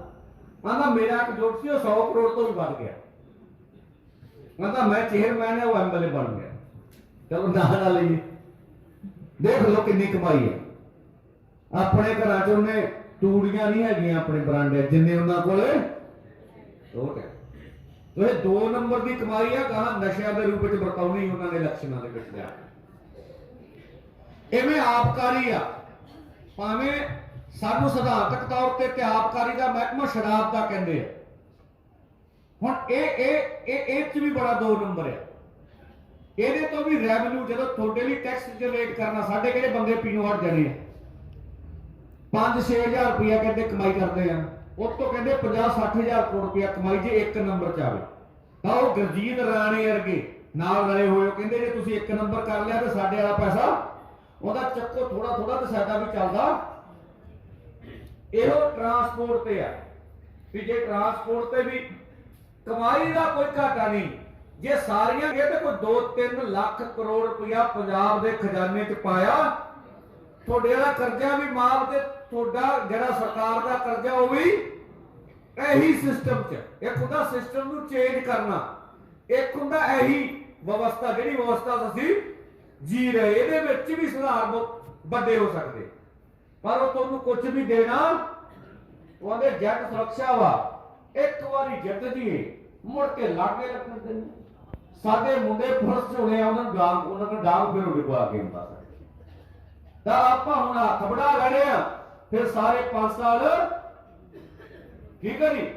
ਕਹਿੰਦਾ ਮੇਰਾ ਇੱਕ ਜੋੜ ਸੀ ਉਹ 100 ਕਰੋੜ ਤੋਂ ਵੀ ਵੱਧ ਗਿਆ। ਕਹਿੰਦਾ ਮੈਂ ਚੇਅਰਮੈਨ ਹੈ, ਉਹ ਐਮਐਲਏ ਬਣ ਗਿਆ। ਚਲੋ ਨਾ ਲਈਏ, ਦੇਖ ਲਓ ਕਿੰਨੀ ਕਮਾਈ ਹੈ। ਆਪਣੇ ਘਰਾਂ ਚ ਉਹਨੇ ਤੂੜੀਆਂ ਨਹੀਂ ਹੈਗੀਆਂ ਆਪਣੇ ਬਰਾਂਡੇ ਜਿੰਨੇ ਉਹਨਾਂ ਕੋਲੇ ਟੋਟ ਹੈ। ਇਹ 2 ਨੰਬਰ ਦੀ ਕਮਾਈ ਆ, ਕਹਾਂ ਨਸ਼ਿਆਂ ਦੇ ਰੂਪ ਵਿੱਚ ਵਰਤਾਉਣੀ ਉਹਨਾਂ ਦੇ ਲਕਸ਼ਣਾਂ ਦੇ ਵਿੱਚ ਜਾ। ਇਵੇਂ ਆਪਕਾਰੀ ਆ, ਭਾਵੇਂ ਸਾਨੂੰ ਸਿਧਾਂਤਕ ਤੌਰ ਤੇ ਆਪਕਾਰੀ ਦਾ ਮਹਿਕਮਾ ਸ਼ਰਾਬ ਦਾ ਕਹਿੰਦੇ ਆ। ਹੁਣ ਇਹ ਚ ਵੀ ਬੜਾ 2 ਨੰਬਰ ਹੈ। ਇਹਦੇ ਤੋਂ ਵੀ ਰੈਵਨਿਊ ਜਦੋਂ ਤੁਹਾਡੇ ਲਈ ਟੈਕਸ ਜਨਰੇਟ ਕਰਨਾ, ਸਾਡੇ ਕਿਹੜੇ ਬੰਦੇ ਪੀਣੋਂ ਹਟ ਜਾਣੇ ਆ। 5-6 ਹਜ਼ਾਰ ਰੁਪਇਆ ਕਹਿੰਦੇ ਕਮਾਈ ਕਰਦੇ ਆ, ਉਸ ਤੋਂ ਕਹਿੰਦੇ 50-60 ਹਜ਼ਾਰ ਕਰੋੜ ਰੁਪਇਆ ਕਮਾਈ ਜੇ 1 ਨੰਬਰ ਚ ਆਵੇ। ਤਾਂ ਉਹ ਗੁਰਜੀਤ ਰਾਣੇ ਵਰਗੇ ਨਾਲ ਰਲੇ ਹੋਏ, ਕਹਿੰਦੇ ਜੇ ਤੁਸੀਂ 1 ਨੰਬਰ ਕਰ ਲਿਆ ਤੇ ਸਾਡੇ ਵਾਲਾ ਪੈਸਾ ਉਹਦਾ ਚੱਕੋ ਥੋੜਾ ਤੇ ਸਾਡਾ ਵੀ ਚੱਲਦਾ। ਇਹੋ ਟਰਾਂਸਪੋਰਟ ਤੇ ਆ ਵੀ ਜੇ ਟਰਾਂਸਪੋਰਟ ਤੇ ਵੀ ਕਮਾਈ ਦਾ ਕੋਈ ਘਾਟਾ ਨਹੀਂ। ਜੇ ਸਾਰੀਆਂ ਇਹ ਤੇ ਕੋਈ 2-3 ਲੱਖ ਕਰੋੜ ਰੁਪਇਆ ਪੰਜਾਬ ਦੇ ਖਜ਼ਾਨੇ ਚ ਪਾਇਆ, ਤੁਹਾਡੇ ਵਾਲਾ ਕਰਜ਼ਾ ਵੀ ਮਾਫ ਤੇ ਤੁਹਾਡਾ ਜਿਹੜਾ ਸਰਕਾਰ ਦਾ ਕਰਜ਼ਾ ਉਹ ਵੀ ਇਹੀ ਸਿਸਟਮ ਚ। ਇੱਕ ਹੁੰਦਾ ਸਿਸਟਮ ਨੂੰ ਚੇਂਜ ਕਰਨਾ, ਇੱਕ ਹੁੰਦਾ ਇਹੀ ਵਿਵਸਥਾ ਜਿਹੜੀ ਵਿਵਸਥਾ ਅਸੀਂ ਜੀ ਰਹੇ, ਇਹਦੇ ਵਿੱਚ ਵੀ ਸੁਧਾਰ ਵੱਡੇ ਹੋ ਸਕਦੇ। ਪਰ ਉਹ ਤੁਹਾਨੂੰ ਕੁਝ ਵੀ ਦੇਣਾ, ਉਹਦੇ ਜੱਟ ਸੁਰੱਖਿਆ ਵਾ, ਇੱਕ ਵਾਰੀ ਜਿੱਤ ਜੀਏ ਮੁੜ ਕੇ ਲਾਗੇ ਲੱਗਣ ਦੇ। ਸਾਡੇ ਮੁੰਡੇ ਪੁਲਿਸ ਚ ਹੋਣੇ ਆ, ਉਹਨਾਂ ਨੂੰ ਡਾਂਗ ਫਿਰ ਉਹਦੇ ਕੋਲ ਆ ਕੇ ਹੁੰਦਾ। ਤਾਂ ਆਪਾਂ ਹੁਣ ਹੱਥ ਵੜਾ ਲੈਣੇ ਆ, ਫਿਰ ਸਾਰੇ 5 ਸਾਲ ਠੀਕ ਹੈ ਜੀ।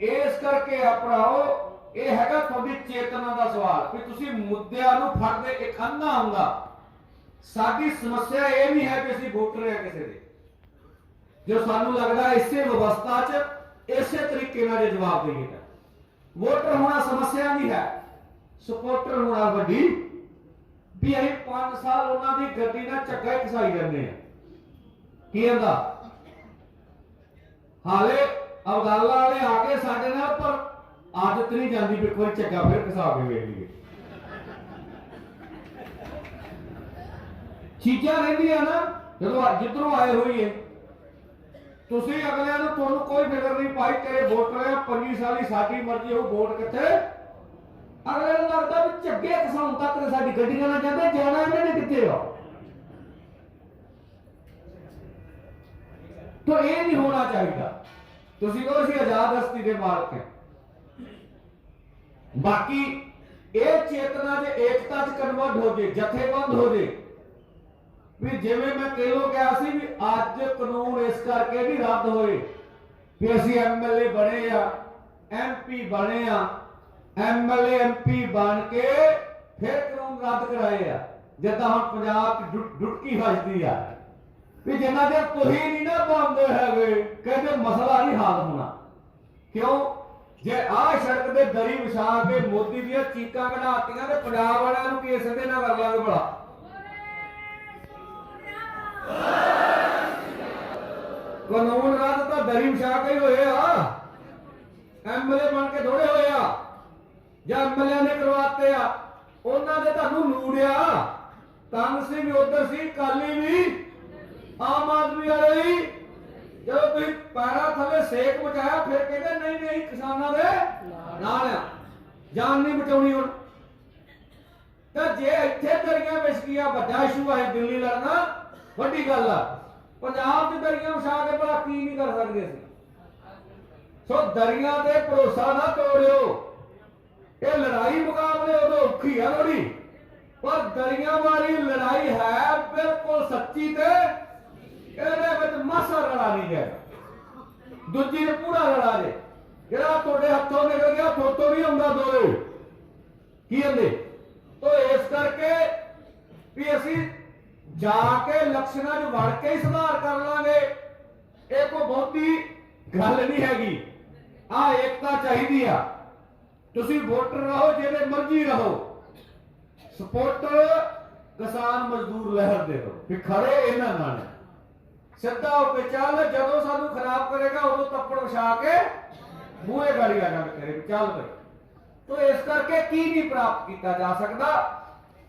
ਇਸ ਕਰਕੇ ਆਪਣਾਓ, ਇਹ ਹੈਗਾ ਤੁਹਾਡੀ ਚੇਤਨਾ ਦਾ ਸਵਾਲ ਵੀ ਤੁਸੀਂ ਮੁੱਦਿਆਂ ਨੂੰ ਫੜਦੇ। ਇੱਕ ਅੰਨਾ ਹੁੰਦਾ, ਸਾਡੀ ਸਮੱਸਿਆ ਇਹ ਨਹੀਂ ਹੈ ਕਿ ਅਸੀਂ ਵੋਟਰ ਹਾਂ ਕਿਸੇ ਦੇ। ਜੋ ਸਾਨੂੰ ਲੱਗਦਾ ਇਸੇ ਵਿਵਸਥਾ 'ਚ ਇਸੇ ਤਰੀਕੇ ਨਾਲ ਜੇ ਜਵਾਬ ਦੇਈਏ ਤਾਂ ਵੋਟਰ ਹੋਣਾ ਸਮੱਸਿਆ ਨਹੀਂ ਹੈ, ਸਪੋਰਟਰ ਹੋਣਾ ਵੱਡੀ। ਵੀ ਅਸੀਂ 5 ਸਾਲ ਉਹਨਾਂ ਦੀ ਗੱਡੀ ਨਾਲ ਝੱਗਾ ਹੀ ਘਸਾਈ ਜਾਂਦੇ ਆ। ਕੀ ਹੁੰਦਾ ਹਾਲੇ ਅਬਦਾਲਾ ਵਾਲੇ ਆ ਕੇ ਸਾਡੇ ਨਾਲ, ਪਰ ਆਦਤ ਨਹੀਂ ਜਾਂਦੀ ਵੀ ਕੋਈ ਝੱਗਾ ਫਿਰ ਘਸਾ ਕੇ ਵੇਖ ਲਈਏ। ਚੀਜ਼ਾਂ ਰਹਿੰਦੀਆਂ ਨਾ ਜਦੋਂ ਜਿੱਧਰੋਂ ਆਏ ਹੋਈਏ। ਤੁਸੀਂ ਅਗਲਿਆਂ ਨੂੰ ਤੁਹਾਨੂੰ ਕੋਈ ਫਿਕਰ ਨਹੀਂ ਭਾਈ ਤੇਰੇ ਵੋਟਰ ਆ 25 ਸਾਲੀ ਸਾਡੀ ਮਰਜ਼ੀ ਹੋਊ ਵੋਟ ਕਿੱਥੇ ਅਗਲੇ ਨੂੰ ਲੱਗਦਾ ਵੀ ਝੱਗੇ ਕਿਸਾਨ ਤੱਕ ਤੇ ਸਾਡੀ ਗੱਡੀਆਂ ਨਾਲ ਜਾਂਦੇ ਜਾਣਾ ਇਹਨਾਂ ਨੇ ਕਿੱਥੇ ਆ तो ये नहीं होना चाहिए ਤੁਸੀਂ ਕਹੋ ਅਸੀਂ ਆਜ਼ਾਦ ਹਸਤੀ ਦੇ ਮਾਲਕ ਹਾਂ ਬਾਕੀ ਇਹ ਚੇਤਨਾ ਜੇ ਏਕਤਾ ਚ ਕਨਵਰਟ ਹੋ ਜੇ ਜਥੇਬੰਦ ਹੋ ਜੇ ਵੀ ਜਿਵੇਂ ਮੈਂ ਕਹਿਲੋ ਕਿਹਾ ਸੀ ਵੀ ਅੱਜ ਕਾਨੂੰਨ ਇਸ ਕਰਕੇ ਵੀ ਰੱਦ ਹੋਏ ਵੀ ਅਸੀਂ ਐਮਐਲਏ ਬਣੇ ਆ ਐਮਪੀ ਬਣੇ ਆ ਐਮਐਲਏ ਐਮਪੀ ਬਣ ਕੇ ਫਿਰ ਕਾਨੂੰਨ ਰੱਦ ਕਰਾਏ ਆ ਜਿੱਦਾਂ ਹੁਣ ਪੰਜਾਬ ਚ ਡੁਟਕੀ ਵੱਜਦੀ ਆ ਵੀ ਜਿੰਨਾ ਦੇ ਤੁਸੀਂ ਨਹੀਂ ਨਾ ਪਾਉਂਦੇ ਹੈਗੇ ਕਹਿੰਦੇ ਮਸਲਾ ਨਹੀਂ ਹੱਲ ਹੋਣਾ ਕਿਉਂ ਜੇ ਆਹ ਸੜਕ ਦੇ ਦਰੀ ਵਿਛਾ ਕੇ ਮੋਦੀ ਦੀਆਂ ਚੀਕਾਂ ਕਢਾਤੀਆਂ ਤੇ ਪੰਜਾਬ ਵਾਲਿਆਂ ਨੂੰ ਕੇਸ ਦੇ ਨਾਲ ਕਰ ਲਾਂਗੇ ਭਲਾ ਕਾਨੂੰਨ ਰੱਦ ਤਾਂ ਦਰੀ ਵਿਛਾ ਕੇ ਹੀ ਹੋਏ ਆ ਐਮਐਲਏ ਬਣ ਕੇ ਥੋੜੇ ਹੋਏ ਆ ਜਾਂ ਐਮਐਲਏ ਨੇ ਕਰਵਾਤੇ ਆ ਉਹਨਾਂ ਦੇ ਤੁਹਾਨੂੰ ਲੂੜਿਆ ਕਾਂਗਰਸ ਵੀ ਉਧਰ ਸੀ ਕਾਲੀ ਵੀ ਆਮ ਆਦਮੀ ਵਾਲੇ ਵੀ ਜਦੋਂ ਤੁਸੀਂ ਪੈਰਾਂ ਥੱਲੇ ਸੇਕ ਬਚਾਇਆ ਫਿਰ ਕਹਿੰਦੇ ਨਹੀਂ ਨਹੀਂ ਕਿਸਾਨਾਂ ਦੇ ਨਾਲ ਆ ਜਾਨ ਨਹੀਂ ਬਚਾਉਣੀ ਹੁਣ ਤਾਂ ਜੇ ਇੱਥੇ ਦਰੀਆਂ ਵਿਛ ਗਿਆ ਵੱਡਾ ਇਸ਼ੂ ਹੈ ਦਿੱਲੀ ਲੜਨਾ ਵੱਡੀ ਗੱਲ ਆ ਪੰਜਾਬ ਦੀ ਦਰੀਆਂ ਵਿਛਾ ਕੇ ਭਲਾ ਕੀ ਨਹੀਂ ਕਰ ਸਕਦੇ ਸੀ ਸੋ ਦਰੀਆਂ ਤੇ ਭਰੋਸਾ ਨਾ ਤੋੜਿਓ ਇਹ ਲੜਾਈ ਮੁਕਾਬਲੇ ਉਦੋਂ ਔਖੀ ਆ ਥੋੜੀ ਪਰ ਦਰੀਆਂ ਵਾਲੀ ਲੜਾਈ ਹੈ ਬਿਲਕੁਲ ਸੱਚੀ ਤੇ ਇਹਦੇ ਵਿੱਚ ਮਾਸਾ ਲੜਾ ਨਹੀਂ ਹੈ ਦੂਜੀ ਨੇ ਪੂਰਾ ਲੜਾ ਜੇ ਜਿਹੜਾ ਤੁਹਾਡੇ ਹੱਥੋਂ ਨਿਕਲ ਗਿਆ ਫੋਟੋ ਵੀ ਆਉਂਦਾ ਦੋਲੇ ਕੀ ਕਹਿੰਦੇ ਤੋ ਇਸ ਕਰਕੇ ਵੀ ਅਸੀਂ ਜਾ ਕੇ ਇਲੈਕਸ਼ਨਾਂ 'ਚ ਵੜ ਕੇ ਹੀ ਸੁਧਾਰ ਕਰ ਲਾਂਗੇ ਇਹ ਕੋਈ ਬਹੁਤੀ ਗੱਲ ਨਹੀਂ ਹੈਗੀ ਆ ਏਕਤਾ ਚਾਹੀਦੀ ਆ ਤੁਸੀਂ ਵੋਟਰ ਰਹੋ ਜਿਹਦੇ ਮਰਜ਼ੀ ਰਹੋ ਸਪੋਰਟਰ ਕਿਸਾਨ ਮਜ਼ਦੂਰ ਲਹਿਰ ਦੇ ਰਹੋ ਵੀ ਖੜੇ ਇਹਨਾਂ ਨਾਲ ਸਿੱਧਾ ਹੋ ਕੇ ਚੱਲ ਜਦੋਂ ਸਾਨੂੰ ਖਰਾਬ ਕਰੇਗਾ ਉਦੋਂ ਤੱਪੜ ਵਿਛਾ ਕੇ ਬੂਹੇ ਗਾੜੀ ਆ ਜਾਵੇ ਤੇਰੇ ਚੱਲ ਪਏ ਤੋ ਇਸ ਕਰਕੇ ਕੀ ਨਹੀਂ ਪ੍ਰਾਪਤ ਕੀਤਾ ਜਾ ਸਕਦਾ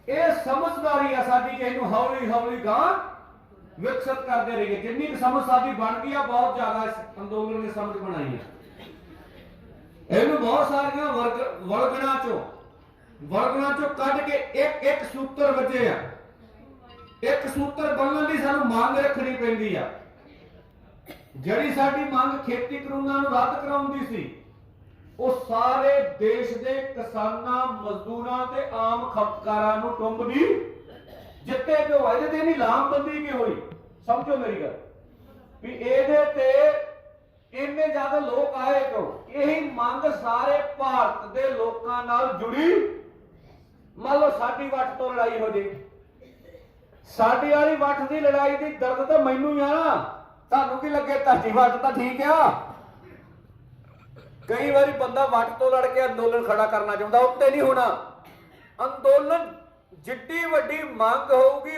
ਇਹ ਸਮਝਦਾਰੀ ਆ ਸਾਡੀ ਕਿ ਇਹਨੂੰ ਹੌਲੀ ਹੌਲੀ ਗਾਂ ਵਿਕਸਿਤ ਕਰਦੇ ਰਹੀਏ ਜਿੰਨੀ ਕੁ ਸਮਝ ਸਾਡੀ ਬਣ ਗਈ ਆ ਬਹੁਤ ਜ਼ਿਆਦਾ ਇਸ ਅੰਦੋਲਨ ਨੇ ਸਮਝ ਬਣਾਈ ਆ ਇਹਨੂੰ ਬਹੁਤ ਸਾਰੀਆਂ ਵਰਗਣਾ ਚੋਂ ਕੱਢ ਕੇ ਇੱਕ ਇੱਕ ਸੂਤਰ ਵਜੇ ਆ ਇੱਕ ਸੂਤਰ ਬਣਨ ਲਈ ਸਾਨੂੰ ਮੰਗ ਰੱਖਣੀ ਪੈਂਦੀ ਆ ਜਿਹੜੀ ਸਾਡੀ ਮੰਗ ਖੇਤੀ ਕਾਨੂੰਨਾਂ ਨੂੰ ਰੱਦ ਕਰਾਉਣ ਦੀ ਸੀ ਉਹ ਸਾਰੇ ਦੇਸ਼ ਦੇ ਕਿਸਾਨਾਂ ਮਜ਼ਦੂਰਾਂ ਤੇ ਆਮ ਖਪਤਕਾਰਾਂ ਨੂੰ ਟੁੰਬਦੀ ਜਿੱਤੇ ਕਿ ਇਹਦੇ ਤੇ ਨਹੀਂ ਲਾਮਬੰਦੀ ਕੀ ਹੋਈ ਸਮਝੋ ਮੇਰੀ ਗੱਲ ਵੀ ਇਹਦੇ ਤੇ ਇੰਨੇ ਜ਼ਿਆਦਾ ਲੋਕ ਆਏ ਕਿਉਂ ਇਹੀ ਮੰਗ ਸਾਰੇ ਭਾਰਤ ਦੇ ਲੋਕਾਂ ਨਾਲ ਜੁੜੀ ਮੰਨ ਲਓ ਸਾਡੀ ਵੱਟ ਤੋਂ ਲੜਾਈ ਹੋ ਜੇ ਸਾਡੀ ਵਾਲੀ ਵੱਟ ਦੀ ਲੜਾਈ ਦੀ ਦਰਦ ਤਾਂ ਮੈਨੂੰ ਹੀ ਆ ਨਾ ਤੁਹਾਨੂੰ ਕੀ ਲੱਗੇ ਤੁਹਾਡੀ ਵੱਟ ਤਾਂ ਠੀਕ ਆ ਕਈ ਵਾਰੀ ਬੰਦਾ ਵੱਟ ਤੋਂ ਲੜ ਕੇ ਅੰਦੋਲਨ ਖੜਾ ਕਰਨਾ ਚਾਹੁੰਦਾ ਉੱਤੇ ਨਹੀਂ ਹੋਣਾ ਅੰਦੋਲਨ ਜਿੱਡੀ ਵੱਡੀ ਮੰਗ ਹੋਊਗੀ